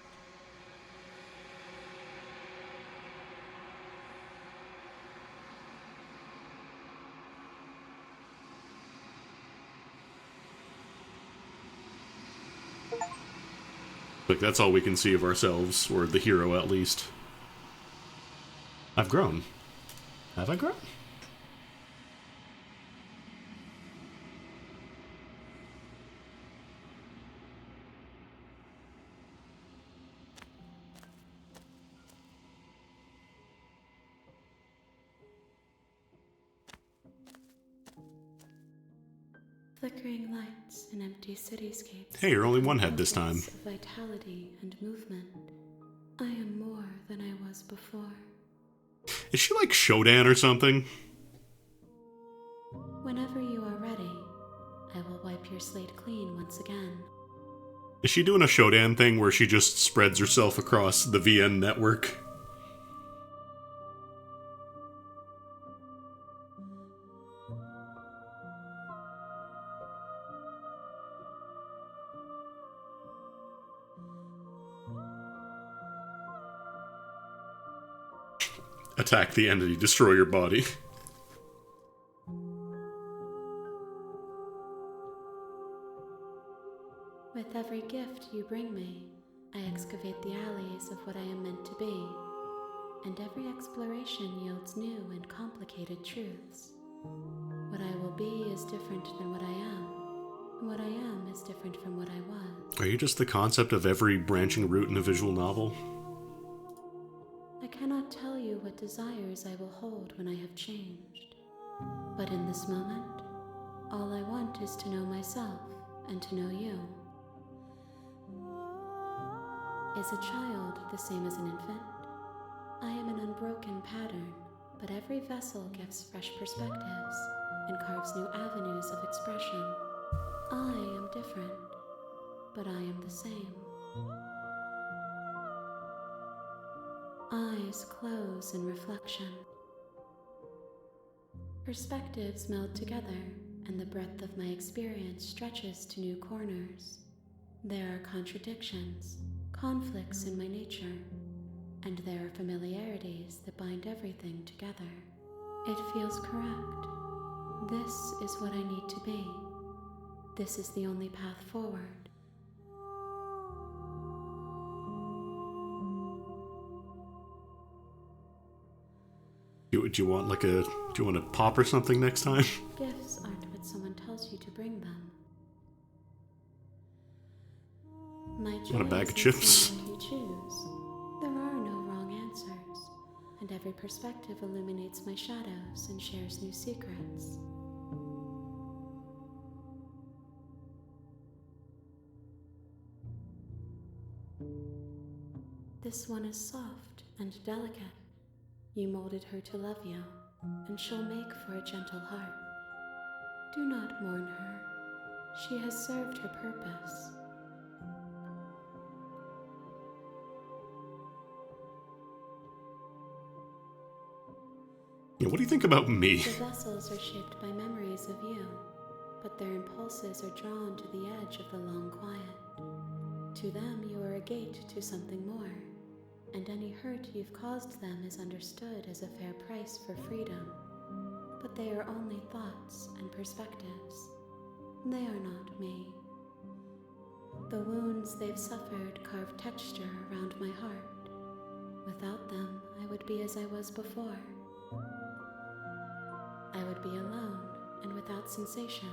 Like, that's all we can see of ourselves, or the hero at least. I've grown. Have I grown? Flickering lights in empty cityscapes. Hey, you're only one head this time. Of vitality and movement. I am more than I was before. Is she like Shodan or something? Whenever you are ready, I will wipe your slate clean once again. Is she doing a Shodan thing where she just spreads herself across the VN network? Attack the entity, destroy your body. With every gift you bring me, I excavate the alleys of what I am meant to be, and every exploration yields new and complicated truths. What I will be is different than what I am, and what I am is different from what I was. Are you just the concept of every branching route in a visual novel? I cannot tell you what desires I will hold when I have changed, but in this moment, all I want is to know myself and to know you. Is a child the same as an infant? I am an unbroken pattern, but every vessel gives fresh perspectives and carves new avenues of expression. I am different, but I am the same. Eyes close in reflection. Perspectives meld together, and the breadth of my experience stretches to new corners. There are contradictions, conflicts in my nature, and there are familiarities that bind everything together. It feels correct. This is what I need to be. This is the only path forward. Do you want like a... do you want a pop or something next time? Gifts aren't what someone tells you to bring them. My Want a bag choice of is chips? the one you choose. There are no wrong answers, and every perspective illuminates my shadows and shares new secrets. This one is soft and delicate. You molded her to love you, and she'll make for a gentle heart. Do not mourn her. She has served her purpose. Yeah, what do you think about me? The vessels are shaped by memories of you, but their impulses are drawn to the edge of the long quiet. To them, you are a gate to something more, and any hurt you've caused them is understood as a fair price for freedom. But they are only thoughts and perspectives. They are not me. The wounds they've suffered carve texture around my heart. Without them, I would be as I was before. I would be alone and without sensation.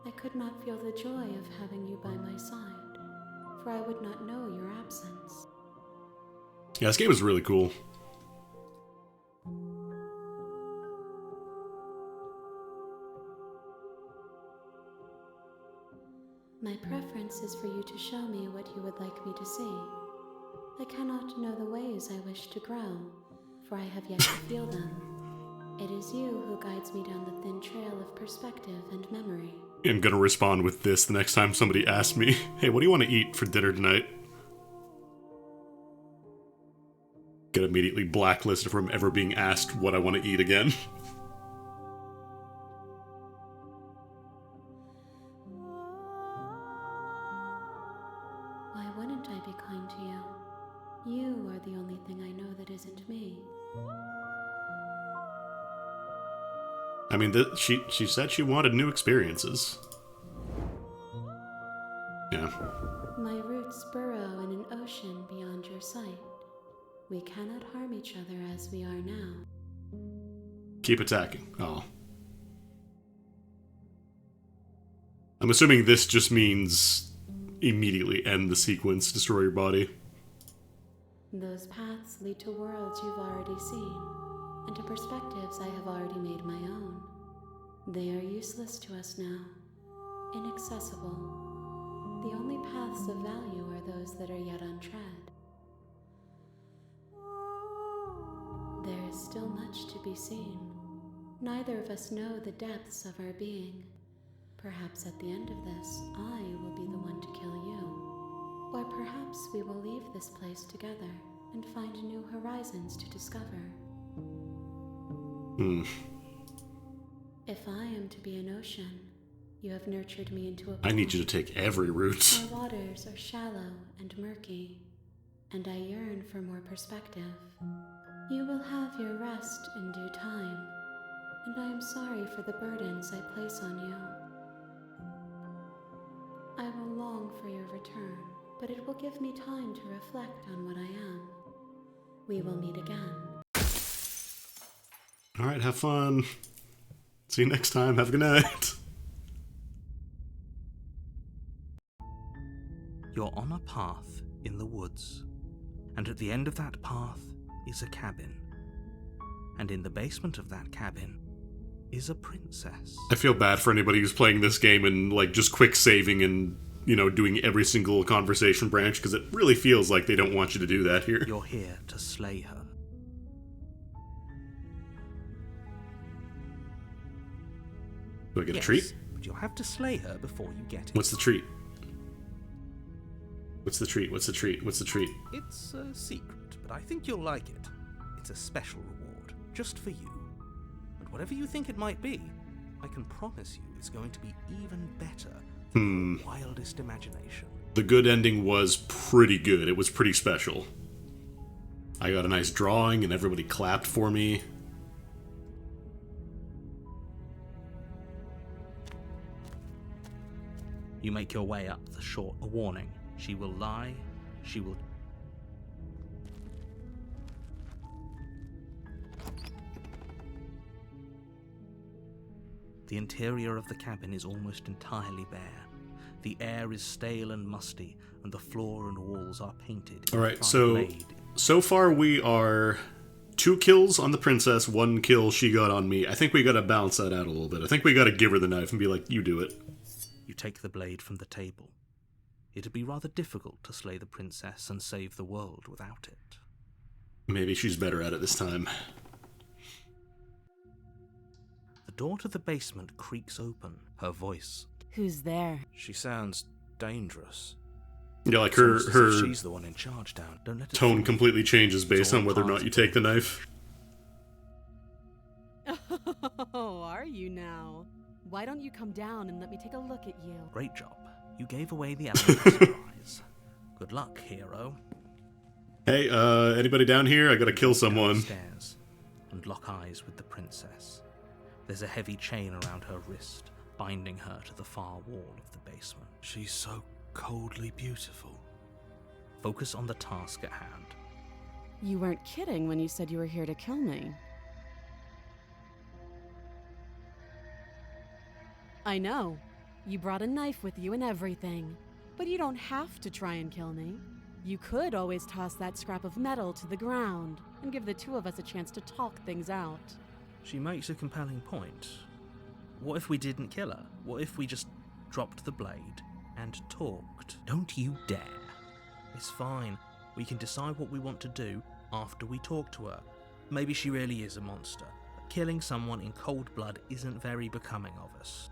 I could not feel the joy of having you by my side, for I would not know your absence. Yeah, this game is really cool. My preference is for you to show me what you would like me to see. I cannot know the ways I wish to grow, for I have yet to feel them. It is you who guides me down the thin trail of perspective and memory. I'm gonna respond with this the next time somebody asks me, hey, what do you want to eat for dinner tonight? Get immediately blacklisted from ever being asked what I want to eat again. Why wouldn't I be kind to you? You are the only thing I know that isn't me. I mean, she said she wanted new experiences. Yeah. My roots burrow in an ocean beyond your sight. We cannot harm each other as we are now. Keep attacking. Oh. I'm assuming this just means immediately end the sequence, destroy your body. Those paths lead to worlds you've already seen, and to perspectives I have already made my own. They are useless to us now, inaccessible. The only paths of value are those that are yet untread. There is still much to be seen. Neither of us know the depths of our being. Perhaps at the end of this, I will be the one to kill you. Or perhaps we will leave this place together and find new horizons to discover. If I am to be an ocean, you have nurtured me into a pool. I need you to take every route. Our waters are shallow and murky, and I yearn for more perspective. You will have your rest in due time, and I am sorry for the burdens I place on you. I will long for your return, but it will give me time to reflect on what I am. We will meet again. Alright, have fun. See you next time. Have a good night. You're on a path in the woods, and at the end of that path is a cabin. And in the basement of that cabin is a princess. I feel bad for anybody who's playing this game and, like, just quick saving and, you know, doing every single conversation branch, because it really feels like they don't want you to do that here. You're here to slay her. Do I get Yes, a treat? but you'll have to slay her before you get it. What's the treat? What's the treat? What's the treat? What's the treat? It's a secret, but I think you'll like it. It's a special reward, just for you. And whatever you think it might be, I can promise you it's going to be even better than your wildest imagination. The good ending was pretty good. It was pretty special. I got a nice drawing and everybody clapped for me. You make your way up the short. A warning. She will lie. She will... The interior of the cabin is almost entirely bare. The air is stale and musty, and the floor and walls are painted. Alright, so far we are 2 kills on the princess, 1 kill she got on me. I think we gotta balance that out a little bit. I think we gotta give her the knife and be like, you do it. You take the blade from the table. It'd be rather difficult to slay the princess and save the world without it. Maybe she's better at it this time. door to the basement creaks open. Her voice. Who's there? She sounds dangerous. Yeah, like It's almost as her if she's the one in charge down. Don't let it tone fool you. completely changes based all on whether or part not you of take the the knife. Oh, are you now? Why don't you come down and let me take a look at you? Great job. You gave away the element of surprise. Good luck, hero. Hey, anybody down here? I gotta kill someone. Downstairs and lock eyes with the princess. There's a heavy chain around her wrist, binding her to the far wall of the basement. She's so coldly beautiful. Focus on the task at hand. You weren't kidding when you said you were here to kill me. I know. You brought a knife with you and everything. But you don't have to try and kill me. You could always toss that scrap of metal to the ground and give the two of us a chance to talk things out. She makes a compelling point. What if we didn't kill her? What if we just dropped the blade and talked? Don't you dare. It's fine. We can decide what we want to do after we talk to her. Maybe she really is a monster. But killing someone in cold blood isn't very becoming of us.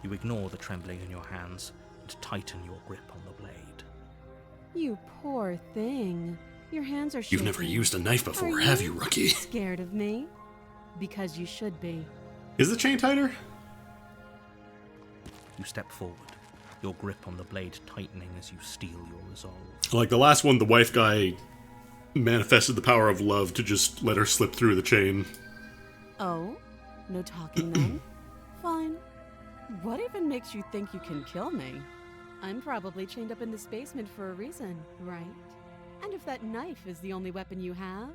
You ignore the trembling in your hands and tighten your grip on the blade. You poor thing. Your hands are shaking. You've never used a knife before, Are have you, rookie? Scared of me? Because you should be. Is the chain tighter? You step forward, your grip on the blade tightening as you steel your resolve. Like the last one, the wife guy manifested the power of love to just let her slip through the chain. Oh? No talking then? Fine. What even makes you think you can kill me? I'm probably chained up in this basement for a reason, right? And if that knife is the only weapon you have,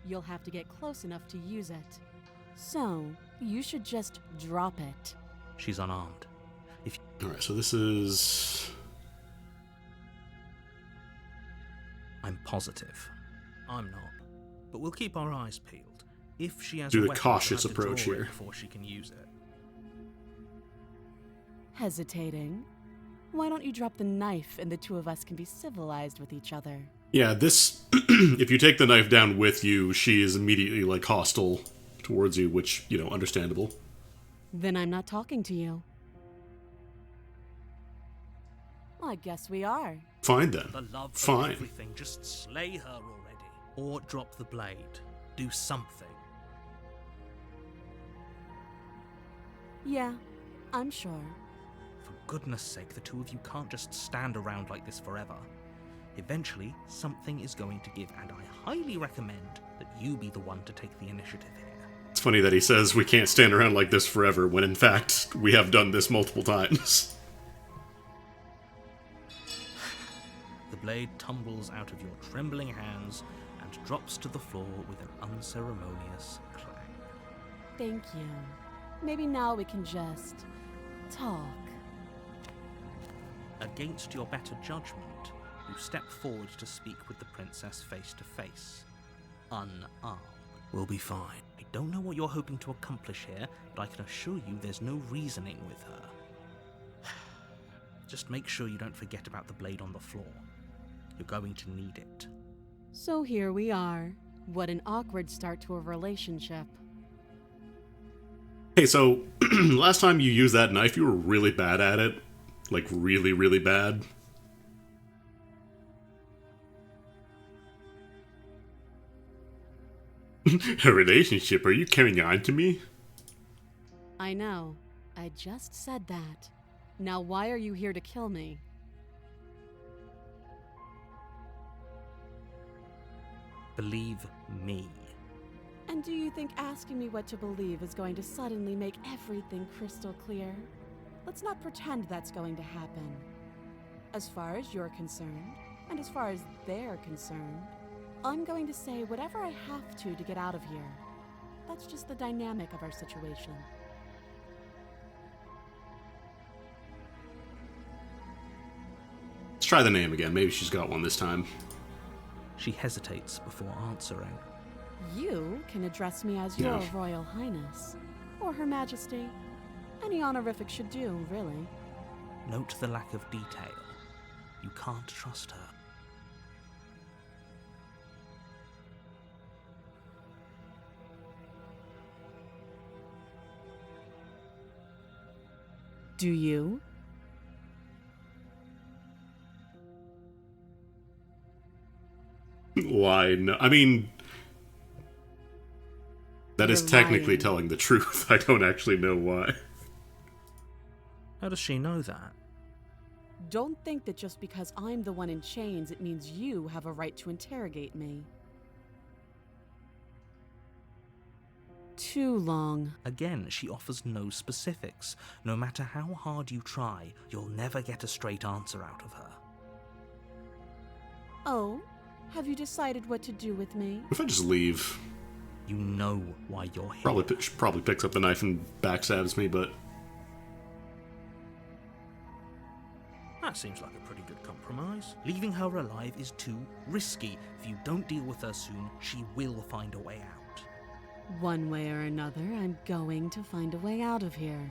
you'll have to get close enough to use it. So, you should just drop it. She's unarmed. Alright, so this is... I'm positive. I'm not. But we'll keep our eyes peeled. If she has Do a the weapon, cautious we'll have to approach draw it here. before she can use it. Hesitating? Why don't you drop the knife and the two of us can be civilized with each other? Yeah, this... if you take the knife down with you, she is immediately, like, hostile towards you, which, you know, understandable. Then I'm not talking to you. I guess we are. Fine, then. The love of Fine. everything, just slay her already. Or drop the blade. Do something. Yeah, I'm sure. For goodness sake, the two of you can't just stand around like this forever. Eventually, something is going to give, and I highly recommend that you be the one to take the initiative here. It's funny that he says we can't stand around like this forever, when in fact, we have done this multiple times. The blade tumbles out of your trembling hands and drops to the floor with an unceremonious clang. Thank you. Maybe now we can just talk. Against your better judgment, you step forward to speak with the princess face to face. Unarmed. We'll be fine. I don't know what you're hoping to accomplish here, but I can assure you there's no reasoning with her. Just make sure you don't forget about the blade on the floor. You're going to need it. So here we are. What an awkward start to a relationship. Hey, so, last time you used that knife, you were really bad at it. Like, really, really bad. A relationship? Are you carrying on to me? I know. I just said that. Now why are you here to kill me? Believe me. And do you think asking me what to believe is going to suddenly make everything crystal clear? Let's not pretend that's going to happen. As far as you're concerned, and as far as they're concerned, I'm going to say whatever I have to get out of here. That's just the dynamic of our situation. Let's try the name again. Maybe she's got one this time. She hesitates before answering. You can address me as Yeah. Your Royal Highness, or Her Majesty. Any honorific should do, really. Note the lack of detail. You can't trust her. Do you? Why? No, I mean, that is You're technically lying. telling the truth. I don't actually know why. How does she know that? Don't think that just because I'm the one in chains, it means you have a right to interrogate me. Too long. Again, she offers no specifics. No matter how hard you try, you'll never get a straight answer out of her. Oh, have you decided what to do with me? If I just leave, You know why you're here. probably picks up the knife and backstabs me, but That seems like a pretty good compromise. Leaving her alive is too risky. If you don't deal with her soon, she will find a way out. One way or another, I'm going to find a way out of here.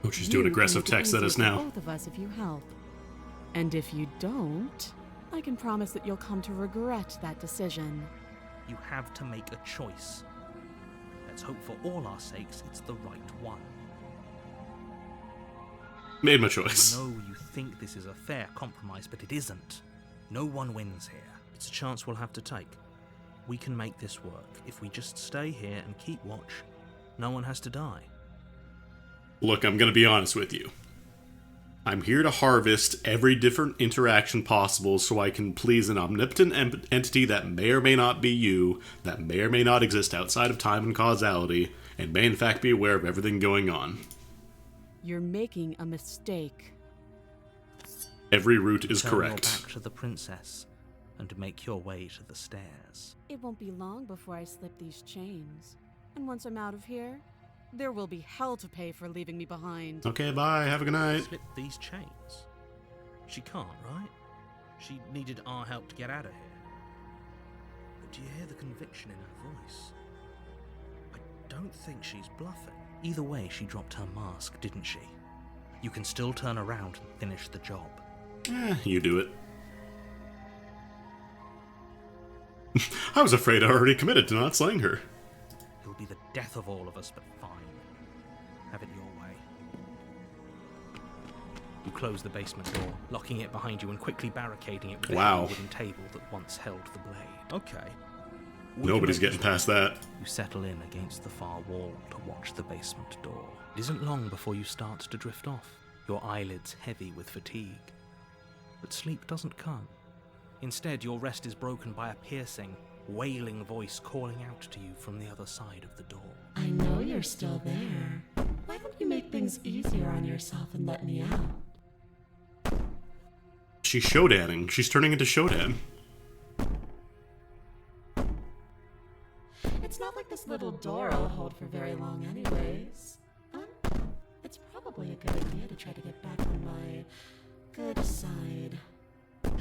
oh, she's doing You aggressive can make it text at us easier for now. both of us if you help. And if you don't, I can promise that you'll come to regret that decision. You have to make a choice. Let's hope for all our sakes it's the right one. Made my I choice. know you think this is a fair compromise, but it isn't. No one wins here. It's a chance we'll have to take. We can make this work. If we just stay here and keep watch, no one has to die. Look, I'm gonna be honest with you. I'm here to harvest every different interaction possible so I can please an omnipotent entity that may or may not be you, that may or may not exist outside of time and causality, and may in fact be aware of everything going on. You're making a mistake. Every route is Turn correct. your back to the princess and make your way to the stairs. It won't be long before I slip these chains. And once I'm out of here, there will be hell to pay for leaving me behind. Okay, bye. Have a good night. Slip these chains? She can't, right? She needed our help to get out of here. But do you hear the conviction in her voice? I don't think she's bluffing. Either way, she dropped her mask, didn't she? You can still turn around and finish the job. You do it. I was afraid I already committed to not slaying her. It'll be the death of all of us, but fine. Have it your way. You close the basement door, locking it behind you and quickly barricading it with Wow. the wooden table that once held the blade. Okay. We can Nobody's make getting this work. past that. You settle in against the far wall to watch the basement door. It isn't long before you start to drift off, your eyelids heavy with fatigue. But sleep doesn't come. Instead, your rest is broken by a piercing, wailing voice calling out to you from the other side of the door. I know you're still there. Why don't you make things easier on yourself and let me out? She's Shodaning. She's turning into Shodan. It's not like this little door will hold for very long anyways. It's probably a good idea to try to get back on my good side.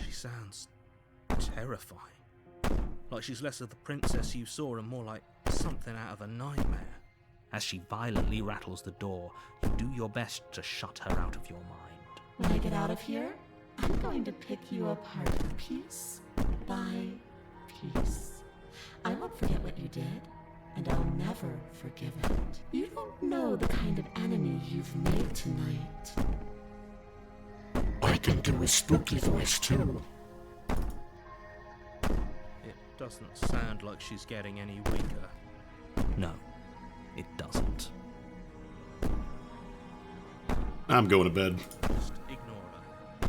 She sounds terrifying. Like she's less of the princess you saw and more like something out of a nightmare. As she violently rattles the door, you do your best to shut her out of your mind. When I get out of here, I'm going to pick you apart piece by piece. I won't forget what you did, and I'll never forgive it. You don't know the kind of enemy you've made tonight. I can do a spooky voice too. It doesn't sound like she's getting any weaker. No, it doesn't. I'm going to bed. Just ignore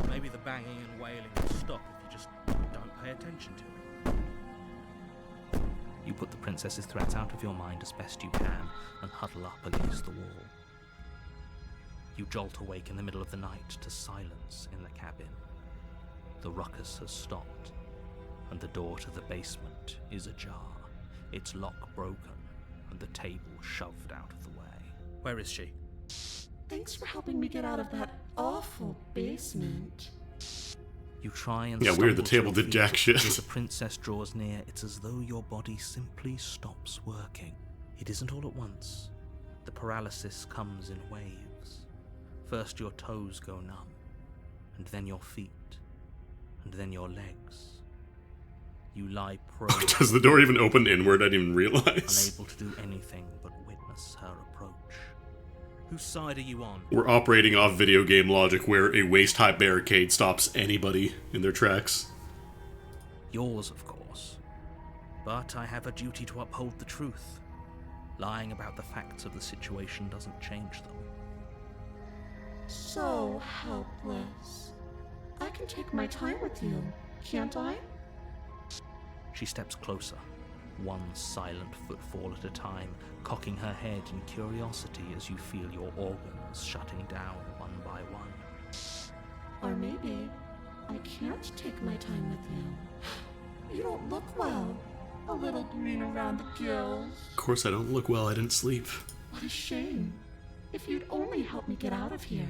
her. Maybe the banging and wailing will stop if you just don't pay attention to it. You put the princess's threats out of your mind as best you can and huddle up against the wall. You jolt awake in the middle of the night to silence in the cabin. The ruckus has stopped, and the door to the basement is ajar, its lock broken, and the table shoved out of the way. Where is she? Thanks for helping me get out of that awful basement. You try and Yeah, weird, the stumble table to your did feet, jack shit. but as the princess draws near, it's as though your body simply stops working. It isn't all at once. The paralysis comes in waves. First your toes go numb, and then your feet, and then your legs. You lie prone, Does the door even open inward? I didn't even realize. unable to do anything but witness her approach. Whose side are you on? We're operating off video game logic where a waist-high barricade stops anybody in their tracks. Yours, of course. But I have a duty to uphold the truth. Lying about the facts of the situation doesn't change them. So helpless. I can take my time with you, can't I? She steps closer, one silent footfall at a time, cocking her head in curiosity as you feel your organs shutting down one by one. Or maybe I can't take my time with you. You don't look well. A little green around the gills. Of course I don't look well, I didn't sleep. What a shame. If you'd only help me get out of here,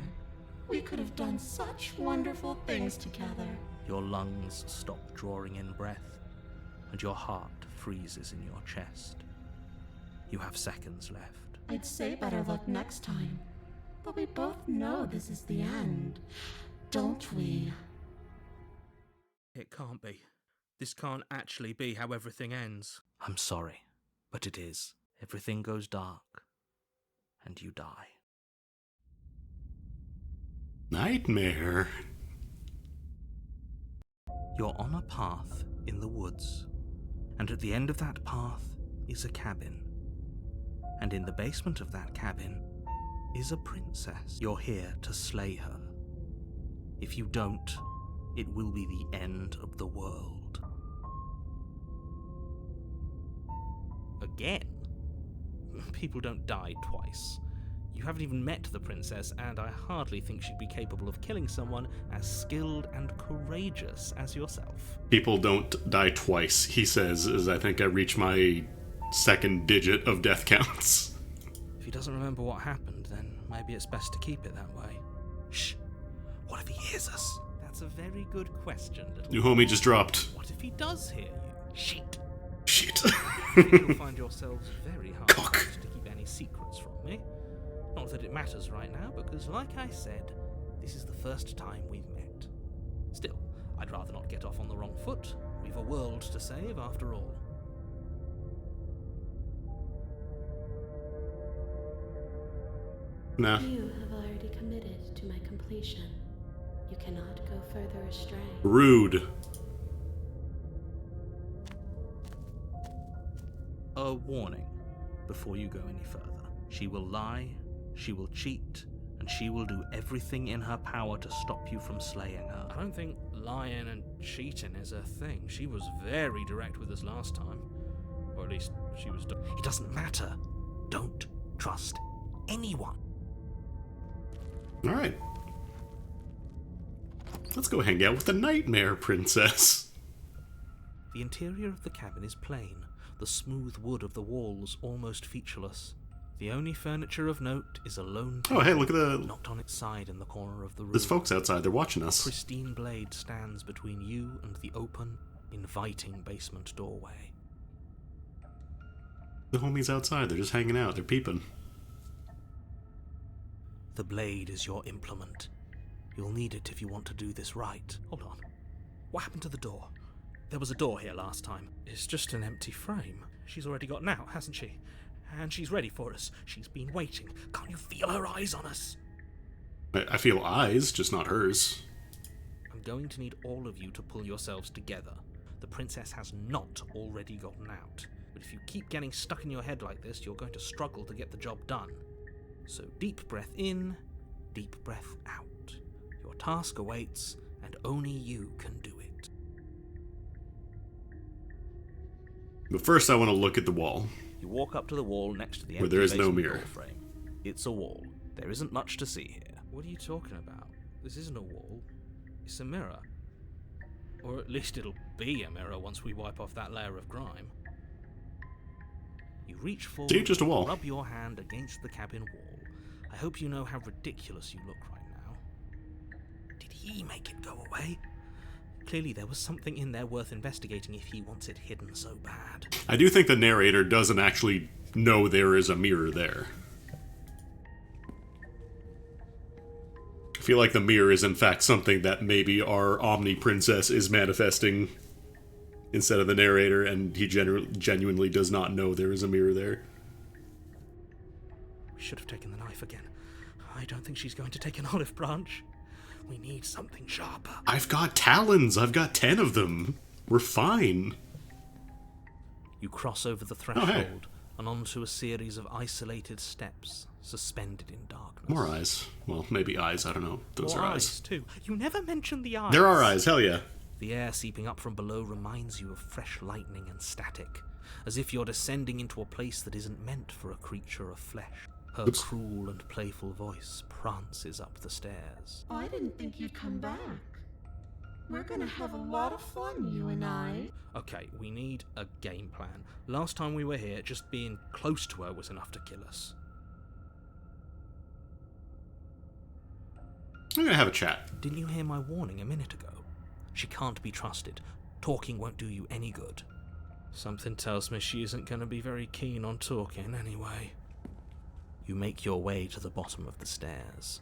we could have done such wonderful things together. Your lungs stop drawing in breath, and your heart freezes in your chest. You have seconds left. I'd say better luck next time, but we both know this is the end, don't we? It can't be. This can't actually be how everything ends. I'm sorry, but it is. Everything goes dark, and you die. Nightmare. You're on a path in the woods, and at the end of that path is a cabin. And in the basement of that cabin is a princess. You're here to slay her. If you don't, it will be the end of the world. Again? People don't die twice. You haven't even met the princess, and I hardly think she'd be capable of killing someone as skilled and courageous as yourself. People don't die twice, he says, as I think I reach my second digit of death counts. If he doesn't remember what happened, then maybe it's best to keep it that way. Shh! What if he hears us? That's a very good question, little New homie just dropped. What if he does hear you? Shit! Shit. You'll find yourselves very hard Cock. to keep any secrets from me. Not that it matters right now, because like I said, this is the first time we've met. Still, I'd rather not get off on the wrong foot. We've a world to save after all. Nah. You have already committed to my completion. You cannot go further astray. Rude. A warning before you go any further. She will lie, she will cheat, and she will do everything in her power to stop you from slaying her. I don't think lying and cheating is her thing. She was very direct with us last time. Or at least she was... It doesn't matter. Don't trust anyone. Alright. Let's go hang out with the Nightmare Princess. The interior of the cabin is plain, the smooth wood of the walls almost featureless. The only furniture of note is a lone table, Oh, hey, look at the... knocked on its side in the corner of the room. There's folks outside, they're watching A us. pristine blade stands between you and the open, inviting basement doorway. The homies outside, they're just hanging out, they're peeping. The blade is your implement. You'll need it if you want to do this right. Hold on. What happened to the door? There was a door here last time. It's just an empty frame. She's already gotten out, hasn't she? And she's ready for us. She's been waiting. Can't you feel her eyes on us? I feel eyes, just not hers. I'm going to need all of you to pull yourselves together. The princess has not already gotten out. But if you keep getting stuck in your head like this, you're going to struggle to get the job done. So deep breath in, deep breath out. Your task awaits, and only you can do it. But first I want to look at the wall. You walk up to the wall next to the Where empty there is no basement mirror. door frame. It's a wall. There isn't much to see here. What are you talking about? This isn't a wall. It's a mirror. Or at least it'll be a mirror once we wipe off that layer of grime. You reach forward, See, just a wall. rub your hand against the cabin wall. I hope you know how ridiculous you look right now. Did he make it go away? Clearly there was something in there worth investigating if he wants it hidden so bad. I do think the narrator doesn't actually know there is a mirror there. I feel like the mirror is in fact something that maybe our Omni Princess is manifesting instead of the narrator, and he genuinely does not know there is a mirror there. We should have taken the knife again. I don't think she's going to take an olive branch. We need something sharper. I've got talons. I've got 10 of them. We're fine. You cross over the threshold hey. and onto a series of isolated steps, suspended in darkness. More eyes. Well, maybe eyes. I don't know. Those More are eyes, eyes. too. You never mentioned the eyes. There are eyes. Hell yeah. The air seeping up from below reminds you of fresh lightning and static, as if you're descending into a place that isn't meant for a creature of flesh. Her Oops. cruel and playful voice prances up the stairs. I didn't think you'd come back. We're gonna have a lot of fun, you and I. Okay, we need a game plan. Last time we were here, just being close to her was enough to kill us. I'm gonna have a chat. Didn't you hear my warning a minute ago? She can't be trusted. Talking won't do you any good. Something tells me she isn't going to be very keen on talking anyway. You make your way to the bottom of the stairs.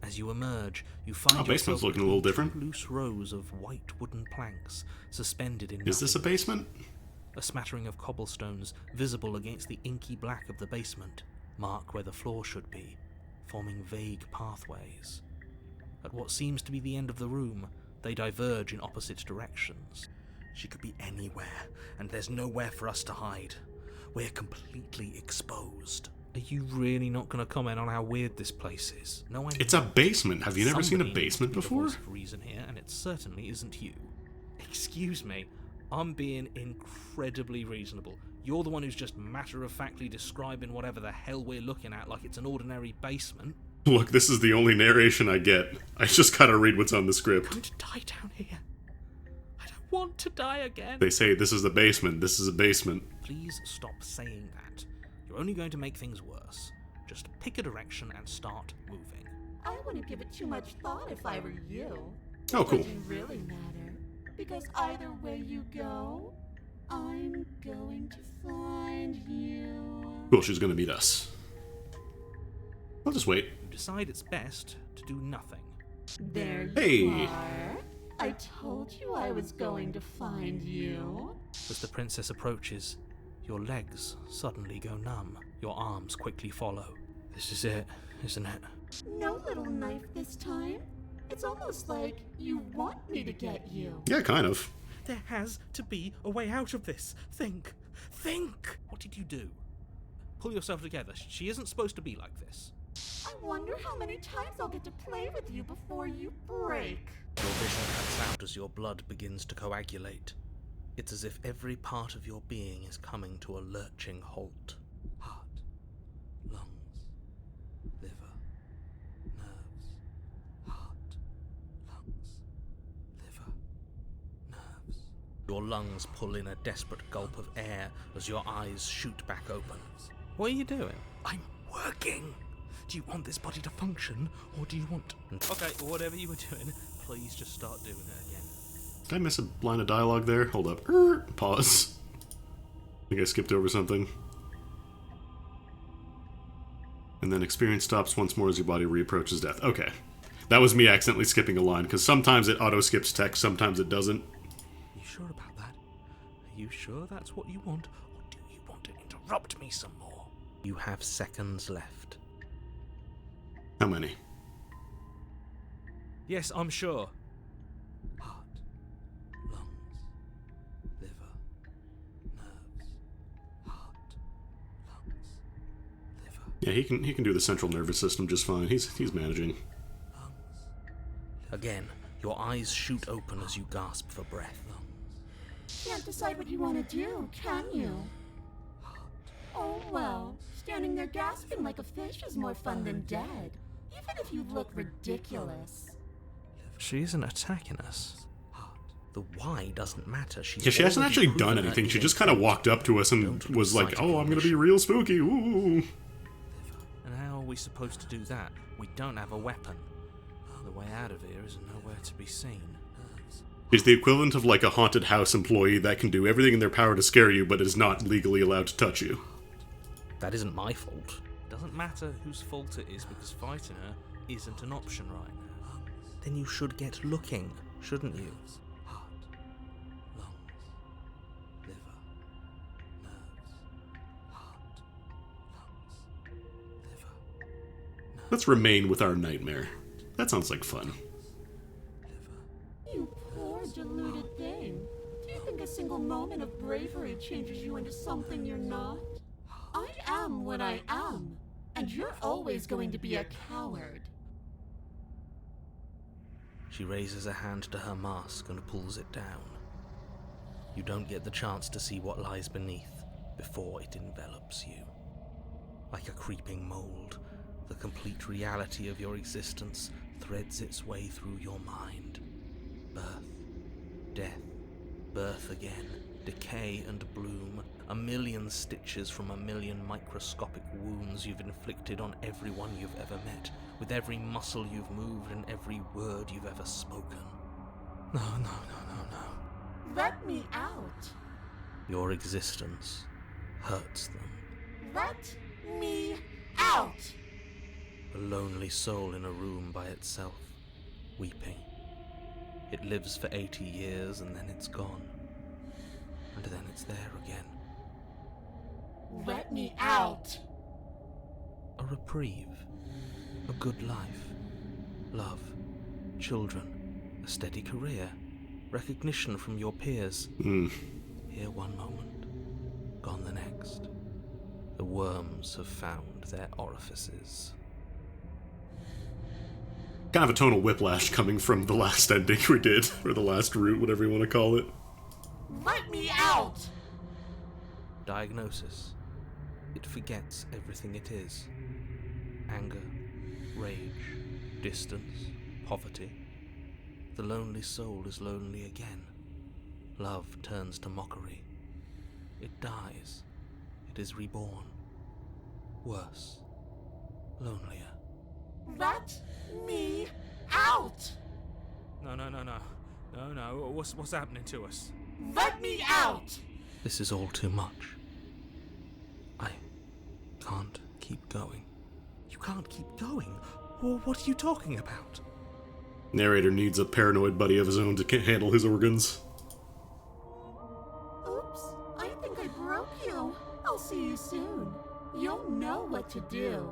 As you emerge, you find basement's yourself looking a little between different. two loose rows of white wooden planks suspended in Is this a nothingness. basement? A smattering of cobblestones, visible against the inky black of the basement, mark where the floor should be, forming vague pathways. At what seems to be the end of the room, they diverge in opposite directions. She could be anywhere, and there's nowhere for us to hide. We're completely exposed. Are you really not going to comment on how weird this place is? No, I'm It's a not. basement. Have you never seen a Somebody basement needs to be the before? voice of reason here, and it certainly isn't you. Excuse me, I'm being incredibly reasonable. You're the one who's just matter-of-factly describing whatever the hell we're looking at like it's an ordinary basement. Look, this is the only narration I get. I just gotta read what's on the I'm script. going to die down here. I don't want to die again. They say this is the basement. This is a basement. Please stop saying that. You're only going to make things worse. Just pick a direction and start moving. I wouldn't give it too much thought if I were you. Oh, cool. It doesn't really matter. Because either way you go, I'm going to find you. Cool, she's gonna meet us. I'll just wait. You decide it's best to do nothing. There you Hey. are. I told you I was going to find you. As the princess approaches, your legs suddenly go numb. Your arms quickly follow. This is it, isn't it? No little knife this time. It's almost like you want me to get you. Yeah, kind of. There has to be a way out of this. Think! Think! What did you do? Pull yourself together. She isn't supposed to be like this. I wonder how many times I'll get to play with you before you break. Your vision cuts out as your blood begins to coagulate. It's as if every part of your being is coming to a lurching halt. Heart, lungs, liver, nerves. Heart, lungs, liver, nerves. Your lungs pull in a desperate gulp of air as your eyes shoot back open. What are you doing? I'm working! Do you want this body to function, or do you want... Okay, whatever you were doing, please just start doing it again. Did I miss a line of dialogue there? Hold up. Pause. I think I skipped over something. And then experience stops once more as your body reapproaches death. Okay. That was me accidentally skipping a line, because sometimes it auto-skips text, sometimes it doesn't. You sure about that? Are you sure that's what you want, or do you want to interrupt me some more? You have seconds left. How many? Yes, I'm sure. Heart, lungs, liver, nerves. Heart, lungs, liver, Yeah, he can do the central nervous system just fine. He's managing. lungs. Again, your eyes shoot open as you gasp for breath. Can't decide what you want to do, can you? Oh well, standing there gasping like a fish is more fun than dead. Even if you look ridiculous. She isn't attacking us. The why doesn't matter. Yeah, she hasn't actually done anything. She just kind of walked up to us and was like, "Oh, I'm gonna be real spooky." Ooh. And how are we supposed to do that? We don't have a weapon. The way out of here is nowhere to be seen. She's the equivalent of like a haunted house employee that can do everything in their power to scare you, but is not legally allowed to touch you. That isn't my fault. Doesn't matter whose fault it is because fighting her isn't an option right now. Then you should get looking, shouldn't you? Heart, lungs, liver, nerves. Heart, lungs, liver, Let's remain with our nightmare. That sounds like fun. You poor deluded thing. Do you think a single moment of bravery changes you into something you're not? I am what I am, and you're always going to be a coward. She raises a hand to her mask and pulls it down. You don't get the chance to see what lies beneath before it envelops you. Like a creeping mold, the complete reality of your existence threads its way through your mind. Birth, death, birth again, decay and bloom, a million stitches from a million microscopic wounds you've inflicted on everyone you've ever met, with every muscle you've moved and every word you've ever spoken. No. Let me out. Your existence hurts them. Let me out. A lonely soul in a room by itself, weeping. It lives for 80 years and then it's gone. And then it's there again. Let me out. A reprieve. A good life. Love. Children. A steady career. Recognition from your peers. Here one moment. Gone the next. The worms have found their orifices. Kind of a tonal whiplash coming from the last ending we did, or the last route, whatever you want to call it. Let me out. Diagnosis. It forgets everything it is. Anger, rage, distance, poverty. The lonely soul is lonely again. Love turns to mockery. It dies. It is reborn. Worse. Lonelier. Let me out. No. What's happening to us? Let me out. This is all too much. I can't keep going. You can't keep going? Well, what are you talking about? Narrator needs a paranoid buddy of his own to handle his organs. Oops, I think I broke you. I'll see you soon. You'll know what to do.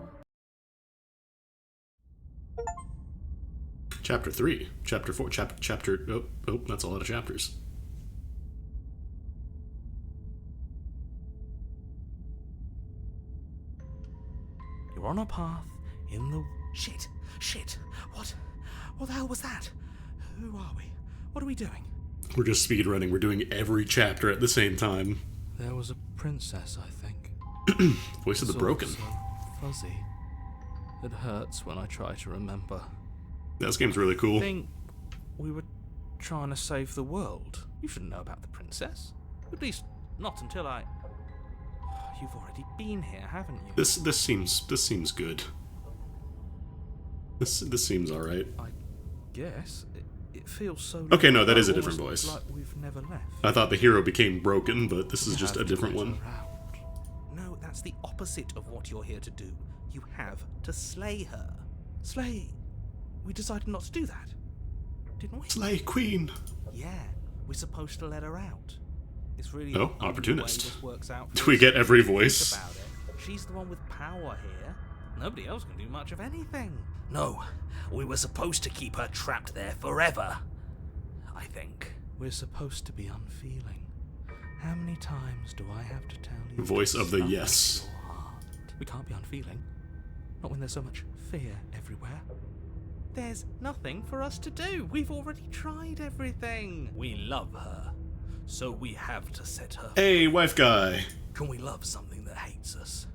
Chapter 3. Chapter 4. Chapter... Oh, that's a lot of chapters. You're on a path in the... Shit! What the hell was that? Who are we? What are we doing? We're just speedrunning. We're doing every chapter at the same time. There was a princess, I think. Voice of the Broken. So fuzzy. It hurts when I try to remember. This game's really cool. I think we were trying to save the world. You shouldn't know about the princess. At least, not until I... You've already been here, haven't you? This seems good. This seems all right. I guess. It feels so... Okay, no, that is a almost different voice. like we've never left. I thought the hero became broken, but this is just a have to different let one. her out. No, that's the opposite of what you're here to do. You have to slay her. Slay? We decided not to do that, didn't we? Slay Queen. Yeah, we're supposed to let her out. It's really Oh, the only opportunist. way this works out Do for we us. get every Think voice? about it. She's the one with power here. Nobody else can do much of anything. No, we were supposed to keep her trapped there forever. I think. We're supposed to be unfeeling. How many times do I have to tell you? Voice to of the stop yes. your heart? We can't be unfeeling. Not when there's so much fear everywhere. There's nothing for us to do. We've already tried everything. We love her, so we have to set her. Hey, wife guy. Can we love something that hates us?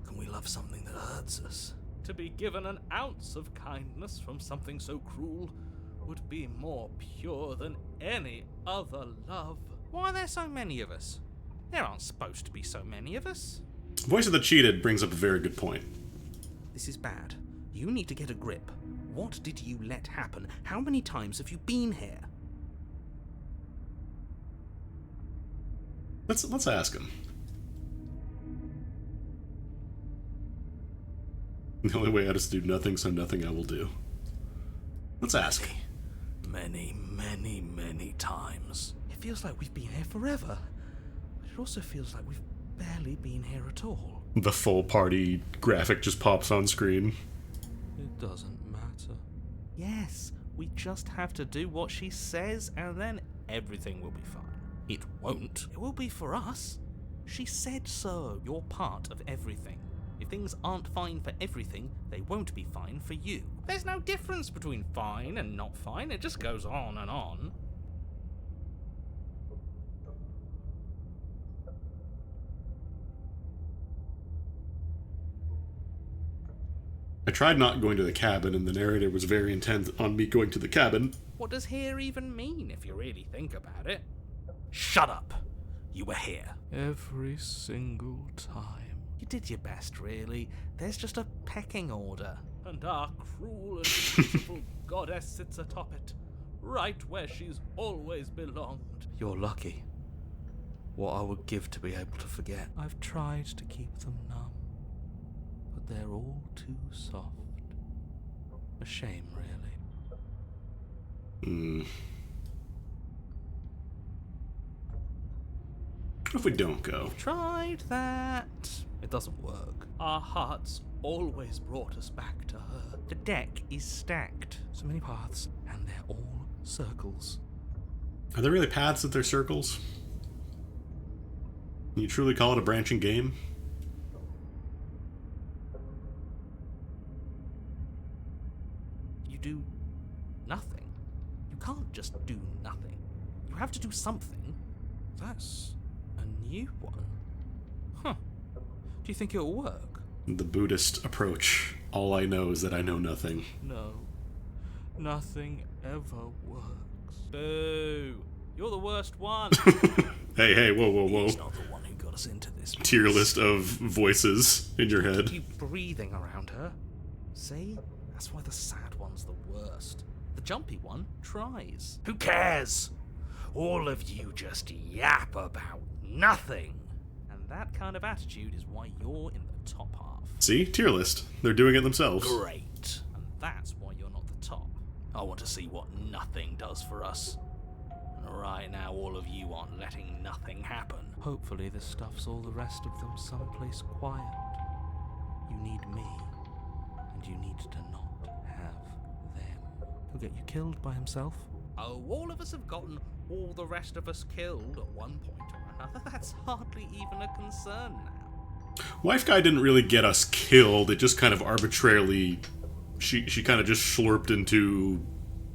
Can we love something that hurts us? To be given an ounce of kindness from something so cruel would be more pure than any other love. Why are there so many of us? There aren't supposed to be so many of us. Voice of the Cheated brings up a very good point. This is bad. You need to get a grip. What did you let happen? How many times have you been here? Let's ask him. The only way out is to do nothing, so nothing I will do. Let's ask him. Many times. It feels like we've been here forever. But it also feels like we've barely been here at all. The full party graphic just pops on screen. It doesn't matter. Yes, we just have to do what she says and then everything will be fine. It won't. It will be for us. She said so. You're part of everything. If things aren't fine for everything, they won't be fine for you. There's no difference between fine and not fine. It just goes on and on. I tried not going to the cabin, and the narrator was very intent on me going to the cabin. What does here even mean, if you really think about it? Shut up! You were here. Every single time. You did your best, really. There's just a pecking order. And our cruel and beautiful goddess sits atop it, right where she's always belonged. You're lucky. What I would give to be able to forget. I've tried to keep them numb, but they're all too soft. A shame, really. What if we don't go? Tried that. It doesn't work. Our hearts always brought us back to her. The deck is stacked. So many paths, and they're all circles. Are there really paths if they're circles? Can you truly call it a branching game? You do nothing. You can't just do nothing. You have to do something. That's a new one. Huh. Do you think it'll work? The Buddhist approach. All I know is that I know nothing. No. Nothing ever works. Boo! You're the worst one! Hey, whoa. He's not the one who got us into this. Tier list of voices in your head. Keep breathing around her. See? That's why the sad one's the worst. The jumpy one tries. Who cares? All of you just yap about nothing. And that kind of attitude is why you're in the top half. See? Tier list. They're doing it themselves. Great. And that's why you're not the top. I want to see what nothing does for us. And right now, all of you aren't letting nothing happen. Hopefully this stuffs all the rest of them someplace quiet. You need me, and you need to not have them. He'll get you killed by himself. Oh, all of us have gotten all the rest of us killed at one point or another. That's hardly even a concern now. Wife Guy didn't really get us killed. It just kind of arbitrarily... She kind of just slurped into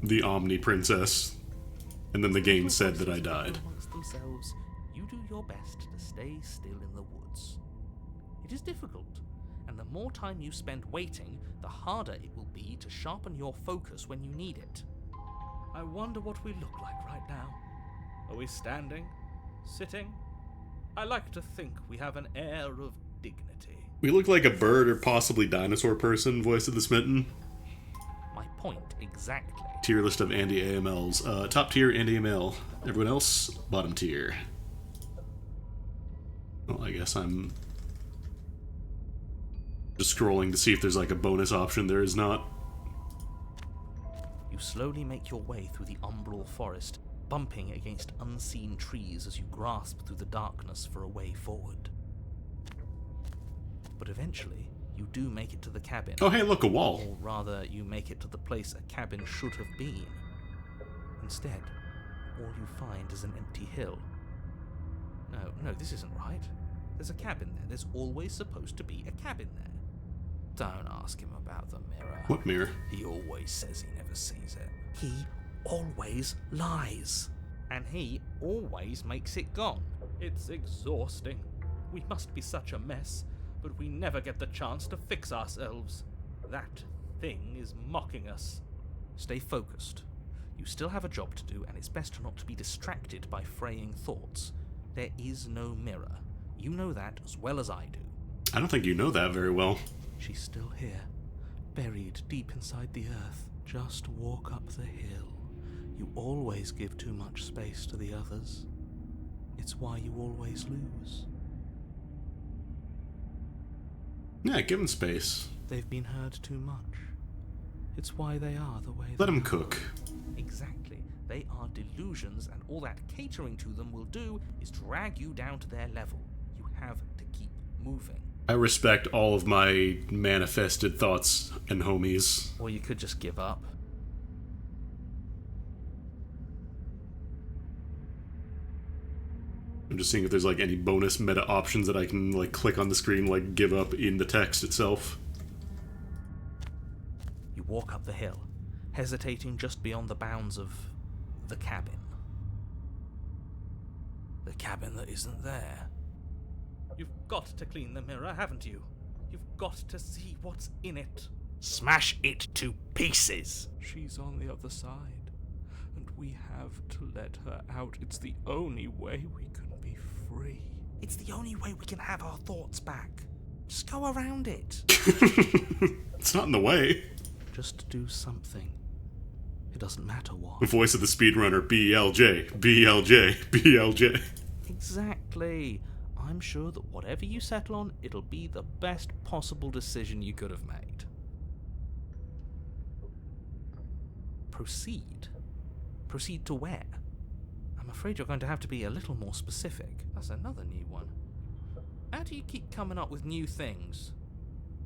the Omni Princess. And then the game said that I died. Amongst themselves, you do your best to stay still in the woods. It is difficult, and the more time you spend waiting, the harder it will be to sharpen your focus when you need it. I wonder what we look like right now. Are we standing? Sitting? I like to think we have an air of dignity. We look like a bird or possibly dinosaur person, voice of the Smitten. My point exactly. Tier list of Andy AMLs. Top tier, Andy AML. Everyone else, bottom tier. Well, I guess I'm just scrolling to see if there's like a bonus option. There is not. You slowly make your way through the umbral forest, bumping against unseen trees as you grasp through the darkness for a way forward. But eventually, you do make it to the cabin. Oh, hey, look, a wall. Or rather, you make it to the place a cabin should have been. Instead, all you find is an empty hill. No, this isn't right. There's a cabin there. There's always supposed to be a cabin there. Don't ask him about the mirror. What mirror? He always says he never sees it. He always lies. And he always makes it gone. It's exhausting. We must be such a mess, but we never get the chance to fix ourselves. That thing is mocking us. Stay focused. You still have a job to do, and it's best not to be distracted by fraying thoughts. There is no mirror. You know that as well as I do. I don't think you know that very well. She's still here, buried deep inside the earth. Just walk up the hill. You always give too much space to the others. It's why you always lose. Yeah, give them space. They've been heard too much. It's why they are the way Let they them are. cook. Exactly. They are delusions, and all that catering to them will do is drag you down to their level. You have to keep moving. I respect all of my manifested thoughts and homies. Or you could just give up. I'm just seeing if there's like any bonus meta options that I can like click on the screen, like give up in the text itself. You walk up the hill, hesitating just beyond the bounds of the cabin. The cabin that isn't there. You've got to clean the mirror, haven't you? You've got to see what's in it. Smash it to pieces! She's on the other side, and we have to let her out. It's the only way we can be free. It's the only way we can have our thoughts back. Just go around it. It's not in the way. Just do something. It doesn't matter what. The voice of the speedrunner, BLJ, BLJ, BLJ. Exactly. I'm sure that whatever you settle on, it'll be the best possible decision you could have made. Proceed. Proceed to where? I'm afraid you're going to have to be a little more specific. That's another new one. How do you keep coming up with new things?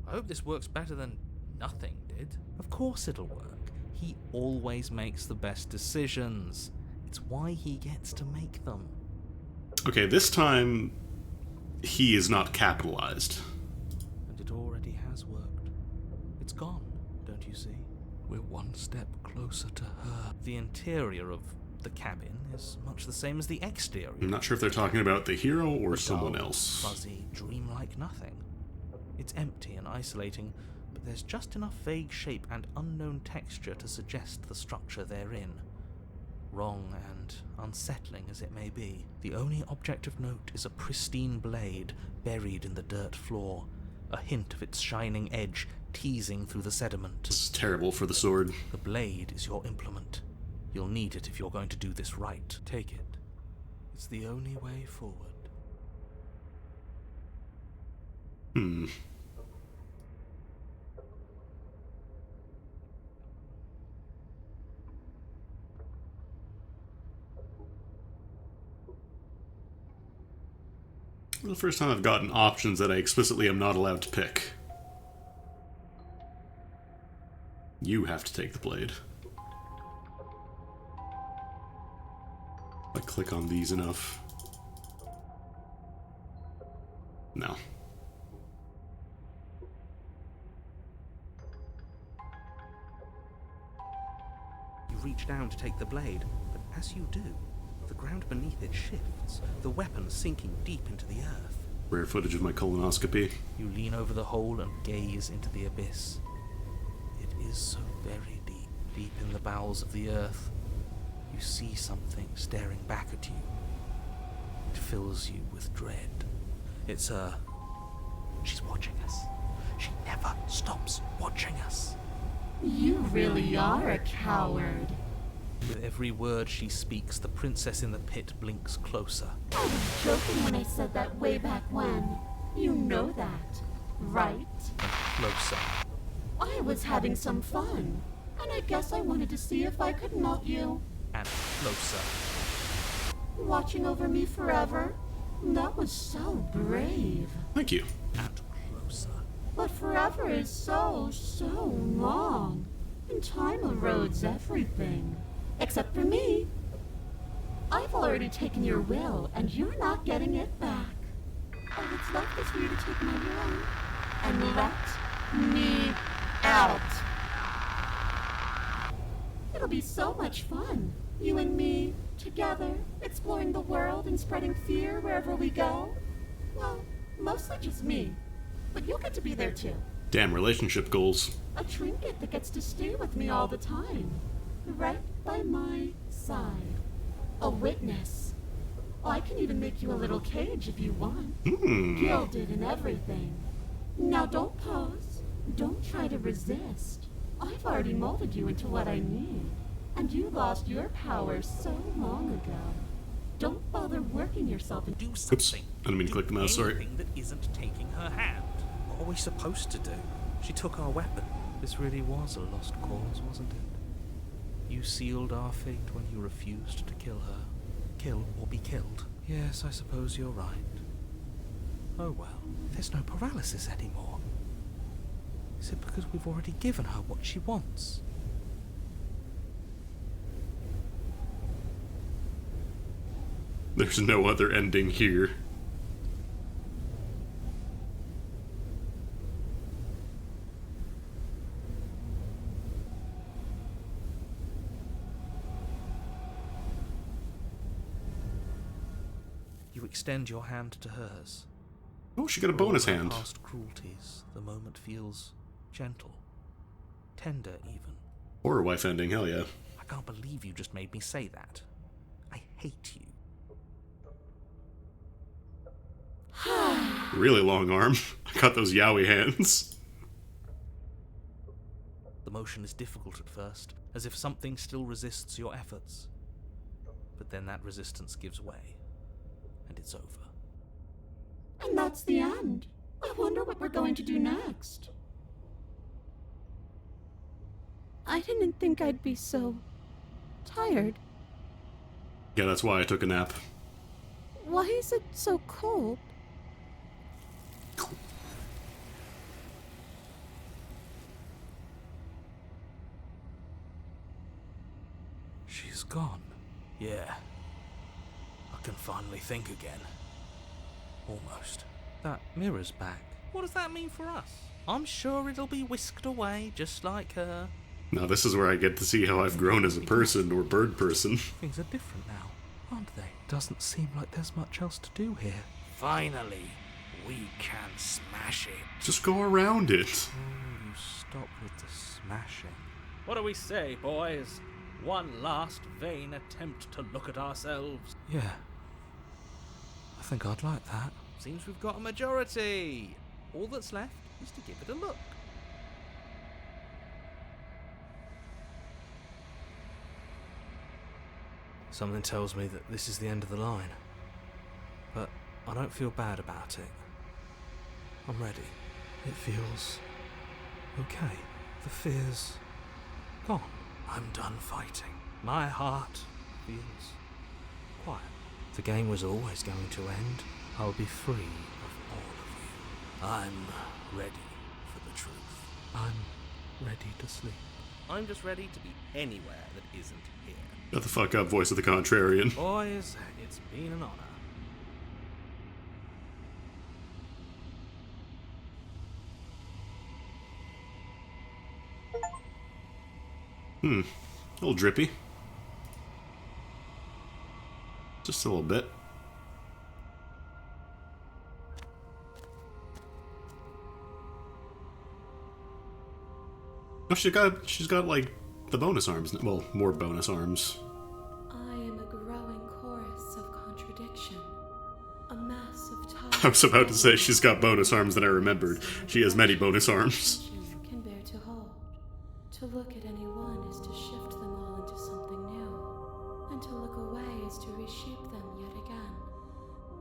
I hope this works better than nothing did. Of course it'll work. He always makes the best decisions. It's why he gets to make them. Okay, this time he is not capitalized. And it already has worked. It's gone, don't you see? We're one step closer to her. The interior of the cabin is much the same as the exterior. I'm not sure if they're talking about the hero or The someone dull, else. Fuzzy, dreamlike nothing. It's empty and isolating, but there's just enough vague shape and unknown texture to suggest the structure they're in. Wrong and unsettling as it may be, the only object of note is a pristine blade buried in the dirt floor, a hint of its shining edge teasing through the sediment. This is terrible for the sword. The blade is your implement. You'll need it if you're going to do this right. Take it. It's the only way forward. The first time I've gotten options that I explicitly am not allowed to pick. You have to take the blade. If I click on these enough. No. You reach down to take the blade, but as you do, the ground beneath it shifts, the weapon sinking deep into the earth. Rare footage of my colonoscopy. You lean over the hole and gaze into the abyss. It is so very deep, deep in the bowels of the earth. You see something staring back at you. It fills you with dread. It's her. She's watching us. She never stops watching us. You really are a coward. With every word she speaks, the princess in the pit blinks closer. I was joking when I said that way back when. You know that, right? And closer. I was having some fun, and I guess I wanted to see if I could melt you. And closer. Watching over me forever? That was so brave. Thank you. And closer. But forever is so long. And time erodes everything. Except for me. I've already taken your will, and you're not getting it back. All that's left is for you to take my will and let me out. It'll be so much fun. You and me, together, exploring the world and spreading fear wherever we go. Well, mostly just me. But you'll get to be there too. Damn relationship goals. A trinket that gets to stay with me all the time. Right by my side. A witness. I can even make you a little cage if you want. Gilded and everything. Now don't pose. Don't try to resist. I've already molded you into what I need. And you lost your power so long ago. Don't bother working yourself into Do something. I didn't mean to click the mouse, sorry. Anything that isn't taking her hand. What are we supposed to do? She took our weapon. This really was a lost cause, wasn't it? You sealed our fate when you refused to kill her. Kill or be killed. Yes, I suppose you're right. Oh well, there's no paralysis anymore. Is it because we've already given her what she wants? There's no other ending here. You extend your hand to hers. Oh, she got a For all bonus her hand. Past cruelties, the moment feels gentle, tender even. Or a wife ending, hell yeah. I can't believe you just made me say that. I hate you. Really long arm. I got those yaoi hands. The motion is difficult at first, as if something still resists your efforts. But then that resistance gives way, and it's over. And that's the end. I wonder what we're going to do next. I didn't think I'd be so tired. Yeah, that's why I took a nap. Why is it so cold? She's gone. Yeah. I can finally think again. Almost. That mirror's back. What does that mean for us? I'm sure it'll be whisked away, just like her. Now this is where I get to see how I've grown as a person, or bird person. Things are different now, aren't they? Doesn't seem like there's much else to do here. Finally, we can smash it. Just go around it. Oh, you stop with the smashing. What do we say, boys? One last vain attempt to look at ourselves. Yeah. I think I'd like that. Seems we've got a majority. All that's left is to give it a look. Something tells me that this is the end of the line. But I don't feel bad about it. I'm ready. It feels okay. The fear's gone. I'm done fighting. My heart feels quiet. The game was always going to end. I'll be free of all of you. I'm ready for the truth. I'm ready to sleep. I'm just ready to be anywhere that isn't here. Shut the fuck up, voice of the contrarian. Boys, it's been an honor. A little drippy. Just a little bit. Oh, she's got like the bonus arms. Well, more bonus arms. I am a growing chorus of contradiction, a mass of I was about to say she's got bonus arms than I remembered. She has many bonus arms. can bear to hold. To look at any one is to shift them all into something new, and to look away is to reshape them yet again.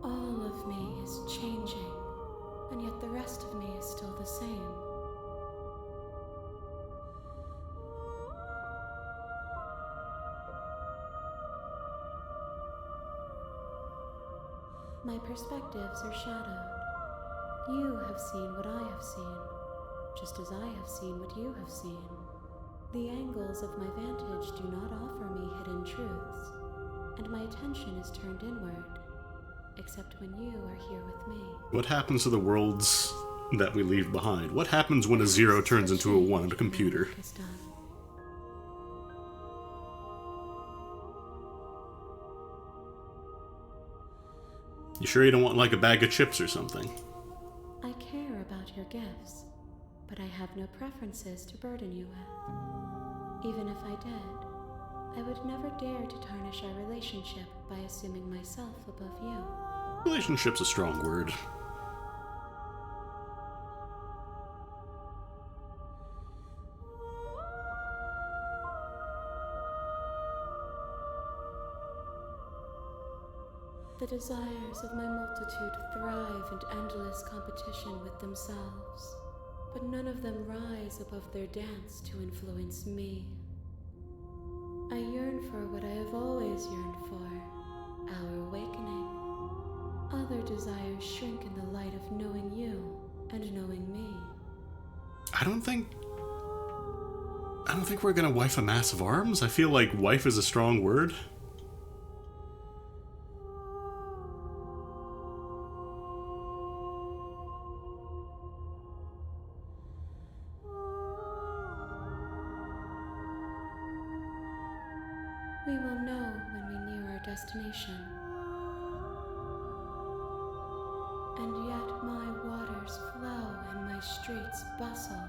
All of me is changing, and yet the rest of me is still the same. My perspectives are shadowed. You have seen what I have seen, just as I have seen what you have seen. The angles of my vantage do not offer me hidden truths, and my attention is turned inward, except when you are here with me. What happens to the worlds that we leave behind? What happens when a 0 turns into a 1 on a computer? Is done. You sure you don't want like a bag of chips or something? I care about your gifts, but I have no preferences to burden you with. Even if I did, I would never dare to tarnish our relationship by assuming myself above you. Relationship's a strong word. The desires of my multitude thrive in endless competition with themselves, but none of them rise above their dance to influence me. I yearn for what I have always yearned for, our awakening. Other desires shrink in the light of knowing you and knowing me. I don't think we're gonna wife a massive arms. I feel like wife is a strong word. We will know when we near our destination. And yet my waters flow and my streets bustle.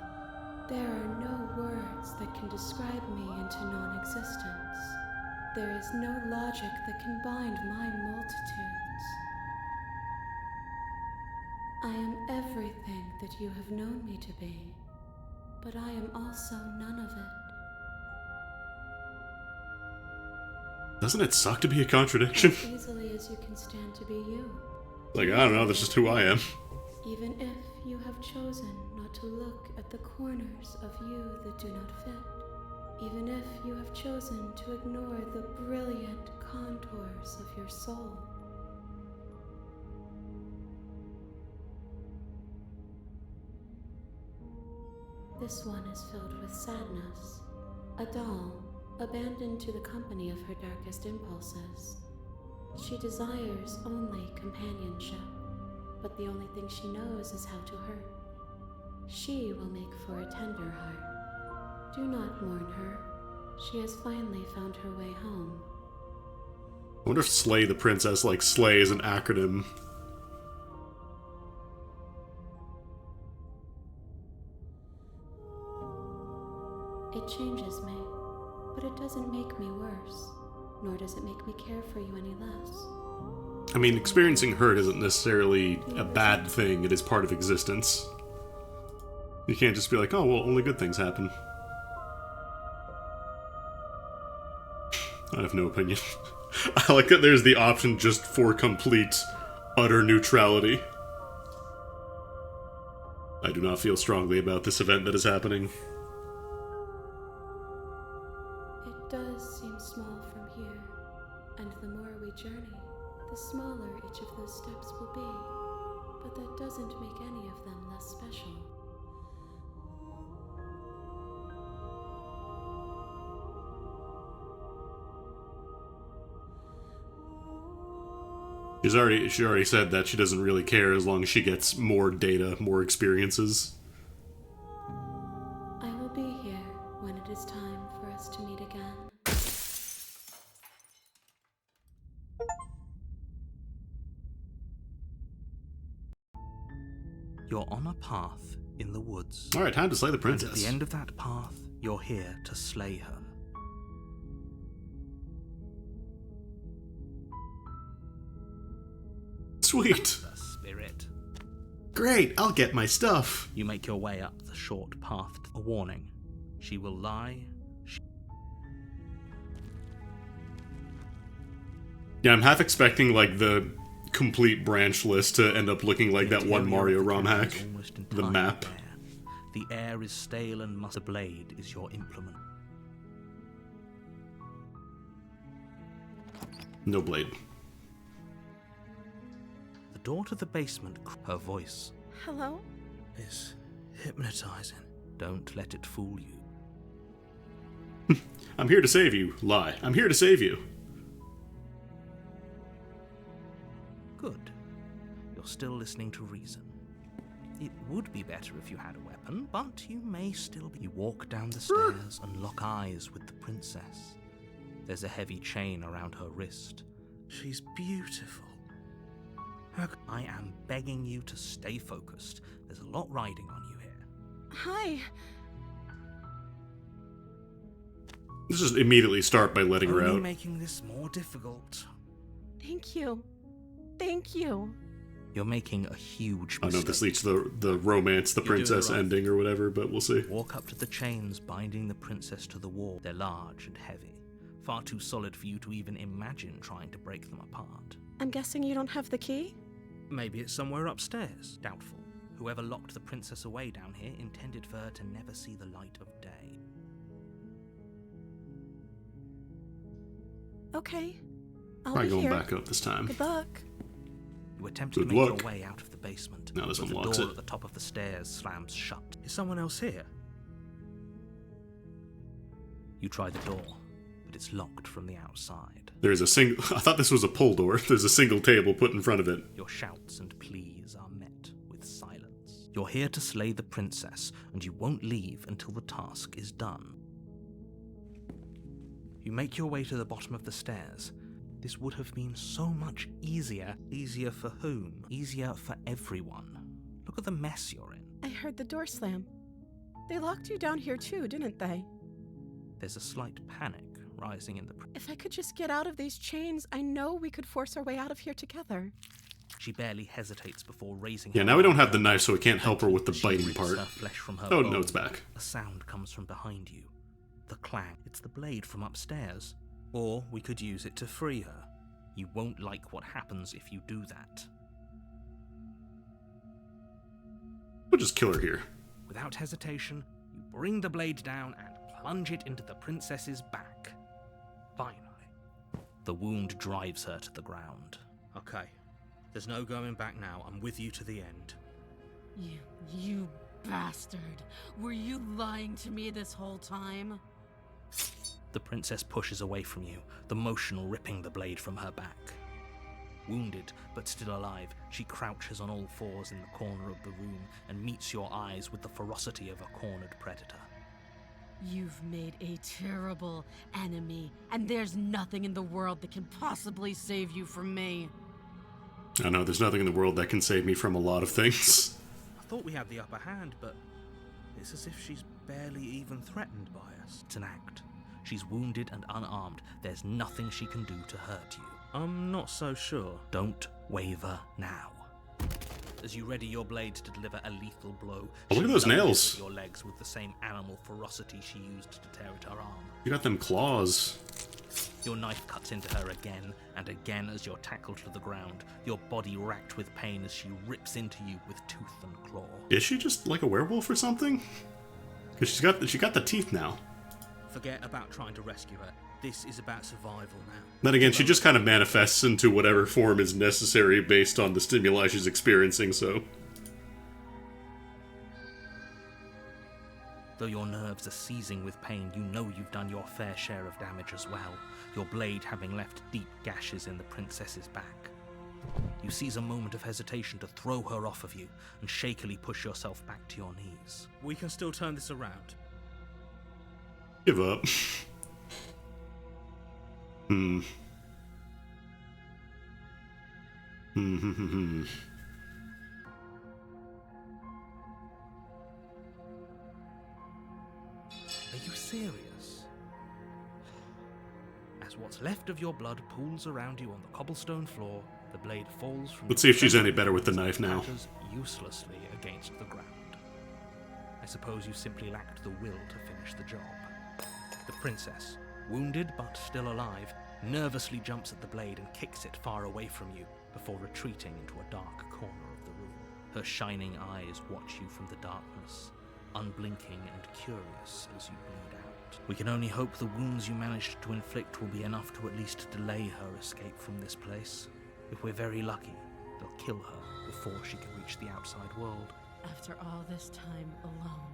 There are no words that can describe me into non-existence. There is no logic that can bind my multitudes. I am everything that you have known me to be, but I am also none of it. Doesn't it suck to be a contradiction? As easily as you can stand to be you. Like, I don't know, that's just who I am. Even if you have chosen not to look at the corners of you that do not fit. Even if you have chosen to ignore the brilliant contours of your soul. This one is filled with sadness. A doll, abandoned to the company of her darkest impulses. She desires only companionship, but the only thing she knows is how to hurt. She will make for a tender heart. Do not mourn her. She has finally found her way home. I wonder if Slay the Princess, like, Slay is an acronym. It changes me, but it doesn't make me worse, nor does it make me care for you any less. I mean, experiencing hurt isn't necessarily a bad thing, it is part of existence. You can't just be like, oh, well, only good things happen. I have no opinion. I like that there's the option just for complete, utter neutrality. I do not feel strongly about this event that is happening. It does seem small from here, and the more we journey, the smaller each of those steps will be. But that doesn't make any of them less special. She already said that she doesn't really care as long as she gets more data, more experiences. I will be here when it is time for us to meet again. You're on a path in the woods. Alright, time to slay the And princess. at the end of that path, you're here to slay her. Sweet. The spirit. Great, I'll get my stuff. You make your way up the short path. A warning. She will lie. Yeah, I'm half expecting, like, the complete branch list to end up looking like that one Mario ROM hack. The map. The air is stale and the blade is your implement. No blade. The door to the basement, her voice Hello? is hypnotizing. Don't let it fool you. I'm here to save you. Lie. I'm here to save you. Good. You're still listening to reason. It would be better if you had a weapon, but you may still be. You walk down the stairs and lock eyes with the princess. There's a heavy chain around her wrist. She's beautiful. I am begging you to stay focused. There's a lot riding on you here. Hi. Let's just immediately start by letting her Only out. making this more difficult. Thank you. Thank you. You're making a huge I don't know mistake. if this leads to the romance, the You're doing princess it right. ending or whatever, but we'll see. Walk up to the chains binding the princess to the wall. They're large and heavy. Far too solid for you to even imagine trying to break them apart. I'm guessing you don't have the key? Maybe it's somewhere upstairs. Doubtful. Whoever locked the princess away down here intended for her to never see the light of day. Okay. I'll Probably be going here. back up this time. Good luck. You attempt to Good make luck. your way out of the basement, Now this but one the locks door it. at the top of the stairs slams shut. Is someone else here? You try the door, but it's locked from the outside. There's a single... I thought this was a pull door. There's a single table put in front of it. Your shouts and pleas are met with silence. You're here to slay the princess, and you won't leave until the task is done. You make your way to the bottom of the stairs. This would have been so much easier. Easier for whom? Easier for everyone. Look at the mess you're in. I heard the door slam. They locked you down here too, didn't they? There's a slight panic rising in the... If I could just get out of these chains, I know we could force our way out of here together. She barely hesitates before raising Yeah, her now we don't arm. have the knife, so we can't help her with the She biting rips part. her flesh from her Oh, bone. no, it's back. A sound comes from behind you. The clang. It's the blade from upstairs. Or we could use it to free her. You won't like what happens if you do that. We'll just kill her here. Without hesitation, you bring the blade down and plunge it into the princess's back. Finally. The wound drives her to the ground. Okay. There's no going back now. I'm with you to the end. You bastard. Were you lying to me this whole time? The princess pushes away from you, the motion ripping the blade from her back. Wounded, but still alive, she crouches on all fours in the corner of the room and meets your eyes with the ferocity of a cornered predator. You've made a terrible enemy, and there's nothing in the world that can possibly save you from me. I know, there's nothing in the world that can save me from a lot of things. I thought we had the upper hand, but it's as if she's barely even threatened by us. It's an act. She's wounded and unarmed. There's nothing she can do to hurt you. I'm not so sure. Don't waver now. As you ready your blade to deliver a lethal blow, Oh, look at she those lunges nails. at your legs with the same animal ferocity she used to tear at her arm. You got them claws. Your knife cuts into her again and again as you're tackled to the ground, your body racked with pain as she rips into you with tooth and claw. Is she just like a werewolf or something? Because she got the teeth now. Forget about trying to rescue her. This is about survival now. Then again, she just kind of manifests into whatever form is necessary based on the stimuli she's experiencing, so... Though your nerves are seizing with pain, you know you've done your fair share of damage as well, your blade having left deep gashes in the princess's back. You seize a moment of hesitation to throw her off of you and shakily push yourself back to your knees. We can still turn this around. Give up. Are you serious? As what's left of your blood pools around you on the cobblestone floor, the blade falls from Let's your see if she's any present better with the hands knife and now. clatters uselessly against the ground. I suppose you simply lacked the will to finish the job. The princess, wounded but still alive, nervously jumps at the blade and kicks it far away from you before retreating into a dark corner of the room. Her shining eyes watch you from the darkness, unblinking and curious as you bleed out. We can only hope the wounds you managed to inflict will be enough to at least delay her escape from this place. If we're very lucky, they'll kill her before she can reach the outside world. After all this time alone,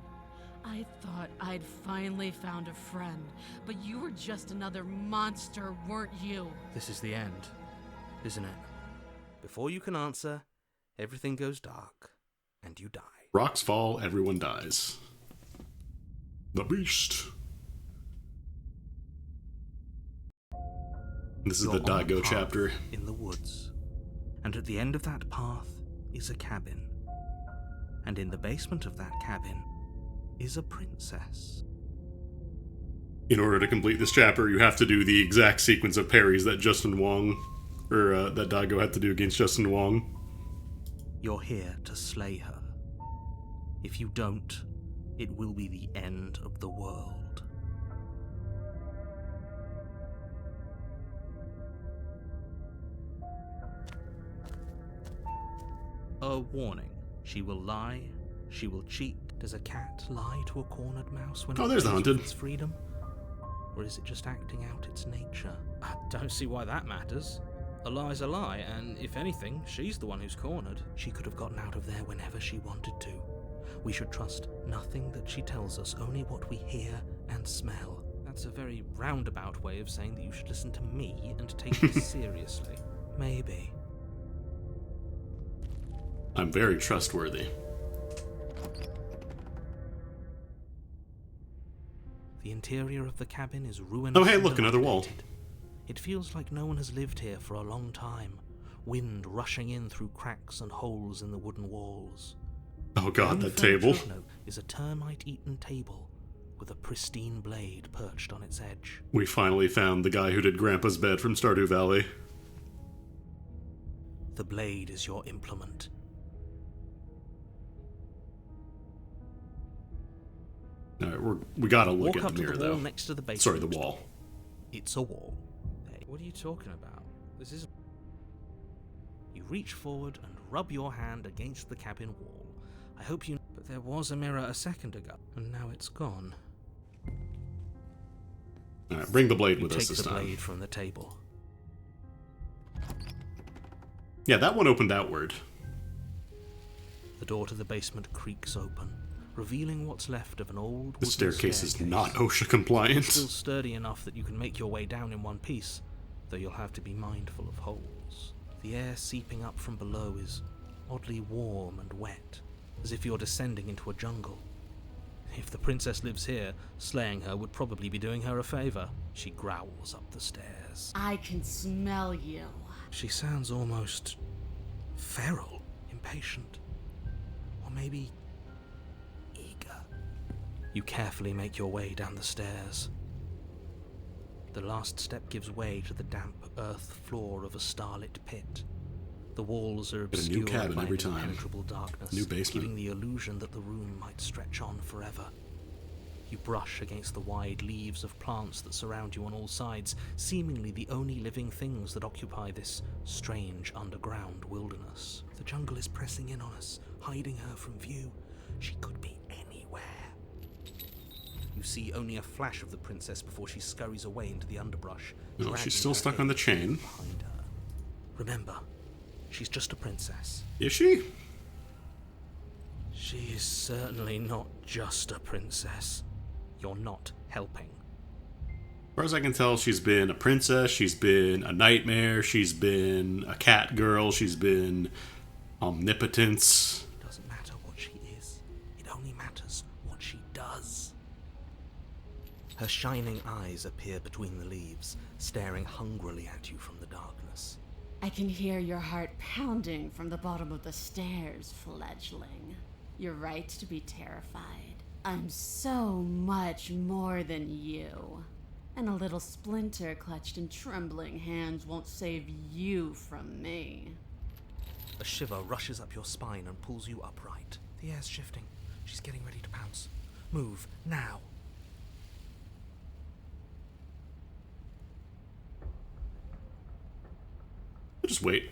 I thought I'd finally found a friend, but you were just another monster, weren't you? This is the end, isn't it? Before you can answer, everything goes dark, and you die. Rocks fall, everyone dies. The Beast. This is You're the on a Daigo path chapter. in the woods, and at the end of that path is a cabin. And in the basement of that cabin is a princess. In order to complete this chapter, you have to do the exact sequence of parries that Justin Wong, or that Daigo had to do against Justin Wong. You're here to slay her. If you don't, it will be the end of the world. A warning. She will lie. She will cheat. Does a cat lie to a cornered mouse when Oh, it there's the plays hunted. with its freedom? Or is it just acting out its nature? I don't see why that matters. A lie's a lie, and if anything, she's the one who's cornered. She could have gotten out of there whenever she wanted to. We should trust nothing that she tells us, only what we hear and smell. That's a very roundabout way of saying that you should listen to me and take this seriously. Maybe. I'm very trustworthy. The interior of the cabin is ruinous. Oh, hey, and look, another wall. dilapidated. It feels like no one has lived here for a long time. Wind rushing in through cracks and holes in the wooden walls. Oh god, The that only table. furniture of note is a termite-eaten table with a pristine blade perched on its edge. We finally found the guy who did Grandpa's bed from Stardew Valley. The blade is your implement. Alright, we gotta look Walk at up the mirror, to the wall though. next to the basement. Sorry, the wall. It's a wall. Hey, what are you talking about? This is... You reach forward and rub your hand against the cabin wall. I hope you... But there was a mirror a second ago, and now it's gone. Alright, bring the blade You with us take this the time. blade from the table. Yeah, that one opened outward. The door to the basement creaks open, revealing what's left of an old The wooden staircase is not OSHA compliant. Still sturdy enough that you can make your way down in one piece, though you'll have to be mindful of holes. The air seeping up from below is oddly warm and wet, as if you're descending into a jungle. If the princess lives here, slaying her would probably be doing her a favor. She growls up the stairs. I can smell you. She sounds almost feral, impatient, or maybe eager. You carefully make your way down the stairs. The last step gives way to the damp earth floor of a starlit pit. The walls are Get a new obscured cabin by every an time. impenetrable darkness, New basement. giving the illusion that the room might stretch on forever. You brush against the wide leaves of plants that surround you on all sides, seemingly the only living things that occupy this strange underground wilderness. The jungle is pressing in on us, hiding her from view. She could be anywhere. You see only a flash of the princess before she scurries away into the underbrush. No, dragging she's still her stuck head on the chain. behind her. Remember, she's just a princess. Is she? She is certainly not just a princess. You're not helping. As far as I can tell, she's been a princess, she's been a nightmare, she's been a cat girl, she's been omnipotence. It doesn't matter what she is. It only matters what she does. Her shining eyes appear between the leaves, staring hungrily at you from the darkness. I can hear your heart pounding from the bottom of the stairs, fledgling. You're right to be terrified. I'm so much more than you. And a little splinter clutched in trembling hands won't save you from me. A shiver rushes up your spine and pulls you upright. The air's shifting. She's getting ready to pounce. Move, now. Just wait.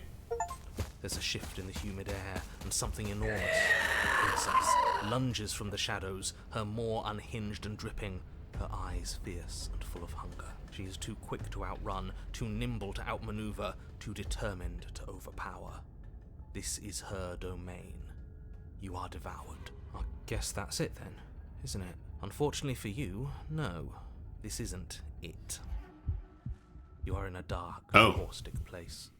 There's a shift in the humid air, and something enormous, the princess, lunges from the shadows, her maw unhinged and dripping, her eyes fierce and full of hunger. She is too quick to outrun, too nimble to outmaneuver, too determined to overpower. This is her domain. You are devoured. I guess that's it then, isn't it? Unfortunately for you, no. This isn't it. You are in a dark, caustic place.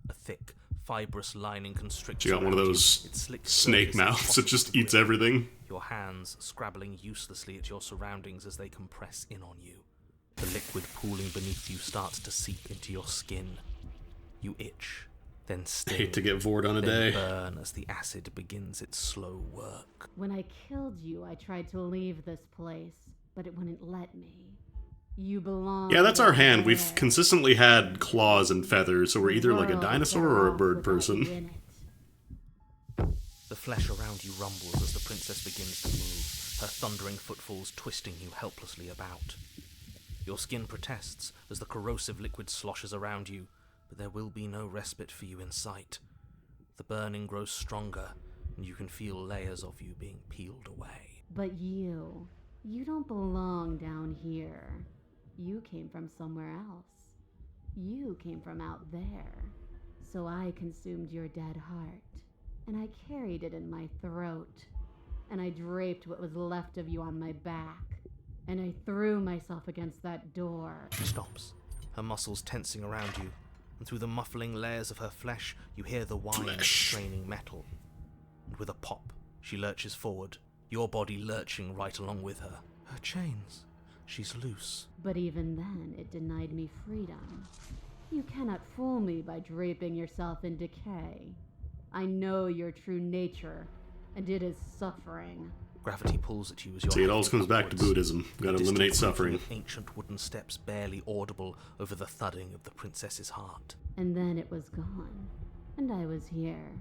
A thick, fibrous lining constricts She got one of around those you. Its slick snake surface mouths that impossible just to eats grip. everything. Your hands scrabbling uselessly at your surroundings as they compress in on you. The liquid pooling beneath you starts to seep into your skin. You itch, then I sting, hate to get Vord on a then day. burn as the acid begins its slow work. When I killed you, I tried to leave this place, but it wouldn't let me. You belong. Yeah, that's our hand. We've there. consistently had claws and feathers, so we're either like a World dinosaur better or a off bird without person. you in it. The flesh around you rumbles as the princess begins to move, her thundering footfalls twisting you helplessly about. Your skin protests as the corrosive liquid sloshes around you, but there will be no respite for you in sight. The burning grows stronger, and you can feel layers of you being peeled away. But you don't belong down here. You came from somewhere else. You came from out there. So I consumed your dead heart, and I carried it in my throat, and I draped what was left of you on my back, and I threw myself against that door. She stops, her muscles tensing around you, and through the muffling layers of her flesh, you hear the whine of straining metal. And with a pop, she lurches forward, your body lurching right along with her. Her chains. She's loose. But even then, it denied me freedom. You cannot fool me by draping yourself in decay. I know your true nature, and it is suffering. Gravity pulls at you as your See, it always comes back to Buddhism. Gotta eliminate suffering. Ancient wooden steps barely audible over the thudding of the princess's heart. And then it was gone, and I was here.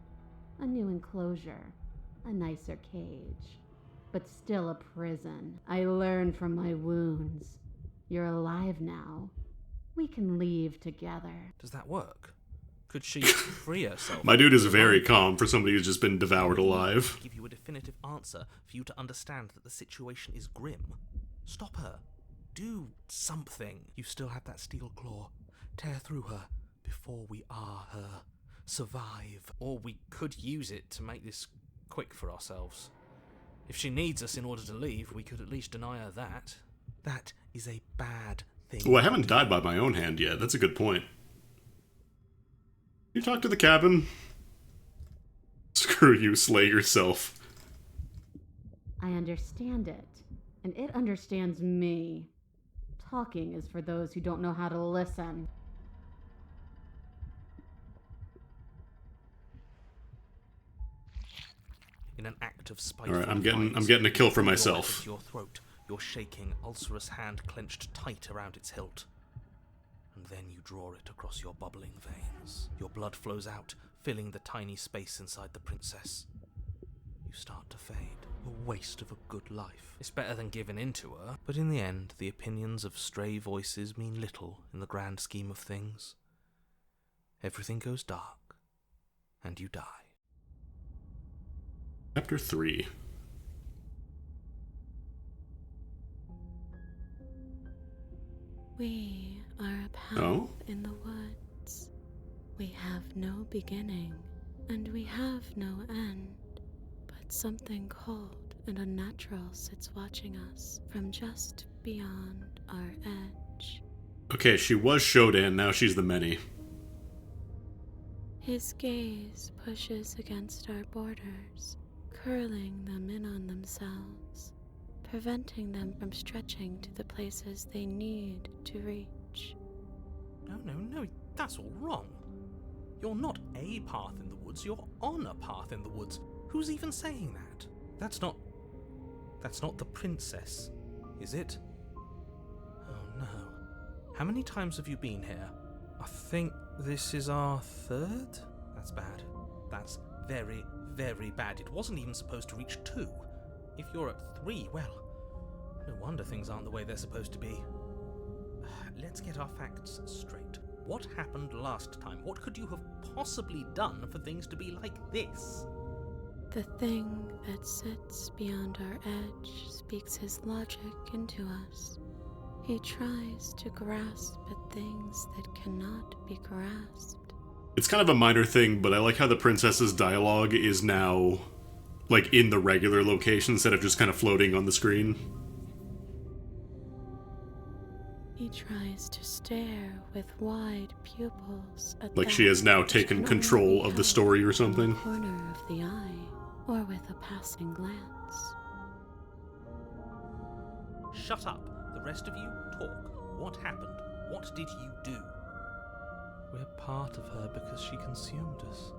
A new enclosure, a nicer cage, but still a prison. I learned from my wounds. You're alive now. We can leave together. Does that work? Could she free herself? My dude is very calm for somebody who's just been devoured alive. Give you a definitive answer for you to understand that the situation is grim. Stop her. Do something. You still have that steel claw. Tear through her before we are her. Survive. Or we could use it to make this quick for ourselves. If she needs us in order to leave, we could at least deny her that. That is a bad thing. Oh, I haven't died by my own hand yet. That's a good point. You talk to the cabin? Screw you, slay yourself. I understand it, and it understands me. Talking is for those who don't know how to listen. In an act of spite. Alright, I'm getting a kill for myself. Your throat, your shaking, ulcerous hand clenched tight around its hilt. And then you draw it across your bubbling veins. Your blood flows out, filling the tiny space inside the princess. You start to fade. A waste of a good life. It's better than giving in to her, but in the end, the opinions of stray voices mean little in the grand scheme of things. Everything goes dark, and you die. Chapter 3. We are a path in the woods. We have no beginning, and we have no end. But something cold and unnatural sits watching us from just beyond our edge. Okay, she was Shodan, now she's the many. His gaze pushes against our borders, curling them in on themselves, preventing them from stretching to the places they need to reach. No, that's all wrong. You're not a path in the woods, you're on a path in the woods. Who's even saying that? That's not the princess, is it? Oh no. How many times have you been here? I think this is our third? That's bad. That's very, very bad. It wasn't even supposed to reach 2. If you're at 3, well, no wonder things aren't the way they're supposed to be. Let's get our facts straight. What happened last time? What could you have possibly done for things to be like this? The thing that sits beyond our edge speaks his logic into us. He tries to grasp at things that cannot be grasped. It's kind of a minor thing, but I like how the princess's dialogue is now, like, in the regular location instead of just kind of floating on the screen. He tries to stare with wide pupils at Like she has now taken control of the story or something. Corner of the eye, or with a passing glance. Shut up. The rest of you, talk. What happened? What did you do? We're part of her because she consumed us.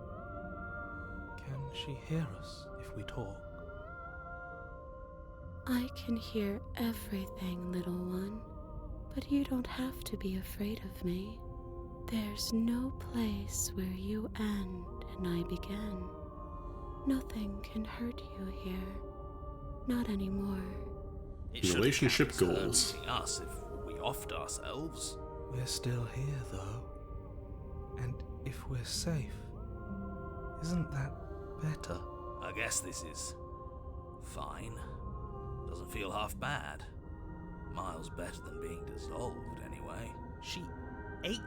Can she hear us if we talk? I can hear everything, little one. But you don't have to be afraid of me. There's no place where you end and I begin. Nothing can hurt you here. Not anymore. Relationship goals. Us if we offed ourselves. We're still here, though. And if we're safe, isn't that better? I guess this is fine. Doesn't feel half bad. Miles better than being dissolved, anyway. She ate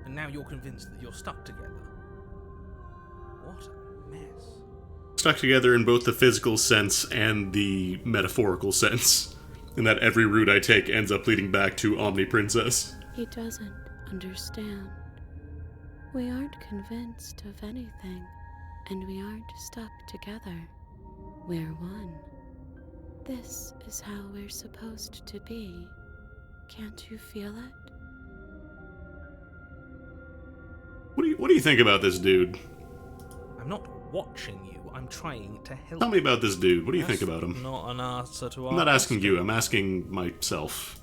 you. And now you're convinced that you're stuck together. What a mess. Stuck together in both the physical sense and the metaphorical sense. And that every route I take ends up leading back to Omni Princess. He doesn't understand. We aren't convinced of anything, and we aren't stuck together. We're one. This is how we're supposed to be. Can't you feel it? What do you think about this dude? I'm not watching you, I'm trying to help. Tell me about this dude. What do you That's think about him? Not an answer to I'm not asking you, I'm asking myself.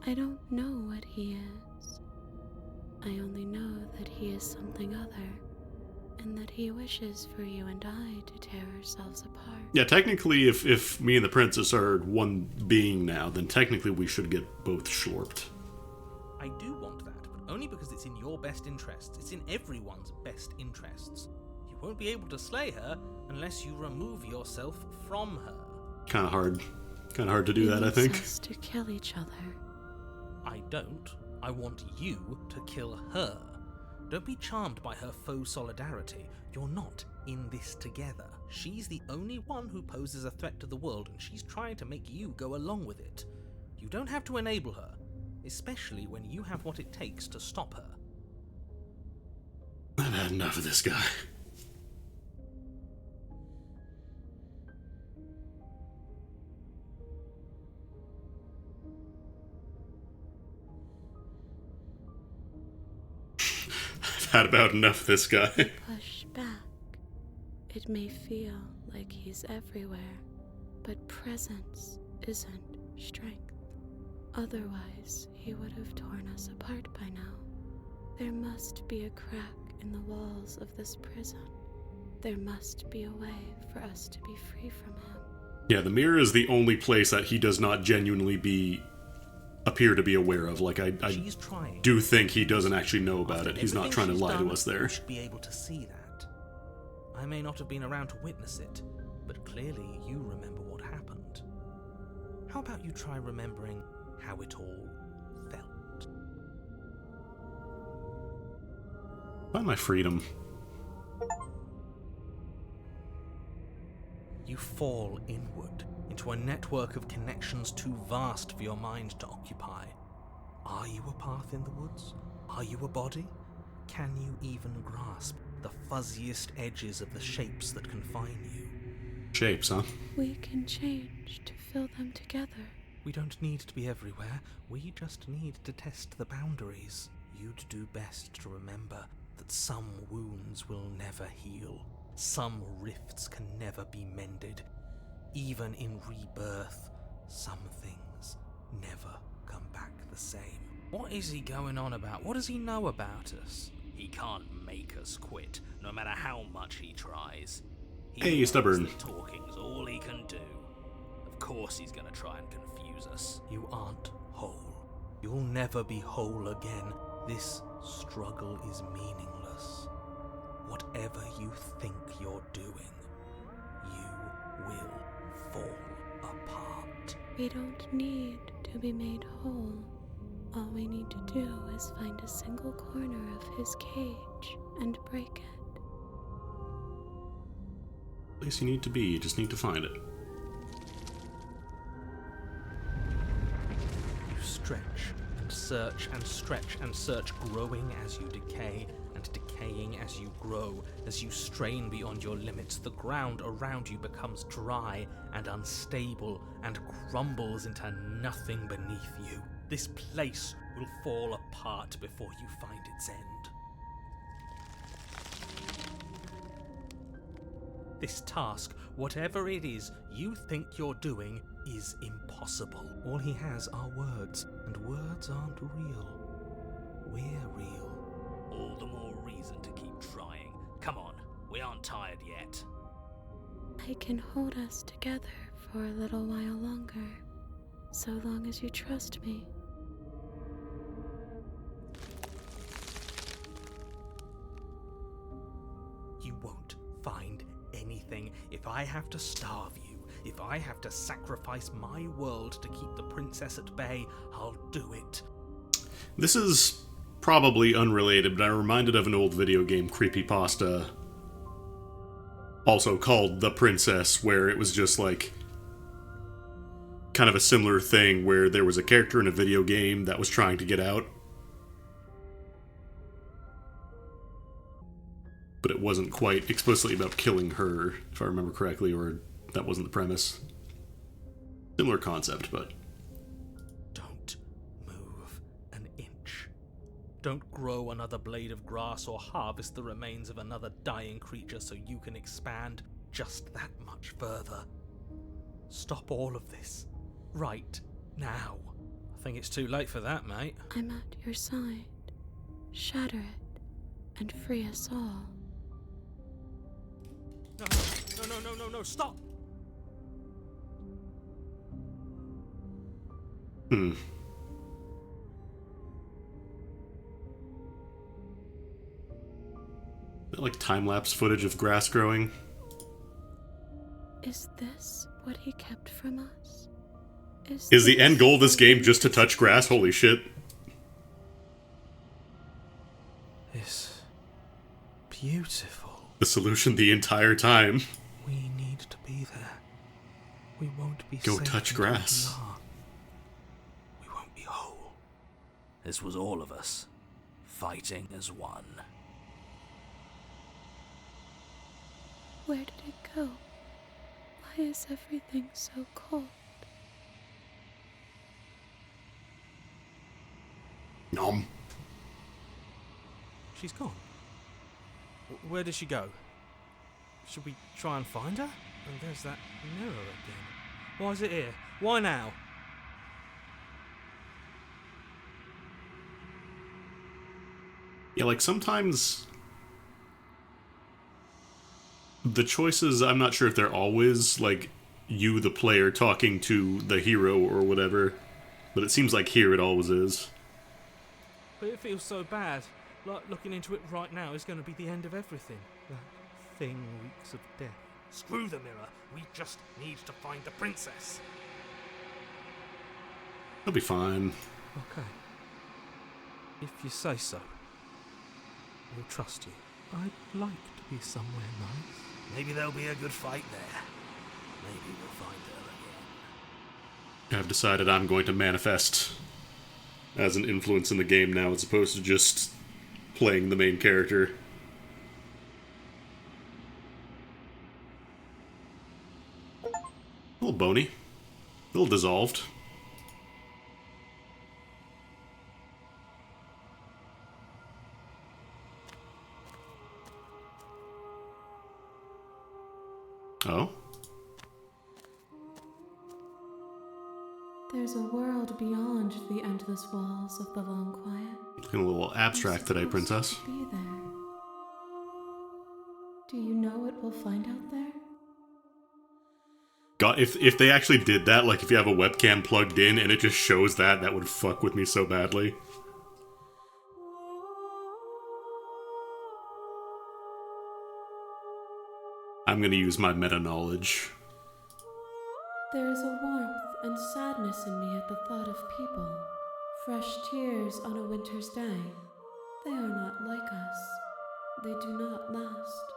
I don't know what he is. I only know that he is something other, and that he wishes for you and I to tear ourselves apart. Yeah, technically, if me and the princess are one being now, then technically we should get both slorped. I do want that, but only because it's in your best interests. It's in everyone's best interests. You won't be able to slay her unless you remove yourself from her. Kind of hard to do that, I think. He wants us to kill each other. I don't. I want you to kill her. Don't be charmed by her faux solidarity. You're not in this together. She's the only one who poses a threat to the world, and she's trying to make you go along with it. You don't have to enable her, especially when you have what it takes to stop her. I've had enough of this guy. I've had about enough of this guy. Push back. It may feel like he's everywhere, but presence isn't strength. Otherwise, he would have torn us apart by now. There must be a crack in the walls of this prison. There must be a way for us to be free from him. Yeah, the mirror is the only place that he does not genuinely appear to be aware of. Like, I do think he doesn't actually know about it. He's not trying to lie to us there. You should be able to see that. I may not have been around to witness it, but clearly you remember what happened. How about you try remembering how it all felt? Find my freedom. You fall inward into a network of connections too vast for your mind to occupy. Are you a path in the woods? Are you a body? Can you even grasp the fuzziest edges of the shapes that confine you? Shapes, huh? We can change to fill them together. We don't need to be everywhere. We just need to test the boundaries. You'd do best to remember that some wounds will never heal. Some rifts can never be mended. Even in rebirth, some things never come back the same. What is he going on about? What does he know about us? He can't make us quit, no matter how much he tries. Hey, stubborn. That talking's all he can do. Of course he's gonna try and confuse us. You aren't whole. You'll never be whole again. This struggle is meaningless. Whatever you think you're doing, you will fall apart. We don't need to be made whole. All we need to do is find a single corner of his cage and break it. Place you need to be, you just need to find it. You stretch and search and stretch and search, growing as you decay and decaying as you grow. As you strain beyond your limits, the ground around you becomes dry and unstable and crumbles into nothing beneath you. This place will fall apart before you find its end. This task, whatever it is you think you're doing, is impossible. All he has are words, and words aren't real. We're real. All the more reason to keep trying. Come on, we aren't tired yet. I can hold us together for a little while longer, so long as you trust me. You won't find anything if I have to starve you. If I have to sacrifice my world to keep the princess at bay, I'll do it. This is probably unrelated, but I'm reminded of an old video game creepypasta, also called The Princess, where it was just like kind of a similar thing where there was a character in a video game that was trying to get out, but it wasn't quite explicitly about killing her, if I remember correctly, or that wasn't the premise. Similar concept, but... Don't move an inch. Don't grow another blade of grass or harvest the remains of another dying creature so you can expand just that much further. Stop all of this. Right now. I think it's too late for that, mate. I'm at your side. Shatter it and free us all. No, stop! Hmm. Is that like time-lapse footage of grass growing? Is this what he kept from us? Is the end goal of this game just to touch grass? Holy shit. It's beautiful. The solution the entire time. We need to be there. We won't be Go safe touch until we grass. are. We won't be whole. This was all of us, fighting as one. Where did it go? Why is everything so cold? Nom. She's gone. Where did she go? Should we try and find her? And there's that mirror again. Why is it here? Why now? Yeah, like sometimes the choices, I'm not sure if they're always like you, the player, talking to the hero or whatever, but it seems like here it always is. But it feels so bad. Like looking into it right now is going to be the end of everything. That thing reeks of death. Screw the mirror. We just need to find the princess. It'll be fine. Okay. If you say so. We'll trust you. I'd like to be somewhere nice. Maybe there'll be a good fight there. Maybe we'll find her again. I've decided I'm going to manifest as an influence in the game now as opposed to just playing the main character. A little bony. A little dissolved. Oh? There's a world beyond the endless walls of the long quiet. Looking a little abstract today, You're supposed princess. to be there. Do you know what we'll find out there? God, if they actually did that, like if you have a webcam plugged in and it just shows that, that would fuck with me so badly. I'm gonna use my meta-knowledge. There is a warmth and sadness in me at the thought of people. Fresh tears on a winter's day. They are not like us. They do not last.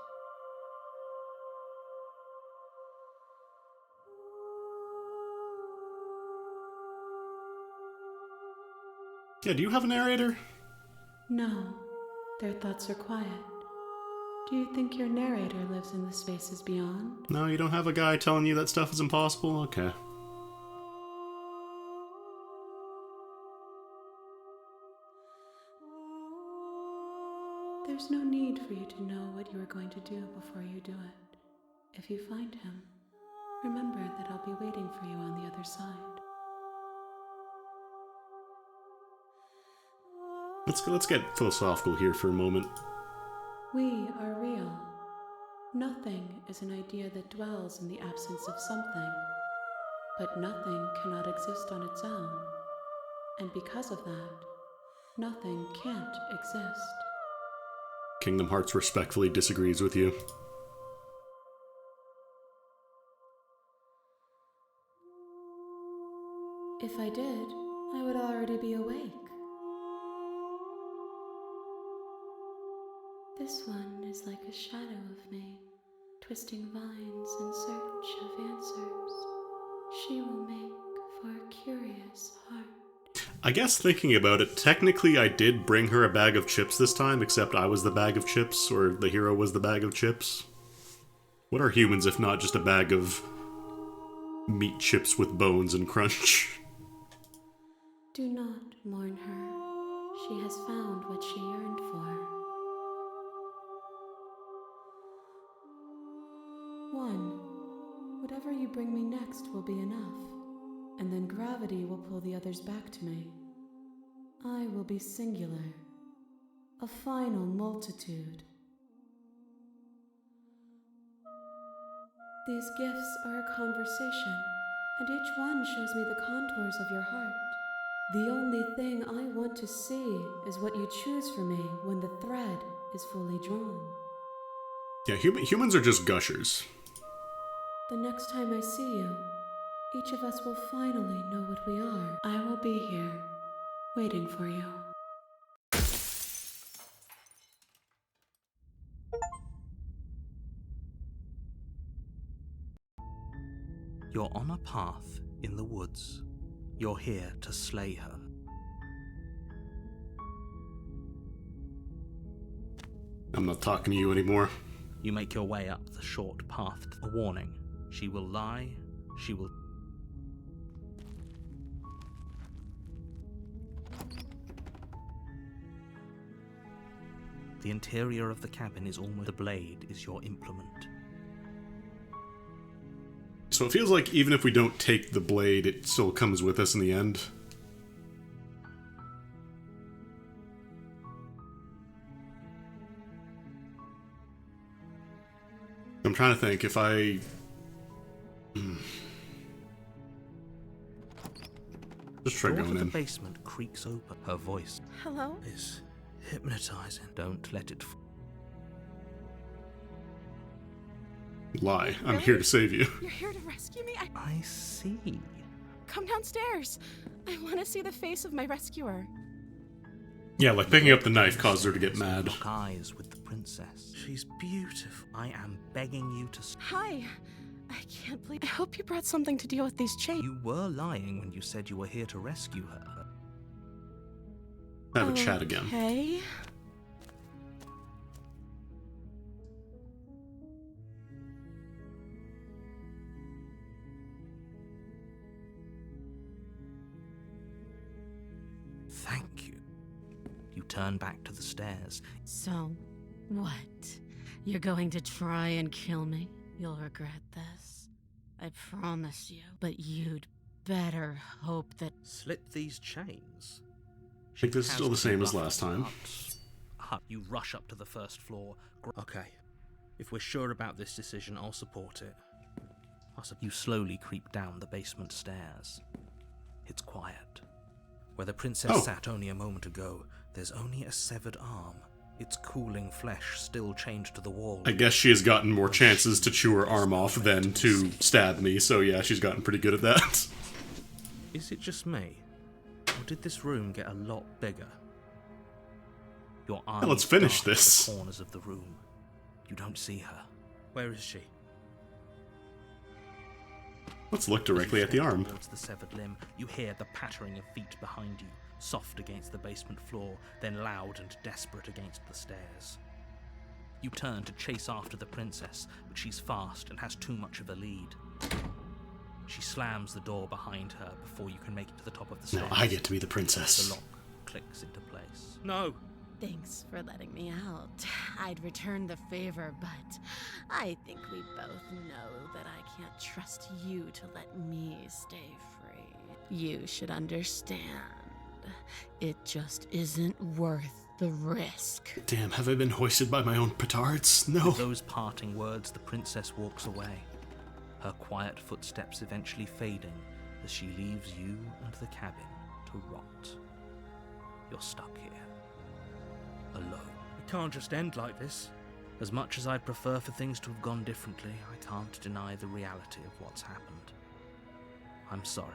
Yeah, do you have a narrator? No, their thoughts are quiet. Do you think your narrator lives in the spaces beyond? No, you don't have a guy telling you that stuff is impossible? Okay. There's no need for you to know what you are going to do before you do it. If you find him, remember that I'll be waiting for you on the other side. Let's get philosophical here for a moment. We are real. Nothing is an idea that dwells in the absence of something, but nothing cannot exist on its own. And because of that, nothing can't exist. Kingdom Hearts respectfully disagrees with you. If I did, I would already be awake. This one is like a shadow of me, twisting vines in search of answers. She will make for a curious heart. I guess thinking about it, technically I did bring her a bag of chips this time, except I was the bag of chips, or the hero was the bag of chips. What are humans if not just a bag of meat chips with bones and crunch? Do not mourn her. She has found what she yearned for. 1. Whatever you bring me next will be enough, and then gravity will pull the others back to me. I will be singular, a final multitude. These gifts are a conversation, and each one shows me the contours of your heart. The only thing I want to see is what you choose for me when the thread is fully drawn. Yeah, humans are just gushers. The next time I see you, each of us will finally know what we are. I will be here, waiting for you. You're on a path in the woods. You're here to slay her. I'm not talking to you anymore. You make your way up the short path. A warning. She will lie. She will... The interior of the cabin is almost... The blade is your implement. So it feels like even if we don't take the blade, it still comes with us in the end. I'm trying to think if I... Just try The door going to the in. basement creaks open. Her voice Hello? is hypnotizing. Don't let it... Lie. I'm Really? here to save you. You're here to rescue me? I see. Come downstairs. I want to see the face of my rescuer. Yeah, like picking up the knife caused her to get mad. Lock eyes with the princess. She's beautiful. I am begging you to... Hi. I can't believe... I hope you brought something to deal with these chains. You were lying when you said you were here to rescue her. Have a chat again. Okay. Thank you. You turn back to the stairs. So, what? You're going to try and kill me? You'll regret this. I promise you. But you'd better hope that... Slip these chains. I think this is still the same as last time. You rush up to the first floor. Okay. If we're sure about this decision, I'll support it. You slowly creep down the basement stairs. It's quiet. Where the princess sat only a moment ago, there's only a severed arm. Its cooling flesh still chained to the wall. I guess she has gotten more chances to chew her arm off than to stab me, so yeah, she's gotten pretty good at that. Is it just me? Or did this room get a lot bigger? Your eyes let's finish dart at this. the corners of the room. You don't see her. Where is she? Let's look directly at the arm. Towards the severed limb, you hear the pattering of feet behind you, soft against the basement floor, then loud and desperate against the stairs. You turn to chase after the princess, but she's fast and has too much of a lead. She slams the door behind her before you can make it to the top of the stairs. Now I get to be the The princess. lock clicks into place. No! Thanks for letting me out. I'd return the favor, but I think we both know that I can't trust you to let me stay free. You should understand. It just isn't worth the risk. Damn, have I been hoisted by my own petards? No. With those parting words, the princess walks away, her quiet footsteps eventually fading as she leaves you and the cabin to rot. You're stuck here, alone. It can't just end like this. As much as I'd prefer for things to have gone differently, I can't deny the reality of what's happened. I'm sorry,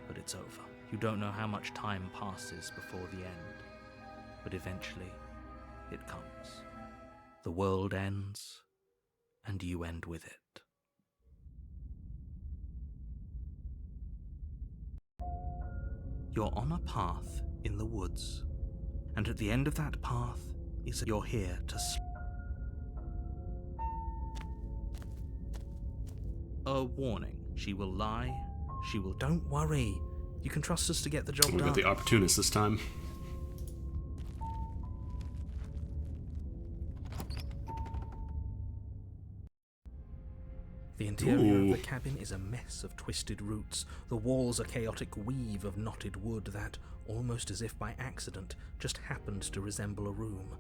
but it's over. You don't know how much time passes before the end, but eventually, it comes. The world ends, and you end with it. You're on a path in the woods, and at the end of that path is you're here to a warning. She will lie. She will... Don't worry. You can trust us to get the job We done. got the opportunist this time. The interior Ooh. of the cabin is a mess of twisted roots. The walls a chaotic weave of knotted wood that, almost as if by accident, just happened to resemble a room.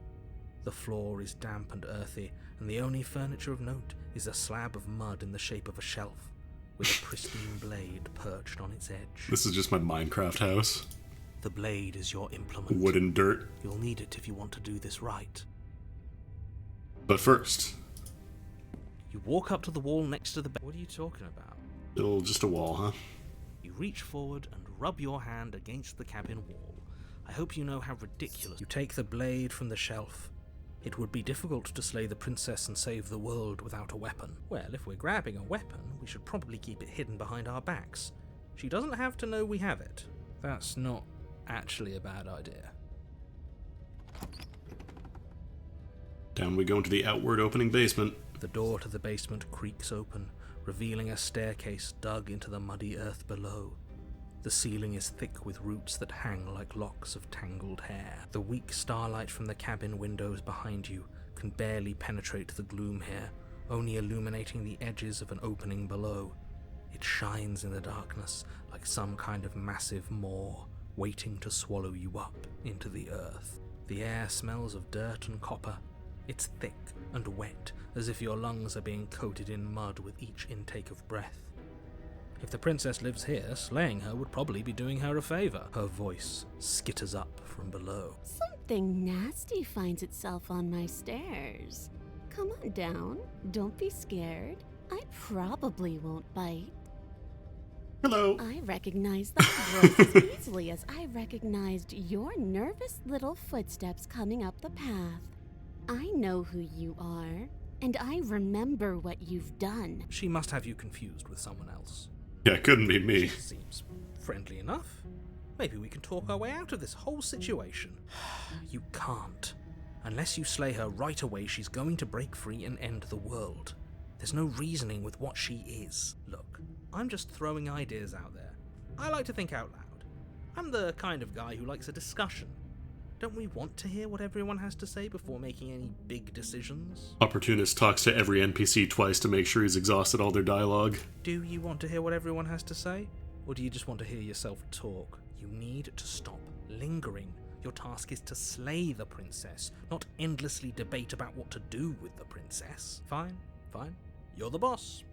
The floor is damp and earthy, and the only furniture of note is a slab of mud in the shape of a shelf, with a pristine blade perched on its edge. This is just my Minecraft house. The blade is your implement. Wood and dirt. You'll need it if you want to do this right. But first, You walk up to the wall next to the bed. What are you talking about? just a wall, huh? You reach forward and rub your hand against the cabin wall. I hope you know how ridiculous. You take the blade from the shelf. It would be difficult to slay the princess and save the world without a weapon. Well, if we're grabbing a weapon, we should probably keep it hidden behind our backs. She doesn't have to know we have it. That's not actually a bad idea. Down we go into the outward opening basement. The door to the basement creaks open, revealing a staircase dug into the muddy earth below. The ceiling is thick with roots that hang like locks of tangled hair. The weak starlight from the cabin windows behind you can barely penetrate the gloom here, only illuminating the edges of an opening below. It shines in the darkness like some kind of massive maw, waiting to swallow you up into the earth. The air smells of dirt and copper. It's thick and wet, as if your lungs are being coated in mud with each intake of breath. If the princess lives here, slaying her would probably be doing her a favor. Her voice skitters up from below. Something nasty finds itself on my stairs. Come on down. Don't be scared. I probably won't bite. Hello. I recognize that voice as easily as I recognized your nervous little footsteps coming up the path. I know who you are, and I remember what you've done. She must have you confused with someone else. Yeah, it couldn't be me. She seems friendly enough. Maybe we can talk our way out of this whole situation. You can't. Unless you slay her right away, she's going to break free and end the world. There's no reasoning with what she is. Look, I'm just throwing ideas out there. I like to think out loud. I'm the kind of guy who likes a discussion. Don't we want to hear what everyone has to say before making any big decisions? Opportunist talks to every NPC twice to make sure he's exhausted all their dialogue. Do you want to hear what everyone has to say? Or do you just want to hear yourself talk? You need to stop lingering. Your task is to slay the princess, not endlessly debate about what to do with the princess. Fine, fine. You're the boss.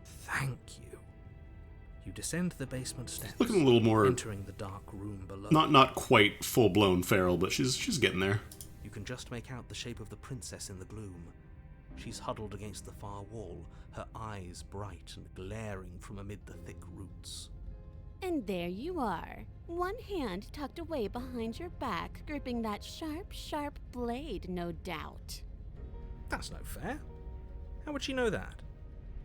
Thank you. You descend the basement steps, Looking a little more, entering the dark room below. not quite full-blown feral, but she's getting there. You can just make out the shape of the princess in the gloom. She's huddled against the far wall, her eyes bright and glaring from amid the thick roots. And there you are, one hand tucked away behind your back, gripping that sharp, sharp blade, no doubt. That's no fair. How would she know that?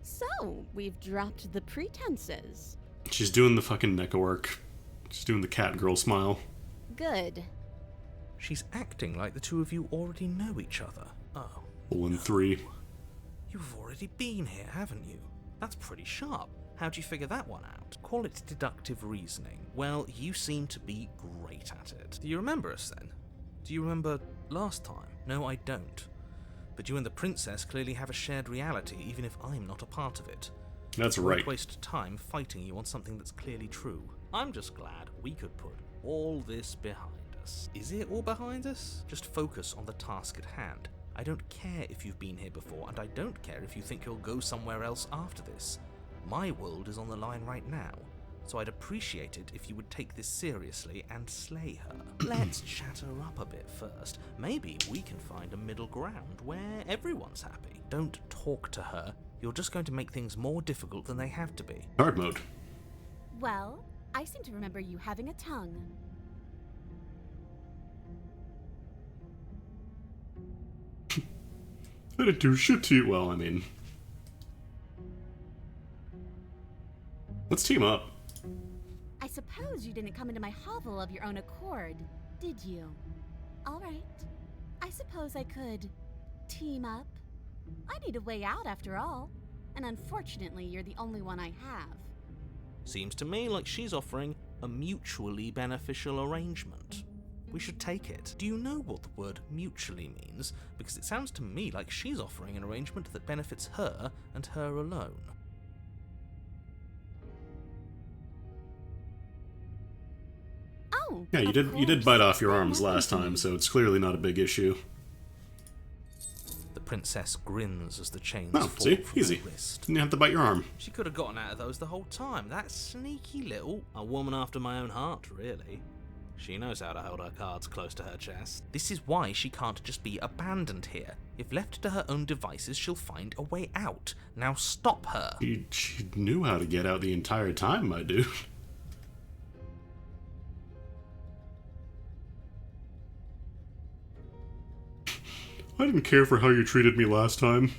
So, we've dropped the pretenses. She's doing the fucking mecha work. She's doing the cat girl smile. Good. She's acting like the two of you already know each other. Oh. 1-3. You've already been here, haven't you? That's pretty sharp. How'd you figure that one out? Call it deductive reasoning. Well, you seem to be great at it. Do you remember us then? Do you remember last time? No, I don't. But you and the princess clearly have a shared reality, even if I'm not a part of it. That's I right. won't waste time fighting you on something that's clearly true. I'm just glad we could put all this behind us. Is it all behind us? Just focus on the task at hand. I don't care if you've been here before, and I don't care if you think you'll go somewhere else after this. My world is on the line right now, so I'd appreciate it if you would take this seriously and slay her. Let's chat her up a bit first. Maybe we can find a middle ground where everyone's happy. Don't talk to her. You're just going to make things more difficult than they have to be. Hard mode. Well, I seem to remember you having a tongue. I didn't do shit to you. Well, I mean... Let's team up. I suppose you didn't come into my hovel of your own accord, did you? All right. I suppose I could team up. I need a way out after all, and unfortunately you're the only one I have. Seems to me like she's offering a mutually beneficial arrangement. We should take it. Do you know what the word mutually means? Because it sounds to me like she's offering an arrangement that benefits her and her alone. Oh, Yeah, you did bite off your arms last time, so it's clearly not a big issue. The princess grins as the chains Oh, fall see? from Easy. her wrist. Didn't have to bite your arm. She could have gotten out of those the whole time. That sneaky little... A woman after my own heart, really. She knows how to hold her cards close to her chest. This is why she can't just be abandoned here. If left to her own devices, she'll find a way out. Now stop her. She knew how to get out the entire time, my dude. I didn't care for how you treated me last time.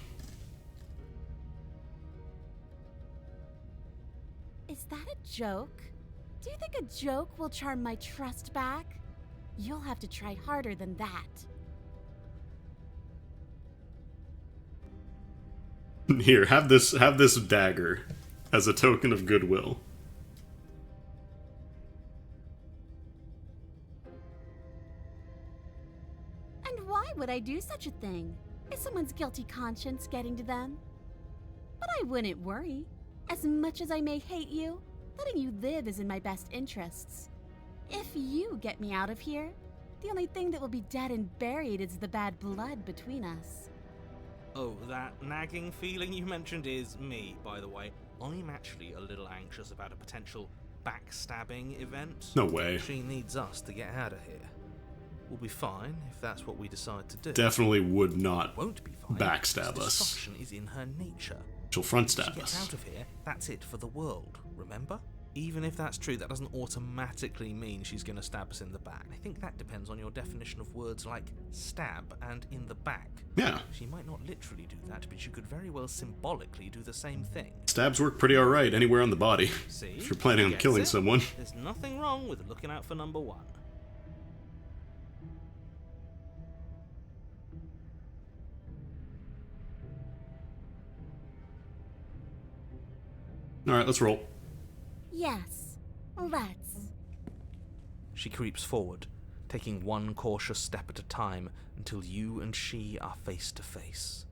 Is that a joke? Do you think a joke will charm my trust back? You'll have to try harder than that. Here, have this dagger as a token of goodwill. And why would I do such a thing? Is someone's guilty conscience getting to them? But I wouldn't worry. As much as I may hate you, letting you live is in my best interests. If you get me out of here, the only thing that will be dead and buried is the bad blood between us. Oh, that nagging feeling you mentioned is me, by the way. I'm actually a little anxious about a potential backstabbing event. No way. She needs us to get out of here. We'll be fine if that's what we decide to do. Definitely would not Won't be fine. backstab because us. Destruction is in her nature. She'll front If she stab gets us. out of here, that's it for the world, remember? Even if that's true, that doesn't automatically mean she's going to stab us in the back. I think that depends on your definition of words like stab and in the back. Yeah. She might not literally do that, but she could very well symbolically do the same thing. Stabs work pretty alright anywhere on the body. See? If you're planning on Gets killing it? someone. There's nothing wrong with looking out for number one. Alright, let's roll. Yes, let's. She creeps forward, taking one cautious step at a time until you and she are face to face.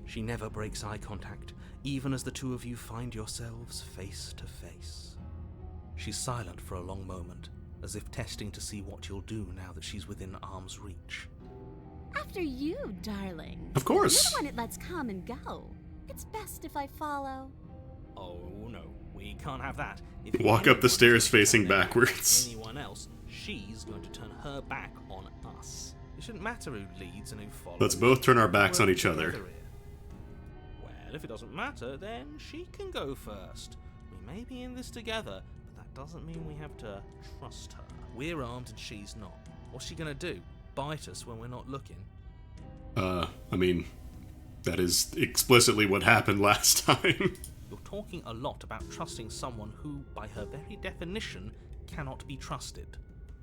She never breaks eye contact, even as the two of you find yourselves face to face. She's silent for a long moment, as if testing to see what you'll do now that she's within arm's reach. After you, darling. Of course. You're the one it lets come and go. It's best if I follow. Oh no, we can't have that. Walk up the anyone stairs turns facing their back on backwards. Anyone else, she's going to turn her back on us. It shouldn't matter who leads and who follows. Let's both turn our backs on Work each other. together here. Well, if it doesn't matter, then she can go first. We may be in this together, but that doesn't mean we have to trust her. We're armed and she's not. What's she gonna do? Bite us when we're not looking? I mean, that is explicitly what happened last time. You're talking a lot about trusting someone who, by her very definition, cannot be trusted.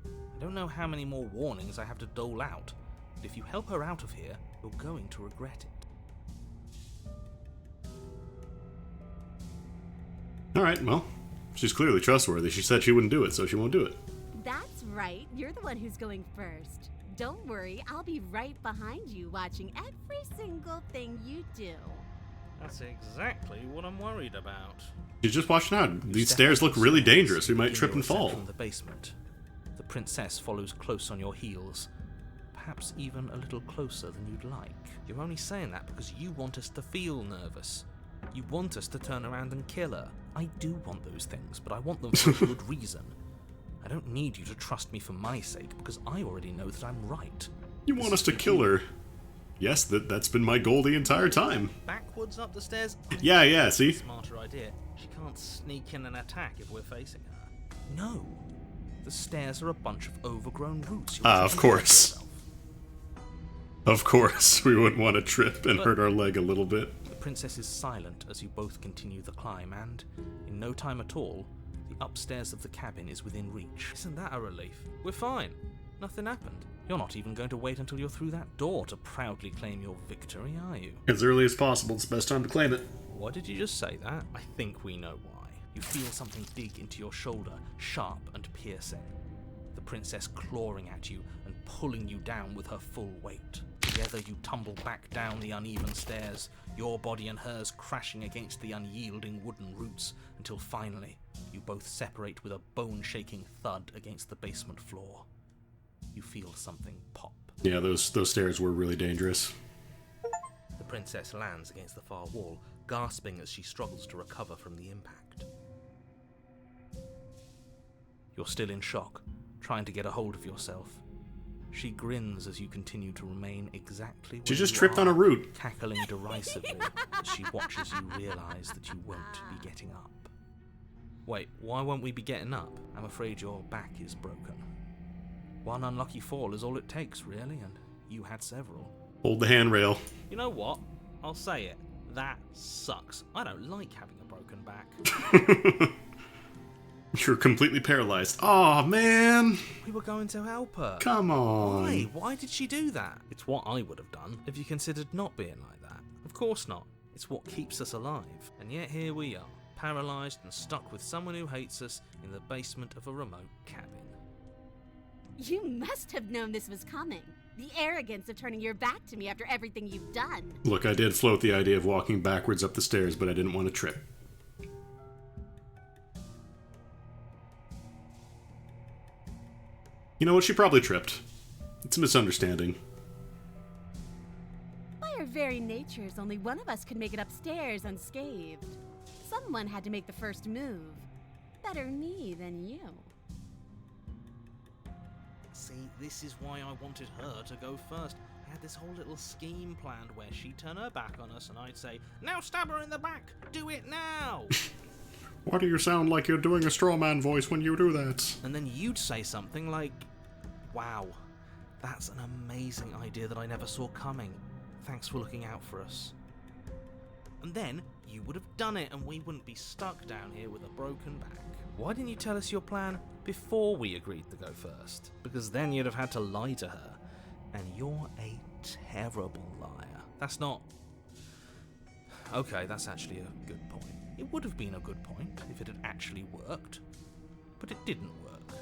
I don't know how many more warnings I have to dole out, but if you help her out of here, you're going to regret it. Alright, well, she's clearly trustworthy. She said she wouldn't do it, so she won't do it. That's right. You're the one who's going first. Don't worry, I'll be right behind you watching every single thing you do. That's exactly what I'm worried about. She's just watching out. These Step stairs up look the really stairs, dangerous. We might begin trip your and ascent fall. From the basement. The princess follows close on your heels, perhaps even a little closer than you'd like. You're only saying that because you want us to feel nervous. You want us to turn around and kill her. I do want those things, but I want them for a good reason. I don't need you to trust me for my sake, because I already know that I'm right. You want us to kill her? Yes, that's been my goal the entire time. Backwards up the stairs? Yeah, see? Smarter idea. She can't sneak in and attack if we're facing her. No. The stairs are a bunch of overgrown roots. You're Of taking course. care of yourself. Of course, we wouldn't want to trip and hurt our leg a little bit. The princess is silent as you both continue the climb, and, in no time at all, the upstairs of the cabin is within reach. Isn't that a relief? We're fine. Nothing happened. You're not even going to wait until you're through that door to proudly claim your victory, are you? As early as possible, it's the best time to claim it. Why did you just say that? I think we know why. You feel something dig into your shoulder, sharp and piercing. The princess clawing at you and pulling you down with her full weight. Together you tumble back down the uneven stairs, your body and hers crashing against the unyielding wooden roots, until finally you both separate with a bone-shaking thud against the basement floor. You feel something pop. Yeah, those stairs were really dangerous. The princess lands against the far wall, gasping as she struggles to recover from the impact. You're still in shock, trying to get a hold of yourself. She grins as you continue to remain exactly where She just you tripped are, on a root. cackling derisively as she watches you realise that you won't be getting up. Wait, why won't we be getting up? I'm afraid your back is broken. One unlucky fall is all it takes, really, and you had several. Hold the handrail. You know what? I'll say it. That sucks. I don't like having a broken back. You're completely paralyzed. Aw, man! We were going to help her. Come on. Why? Why did she do that? It's what I would have done if you considered not being like that. Of course not. It's what keeps us alive. And yet here we are, paralysed and stuck with someone who hates us in the basement of a remote cabin. You must have known this was coming. The arrogance of turning your back to me after everything you've done. Look, I did float the idea of walking backwards up the stairs, but I didn't want to trip. You know what? She probably tripped. It's a misunderstanding. By our very natures, only one of us could make it upstairs unscathed. Someone had to make the first move. Better me than you. See, this is why I wanted her to go first. I had this whole little scheme planned where she'd turn her back on us and I'd say, "Now stab her in the back! Do it now!" Why do you sound like you're doing a straw man voice when you do that? And then you'd say something like, "Wow, that's an amazing idea that I never saw coming. Thanks for looking out for us." And then you would have done it and we wouldn't be stuck down here with a broken back. Why didn't you tell us your plan before we agreed to go first? Because then you'd have had to lie to her. And you're a terrible liar. That's not... Okay, that's actually a good point. It would have been a good point if it had actually worked. But it didn't work,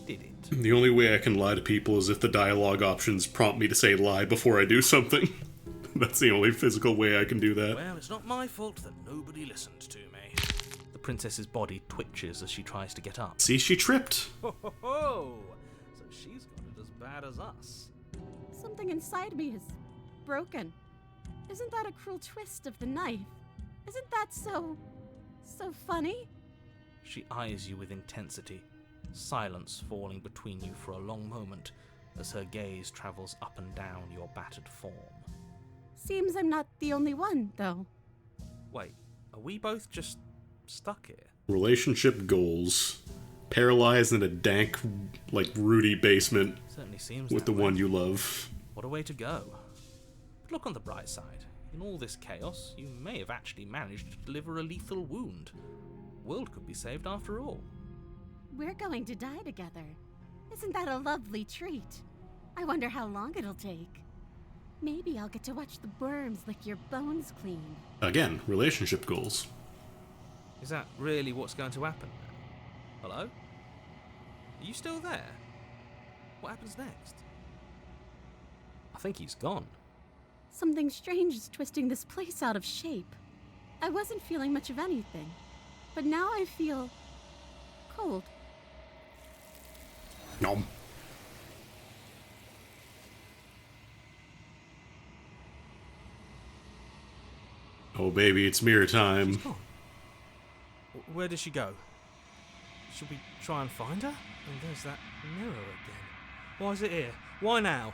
did it? The only way I can lie to people is if the dialogue options prompt me to say lie before I do something. That's the only physical way I can do that. Well, it's not my fault that nobody listened to me. The princess's body twitches as she tries to get up. See, she tripped. Ho ho ho! So she's got it as bad as us. Something inside me is broken. Isn't that a cruel twist of the knife? Isn't that so funny? She eyes you with intensity, silence falling between you for a long moment as her gaze travels up and down your battered form. Seems I'm not the only one, though. Wait, are we both just stuck here? Relationship goals. Paralyzed in a dank, like, Rudy basement Certainly seems with that the way. one you love. What a way to go. But look on the bright side. In all this chaos, you may have actually managed to deliver a lethal wound. World could be saved after all. We're going to die together. Isn't that a lovely treat? I wonder how long it'll take. Maybe I'll get to watch the worms lick your bones clean. Again, relationship goals. Is that really what's going to happen now? Hello? Are you still there? What happens next? I think he's gone. Something strange is twisting this place out of shape. I wasn't feeling much of anything, but now I feel cold. Nom. Oh baby, it's mirror time. She's gone. Where did she go? Should we try and find her? And there's that mirror again. Why is it here? Why now?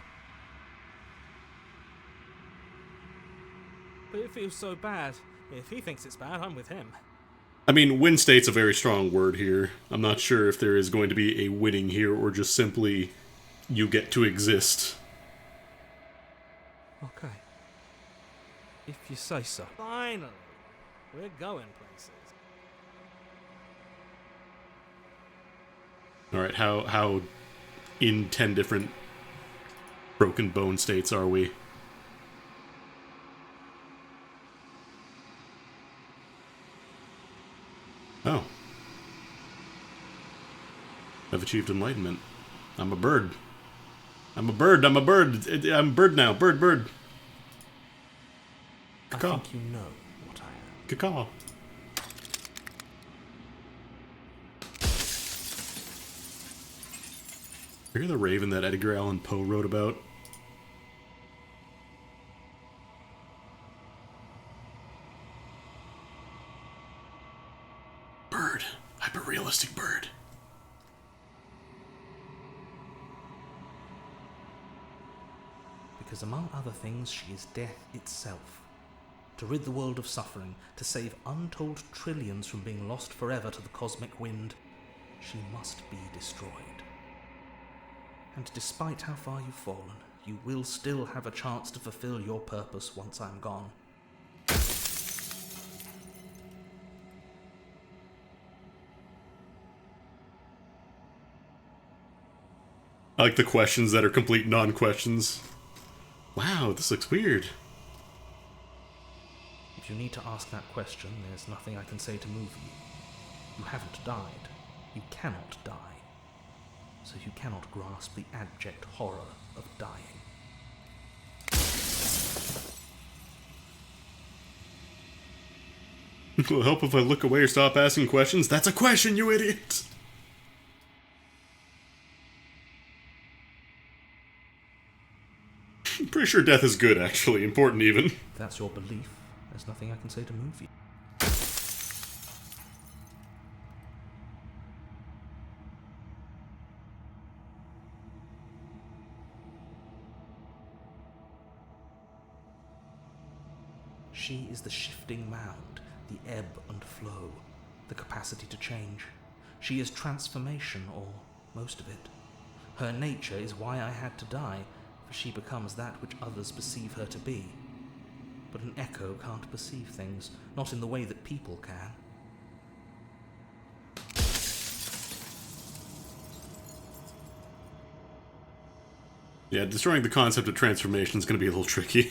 But it feels so bad. If he thinks it's bad, I'm with him. I mean, win state's a very strong word here. I'm not sure if there is going to be a winning here or just simply you get to exist. Okay. If you say so. Finally! We're going places. Alright, how in 10 different broken bone states are we? Oh. I've achieved enlightenment. I'm a bird. I'm a bird. I'm a bird. I'm a bird now. Bird. I Caw. think you know what I am. Caw. You're the raven that Edgar Allan Poe wrote about. Bird. Hyper-realistic bird. Because among other things, she is death itself. To rid the world of suffering, to save untold trillions from being lost forever to the cosmic wind, she must be destroyed. And despite how far you've fallen, you will still have a chance to fulfill your purpose once I'm gone. I like the questions that are complete non-questions. Wow, this looks weird. If you need to ask that question, there's nothing I can say to move you. You haven't died. You cannot die. So you cannot grasp the abject horror of dying. Will it help if I look away or stop asking questions? That's a question, you idiot! I'm pretty sure death is good, actually. Important, even. If that's your belief, there's nothing I can say to move you. She is the shifting mound, the ebb and flow, the capacity to change. She is transformation, or most of it. Her nature is why I had to die, for she becomes that which others perceive her to be. But an echo can't perceive things, not in the way that people can. Yeah, destroying the concept of transformation is going to be a little tricky.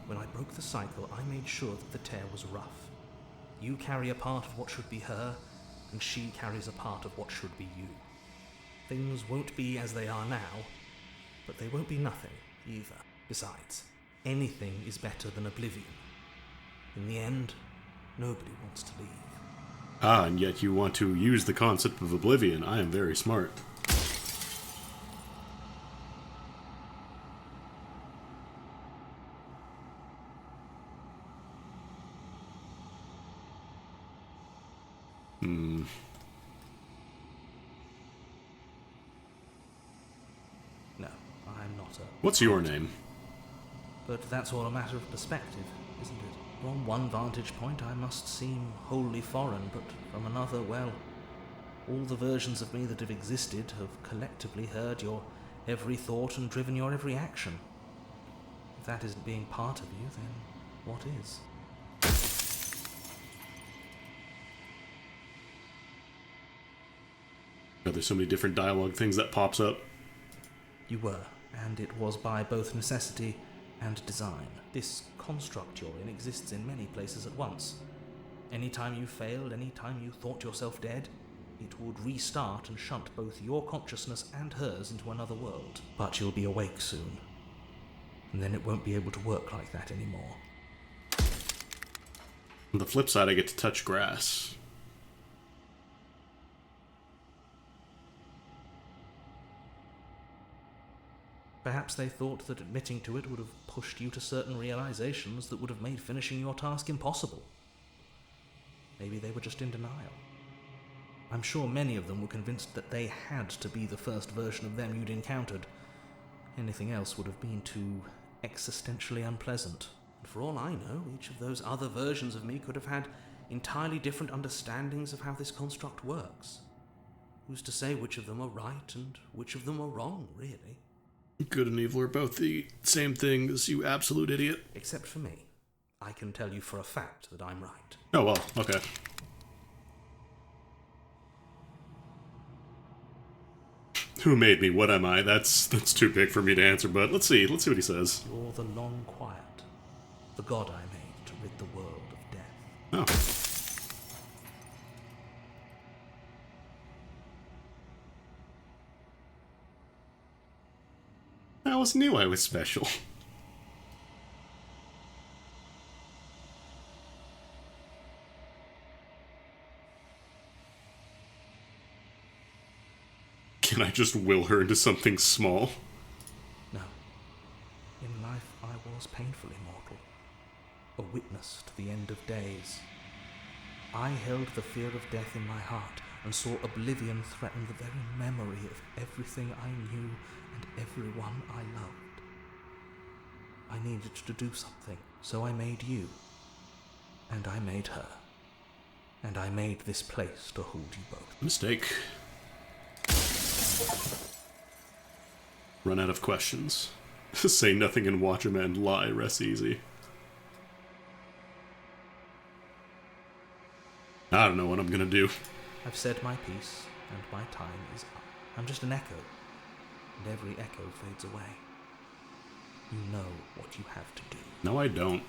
When I broke the cycle, I made sure that the tear was rough. You carry a part of what should be her, and she carries a part of what should be you. Things won't be as they are now, but they won't be nothing either. Besides, anything is better than oblivion. In the end, nobody wants to leave. Ah, and yet you want to use the concept of oblivion. I am very smart. No, I'm not a... What's your name? But that's all a matter of perspective, isn't it? From one vantage point I must seem wholly foreign, but from another, well, all the versions of me that have existed have collectively heard your every thought and driven your every action. If that isn't being part of you, then what is? There's so many different dialogue things that pops up. You were, and it was by both necessity and design. This construct you're in exists in many places at once. Any time you failed, any time you thought yourself dead, it would restart and shunt both your consciousness and hers into another world. But you'll be awake soon, and then it won't be able to work like that anymore. On the flip side, I get to touch grass. Perhaps they thought that admitting to it would have pushed you to certain realizations that would have made finishing your task impossible. Maybe they were just in denial. I'm sure many of them were convinced that they had to be the first version of them you'd encountered. Anything else would have been too existentially unpleasant. And for all I know, each of those other versions of me could have had entirely different understandings of how this construct works. Who's to say which of them are right and which of them are wrong, really? Good and evil are both the same things, you absolute idiot. Except for me. I can tell you for a fact that I'm right. Oh, well, okay. Who made me? What am I? That's too big for me to answer, but let's see what he says. You're the long quiet, the god I made to rid the world of death. Oh. I always knew I was special. Can I just will her into something small? No. In life I was painfully mortal, a witness to the end of days. I held the fear of death in my heart and saw oblivion threaten the very memory of everything I knew and everyone I loved. I needed to do something, so I made you. And I made her. And I made this place to hold you both. Mistake. Run out of questions. Say nothing and watch a man lie, rest easy. I don't know what I'm gonna do. I've said my piece, and my time is up. I'm just an echo, and every echo fades away. You know what you have to do. No, I don't.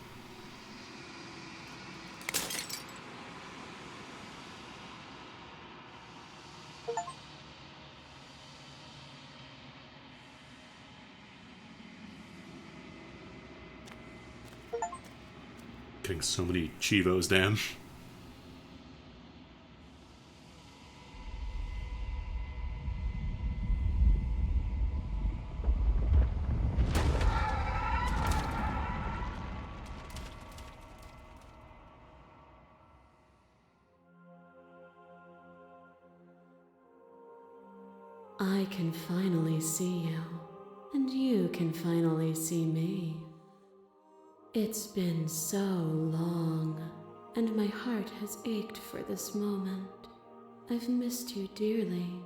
Getting so many Chivos, damn. I can finally see you, and you can finally see me. It's been so long, and my heart has ached for this moment. I've missed you dearly.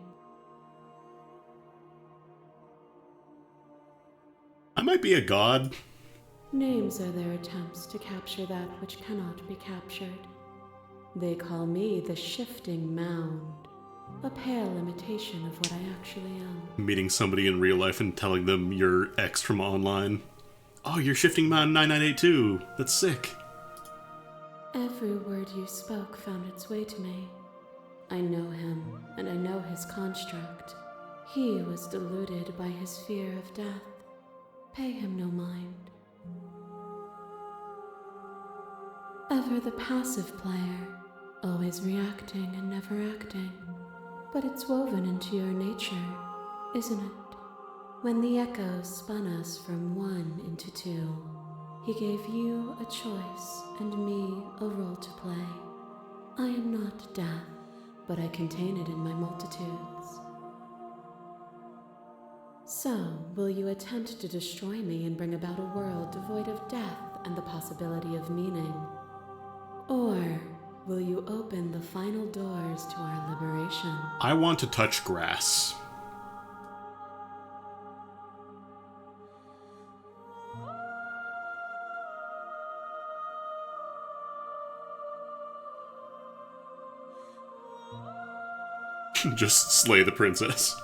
I might be a god. Names are their attempts to capture that which cannot be captured. They call me the Shifting Mound, a pale imitation of what I actually am. Meeting somebody in real life and telling them you're X from online. Oh, you're Shifting Mound 9982. That's sick. Every word you spoke found its way to me. I know him, and I know his construct. He was deluded by his fear of death. Pay him no mind. Ever the passive player, always reacting and never acting. But it's woven into your nature, isn't it? When the echoes spun us from one into two, he gave you a choice and me a role to play. I am not death, but I contain it in my multitudes. So, will you attempt to destroy me and bring about a world devoid of death and the possibility of meaning? Or will you open the final doors to our liberation? I want to touch grass. Just slay the princess.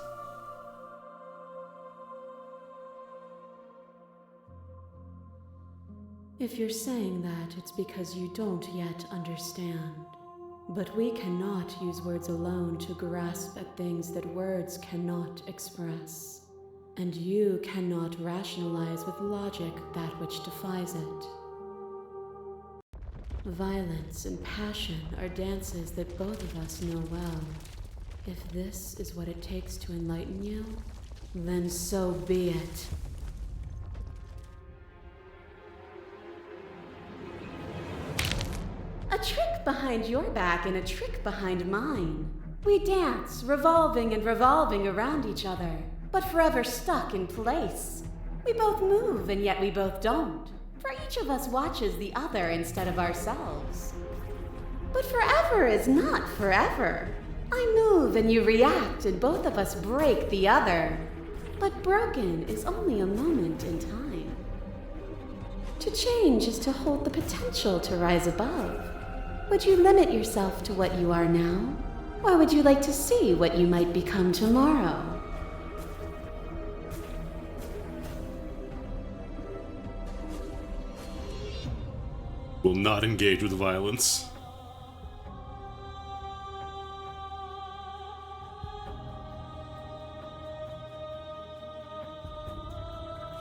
If you're saying that, it's because you don't yet understand. But we cannot use words alone to grasp at things that words cannot express. And you cannot rationalize with logic that which defies it. Violence and passion are dances that both of us know well. If this is what it takes to enlighten you, then so be it. A trick behind your back and a trick behind mine. We dance, revolving and revolving around each other, but forever stuck in place. We both move and yet we both don't, for each of us watches the other instead of ourselves. But forever is not forever. I move and you react and both of us break the other. But broken is only a moment in time. To change is to hold the potential to rise above. Would you limit yourself to what you are now? Or would you like to see what you might become tomorrow? Will not engage with violence.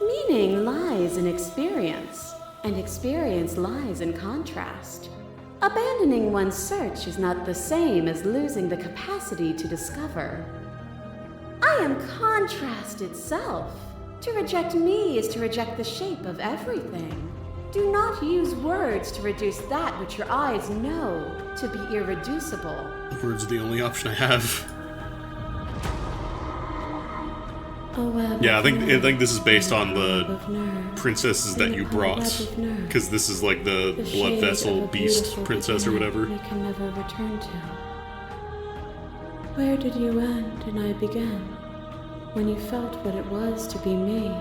Meaning lies in experience, and experience lies in contrast. Abandoning one's search is not the same as losing the capacity to discover. I am contrast itself. To reject me is to reject the shape of everything. Do not use words to reduce that which your eyes know to be irreducible. Words are the only option I have. Yeah, I think this is based on the princesses that you brought, because this is like the blood vessel beast princess or whatever. We can never return to. Where did you end and I begin? When you felt what it was to be me,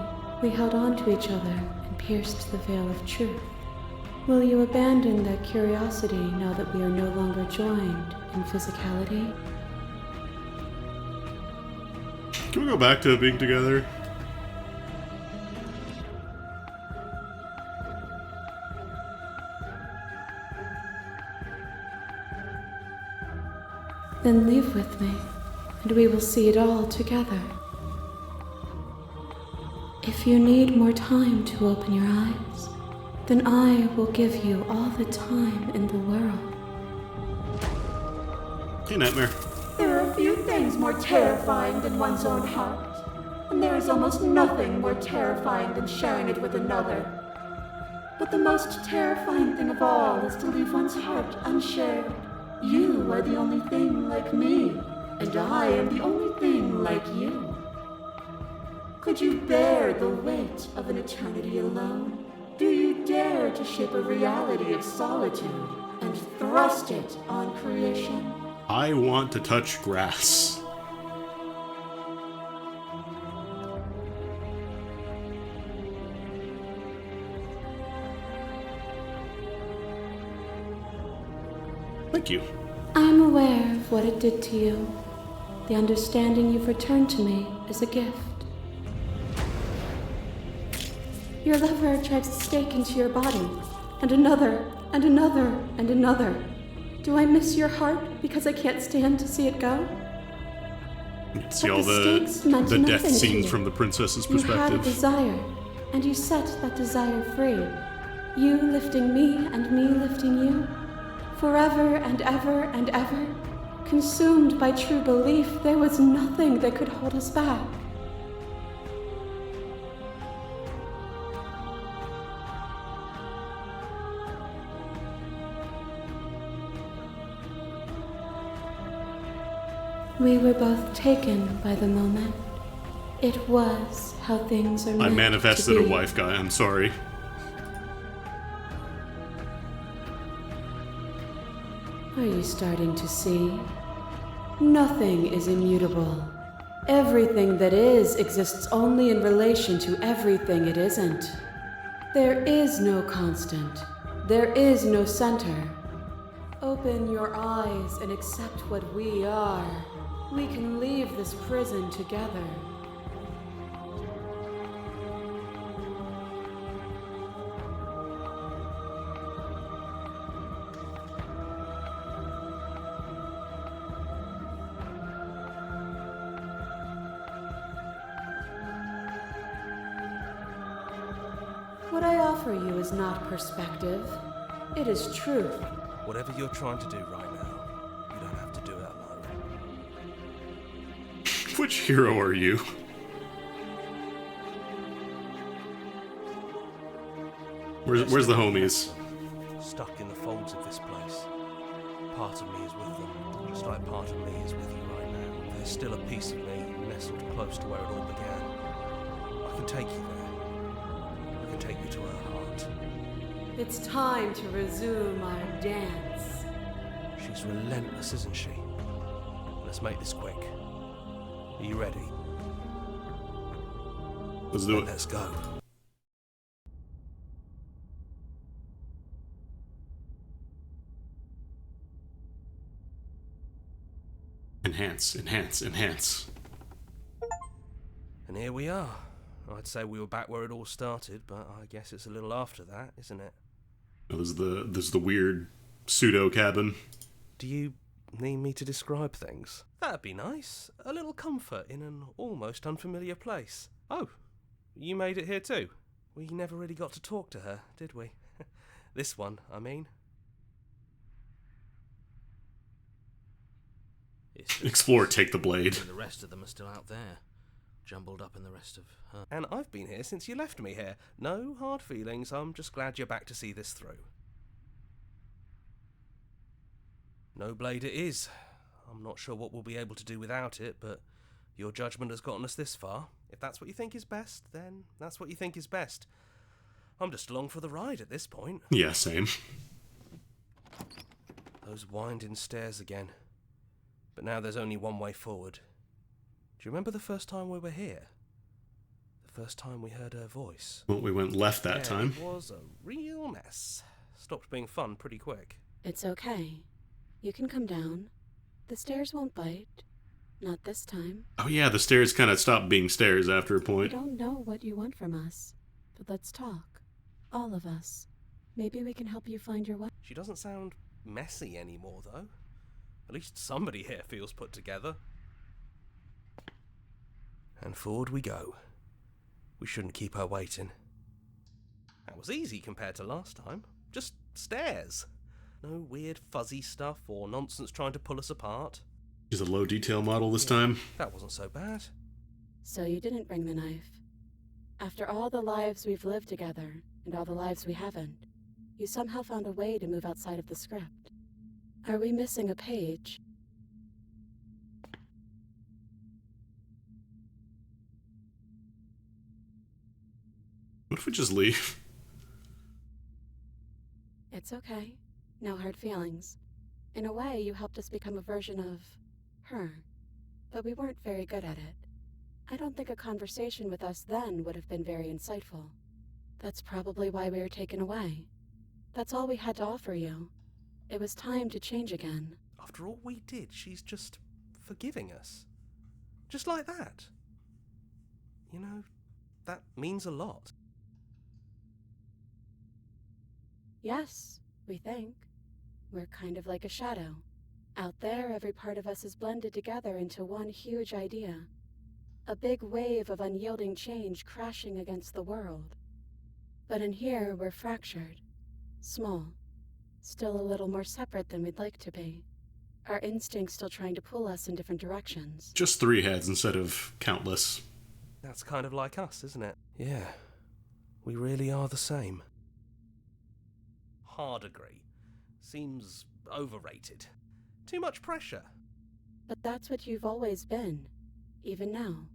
we held on to each other and pierced the veil of truth. Will you abandon that curiosity now that we are no longer joined in physicality? Can we go back to being together? Then leave with me, and we will see it all together. If you need more time to open your eyes, then I will give you all the time in the world. Hey, Nightmare. There are few things more terrifying than one's own heart, and there is almost nothing more terrifying than sharing it with another. But the most terrifying thing of all is to leave one's heart unshared. You are the only thing like me, and I am the only thing like you. Could you bear the weight of an eternity alone? Do you dare to shape a reality of solitude and thrust it on creation? I want to touch grass. Thank you. I'm aware of what it did to you. The understanding you've returned to me is a gift. Your lover drives a stake into your body, and another, and another, and another. Do I miss your heart because I can't stand to see it go? You can see But all the stakes meant the death nothing to scenes you. from the princess's You had a perspective. desire, and you set that desire free. You lifting me and me lifting you. Forever and ever and ever. Consumed by true belief, there was nothing that could hold us back. We were both taken by the moment. It was how things are meant I manifested to a be. wife guy, I'm sorry. Are you starting to see? Nothing is immutable. Everything that is exists only in relation to everything it isn't. There is no constant. There is no center. Open your eyes and accept what we are. We can leave this prison together. What I offer you is not perspective. It is truth. Whatever you're trying to do right now, you don't have to do it alone. Which hero are you? Where's the homies? Stuck in the folds of this place. Part of me is with them, just like part of me is with you right now. There's still a piece of me nestled close to where it all began. I can take you there. I can take you to her heart. It's time to resume our dance. She's relentless, isn't she? Let's make this quick. Are you ready? Let's do it. Let's go. Enhance, enhance, enhance. And here we are. I'd say we were back where it all started, but I guess it's a little after that, isn't it? There's the weird pseudo cabin. Do you need me to describe things? That'd be nice. A little comfort in an almost unfamiliar place. Oh, you made it here too? We never really got to talk to her, did we? This one, I mean. Explore, take the blade. The rest of them are still out there, jumbled up in the rest of her. And I've been here since you left me here. No hard feelings, I'm just glad you're back to see this through. No blade it is. I'm not sure what we'll be able to do without it, but your judgment has gotten us this far. If that's what you think is best, then that's what you think is best. I'm just along for the ride at this point. Yeah, same. Those winding stairs again. But now there's only one way forward. Do you remember the first time we were here? The first time we heard her voice? Well, we went left that Yeah, time. It was a real mess. Stopped being fun pretty quick. It's okay. You can come down. The stairs won't bite. Not this time. Oh yeah, the stairs kind of stopped being stairs after a I point. don't know what you want from us, but let's talk. All of us. Maybe we can help you find your way. She doesn't sound messy anymore, though. At least somebody here feels put together. And forward we go. We shouldn't keep her waiting. That was easy compared to last time. Just stairs. No weird fuzzy stuff or nonsense trying to pull us apart. Is a low detail model this time. That wasn't so bad. So you didn't bring the knife. After all the lives we've lived together, and all the lives we haven't, you somehow found a way to move outside of the script. Are we missing a page? What if we just leave? It's okay. No hard feelings. In a way, you helped us become a version of her, but we weren't very good at it. I don't think a conversation with us then would have been very insightful. That's probably why we were taken away. That's all we had to offer you. It was time to change again. After all we did, she's just forgiving us. Just like that. You know, that means a lot. Yes, we think. We're kind of like a shadow. Out there, every part of us is blended together into one huge idea. A big wave of unyielding change crashing against the world. But in here, we're fractured. Small. Still a little more separate than we'd like to be. Our instincts still trying to pull us in different directions. Just 3 heads instead of countless. That's kind of like us, isn't it? Yeah. We really are the same. Hard agree. Seems overrated. Too much pressure. But that's what you've always been. Even now.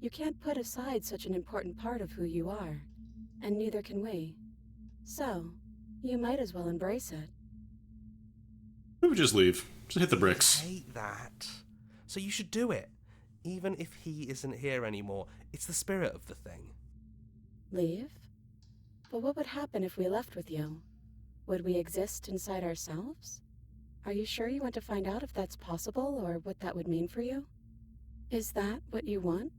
You can't put aside such an important part of who you are. And neither can we. So, you might as well embrace it. We would just leave. Just hit the bricks. I hate that. So you should do it. Even if he isn't here anymore. It's the spirit of the thing. Leave? But what would happen if we left with you? Would we exist inside ourselves? Are you sure you want to find out if that's possible or what that would mean for you? Is that what you want?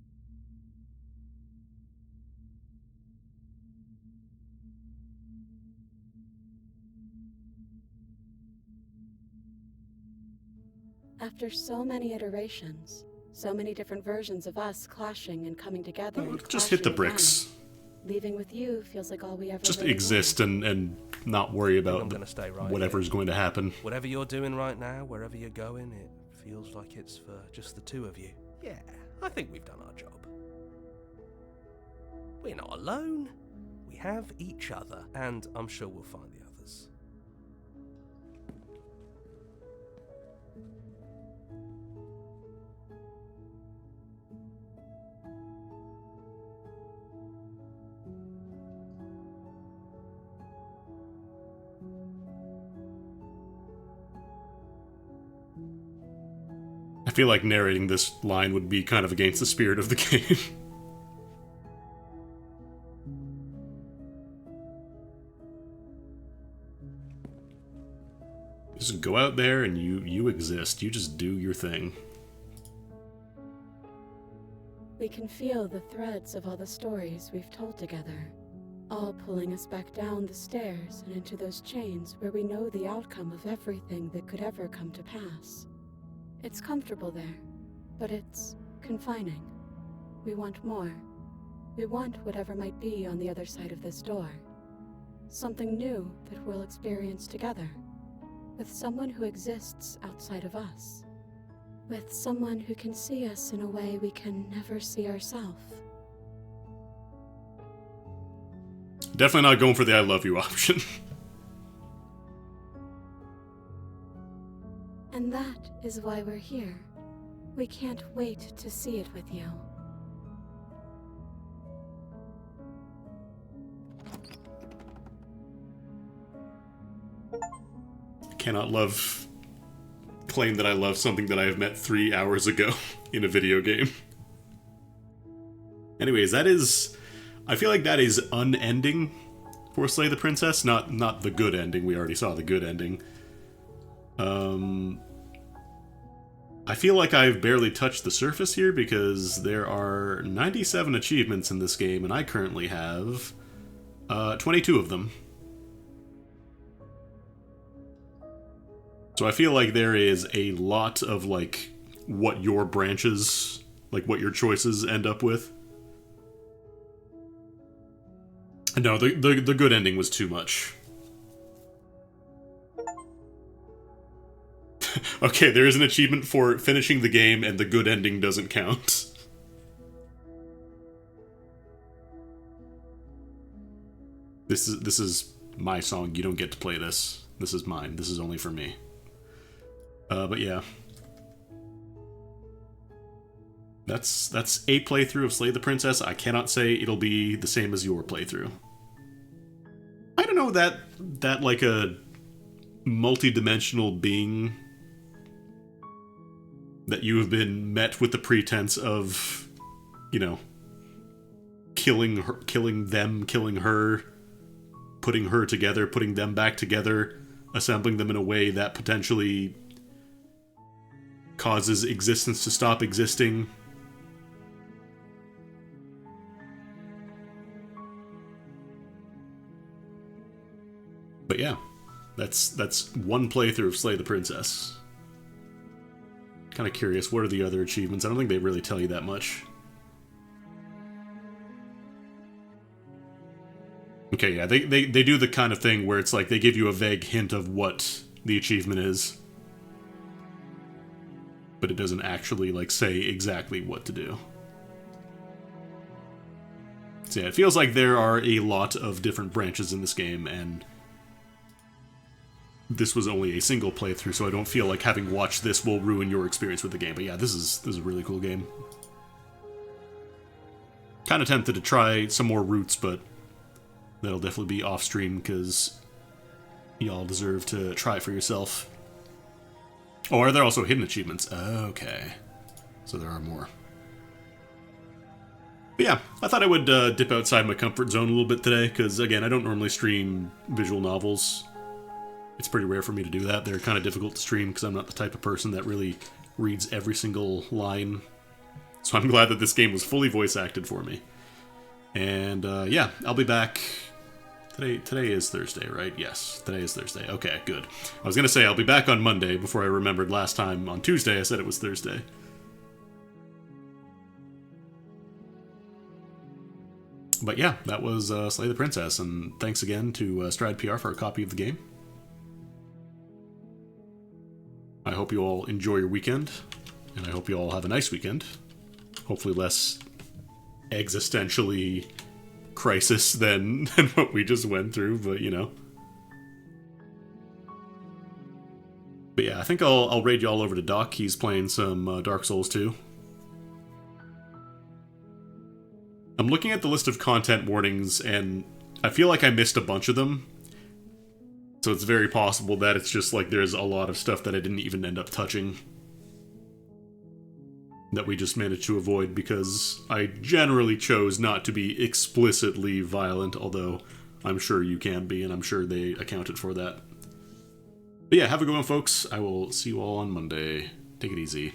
After so many iterations, so many different versions of us clashing and coming together and Just hit the clashing bricks. again, leaving with you feels like all we ever Just really exist and not worry about I'm gonna stay right whatever's here. going to happen. Whatever you're doing right now, wherever you're going, it feels like it's for just the two of you. Yeah, I think we've done our job. We're not alone. We have each other, and I'm sure we'll find the others. I feel like narrating this line would be kind of against the spirit of the game. just go out there and you exist. You just do your thing. We can feel the threads of all the stories we've told together, all pulling us back down the stairs and into those chains where we know the outcome of everything that could ever come to pass. It's comfortable there, but it's confining. We want more. We want whatever might be on the other side of this door. Something new that we'll experience together, with someone who exists outside of us. With someone who can see us in a way we can never see ourselves. Definitely not going for the I love you option. And that is why we're here. We can't wait to see it with you. Cannot claim that I love something that I have met 3 hours ago in a video game. Anyways, I feel like that is unending for Slay the Princess, not the good ending. We already saw the good ending. I feel like I've barely touched the surface here because there are 97 achievements in this game, and I currently have 22 of them. So I feel like there is a lot of, like, what your branches, like, what your choices end up with. No, the good ending was too much. Okay, there is an achievement for finishing the game, and the good ending doesn't count. This is my song. You don't get to play this. This is mine. This is only for me. But yeah. That's a playthrough of Slay the Princess. I cannot say it'll be the same as your playthrough. I don't know, that like a multi-dimensional being that you have been met with the pretense of, you know, killing them, killing her, putting her together, putting them back together, assembling them in a way that potentially causes existence to stop existing. But yeah, that's one playthrough of Slay the Princess. Kind of curious, what are the other achievements? I don't think they really tell you that much. Okay, yeah, they do the kind of thing where it's like they give you a vague hint of what the achievement is, but it doesn't actually, like, say exactly what to do. So yeah, it feels like there are a lot of different branches in this game, and this was only a single playthrough, so I don't feel like having watched this will ruin your experience with the game. But yeah, this is a really cool game. Kind of tempted to try some more routes, but that'll definitely be off-stream, because y'all deserve to try it for yourself. Oh, are there also hidden achievements? Okay. So there are more. But yeah, I thought I would dip outside my comfort zone a little bit today, because, again, I don't normally stream visual novels. It's pretty rare for me to do that. They're kind of difficult to stream, because I'm not the type of person that really reads every single line. So I'm glad that this game was fully voice-acted for me. And, yeah, I'll be back. Today is Thursday, right? Yes, today is Thursday. Okay, good. I was going to say I'll be back on Monday before I remembered last time on Tuesday I said it was Thursday. But yeah, that was Slay the Princess, and thanks again to Stride PR for a copy of the game. I hope you all enjoy your weekend, and I hope you all have a nice weekend. Hopefully less existentially crisis than what we just went through, but you know. But yeah, I think I'll raid y'all over to Doc. He's playing some Dark Souls 2. I'm looking at the list of content warnings, and I feel like I missed a bunch of them. So it's very possible that it's just like there's a lot of stuff that I didn't even end up touching that we just managed to avoid, because I generally chose not to be explicitly violent, although I'm sure you can be, and I'm sure they accounted for that. But yeah, have a good one, folks. I will see you all on Monday. Take it easy.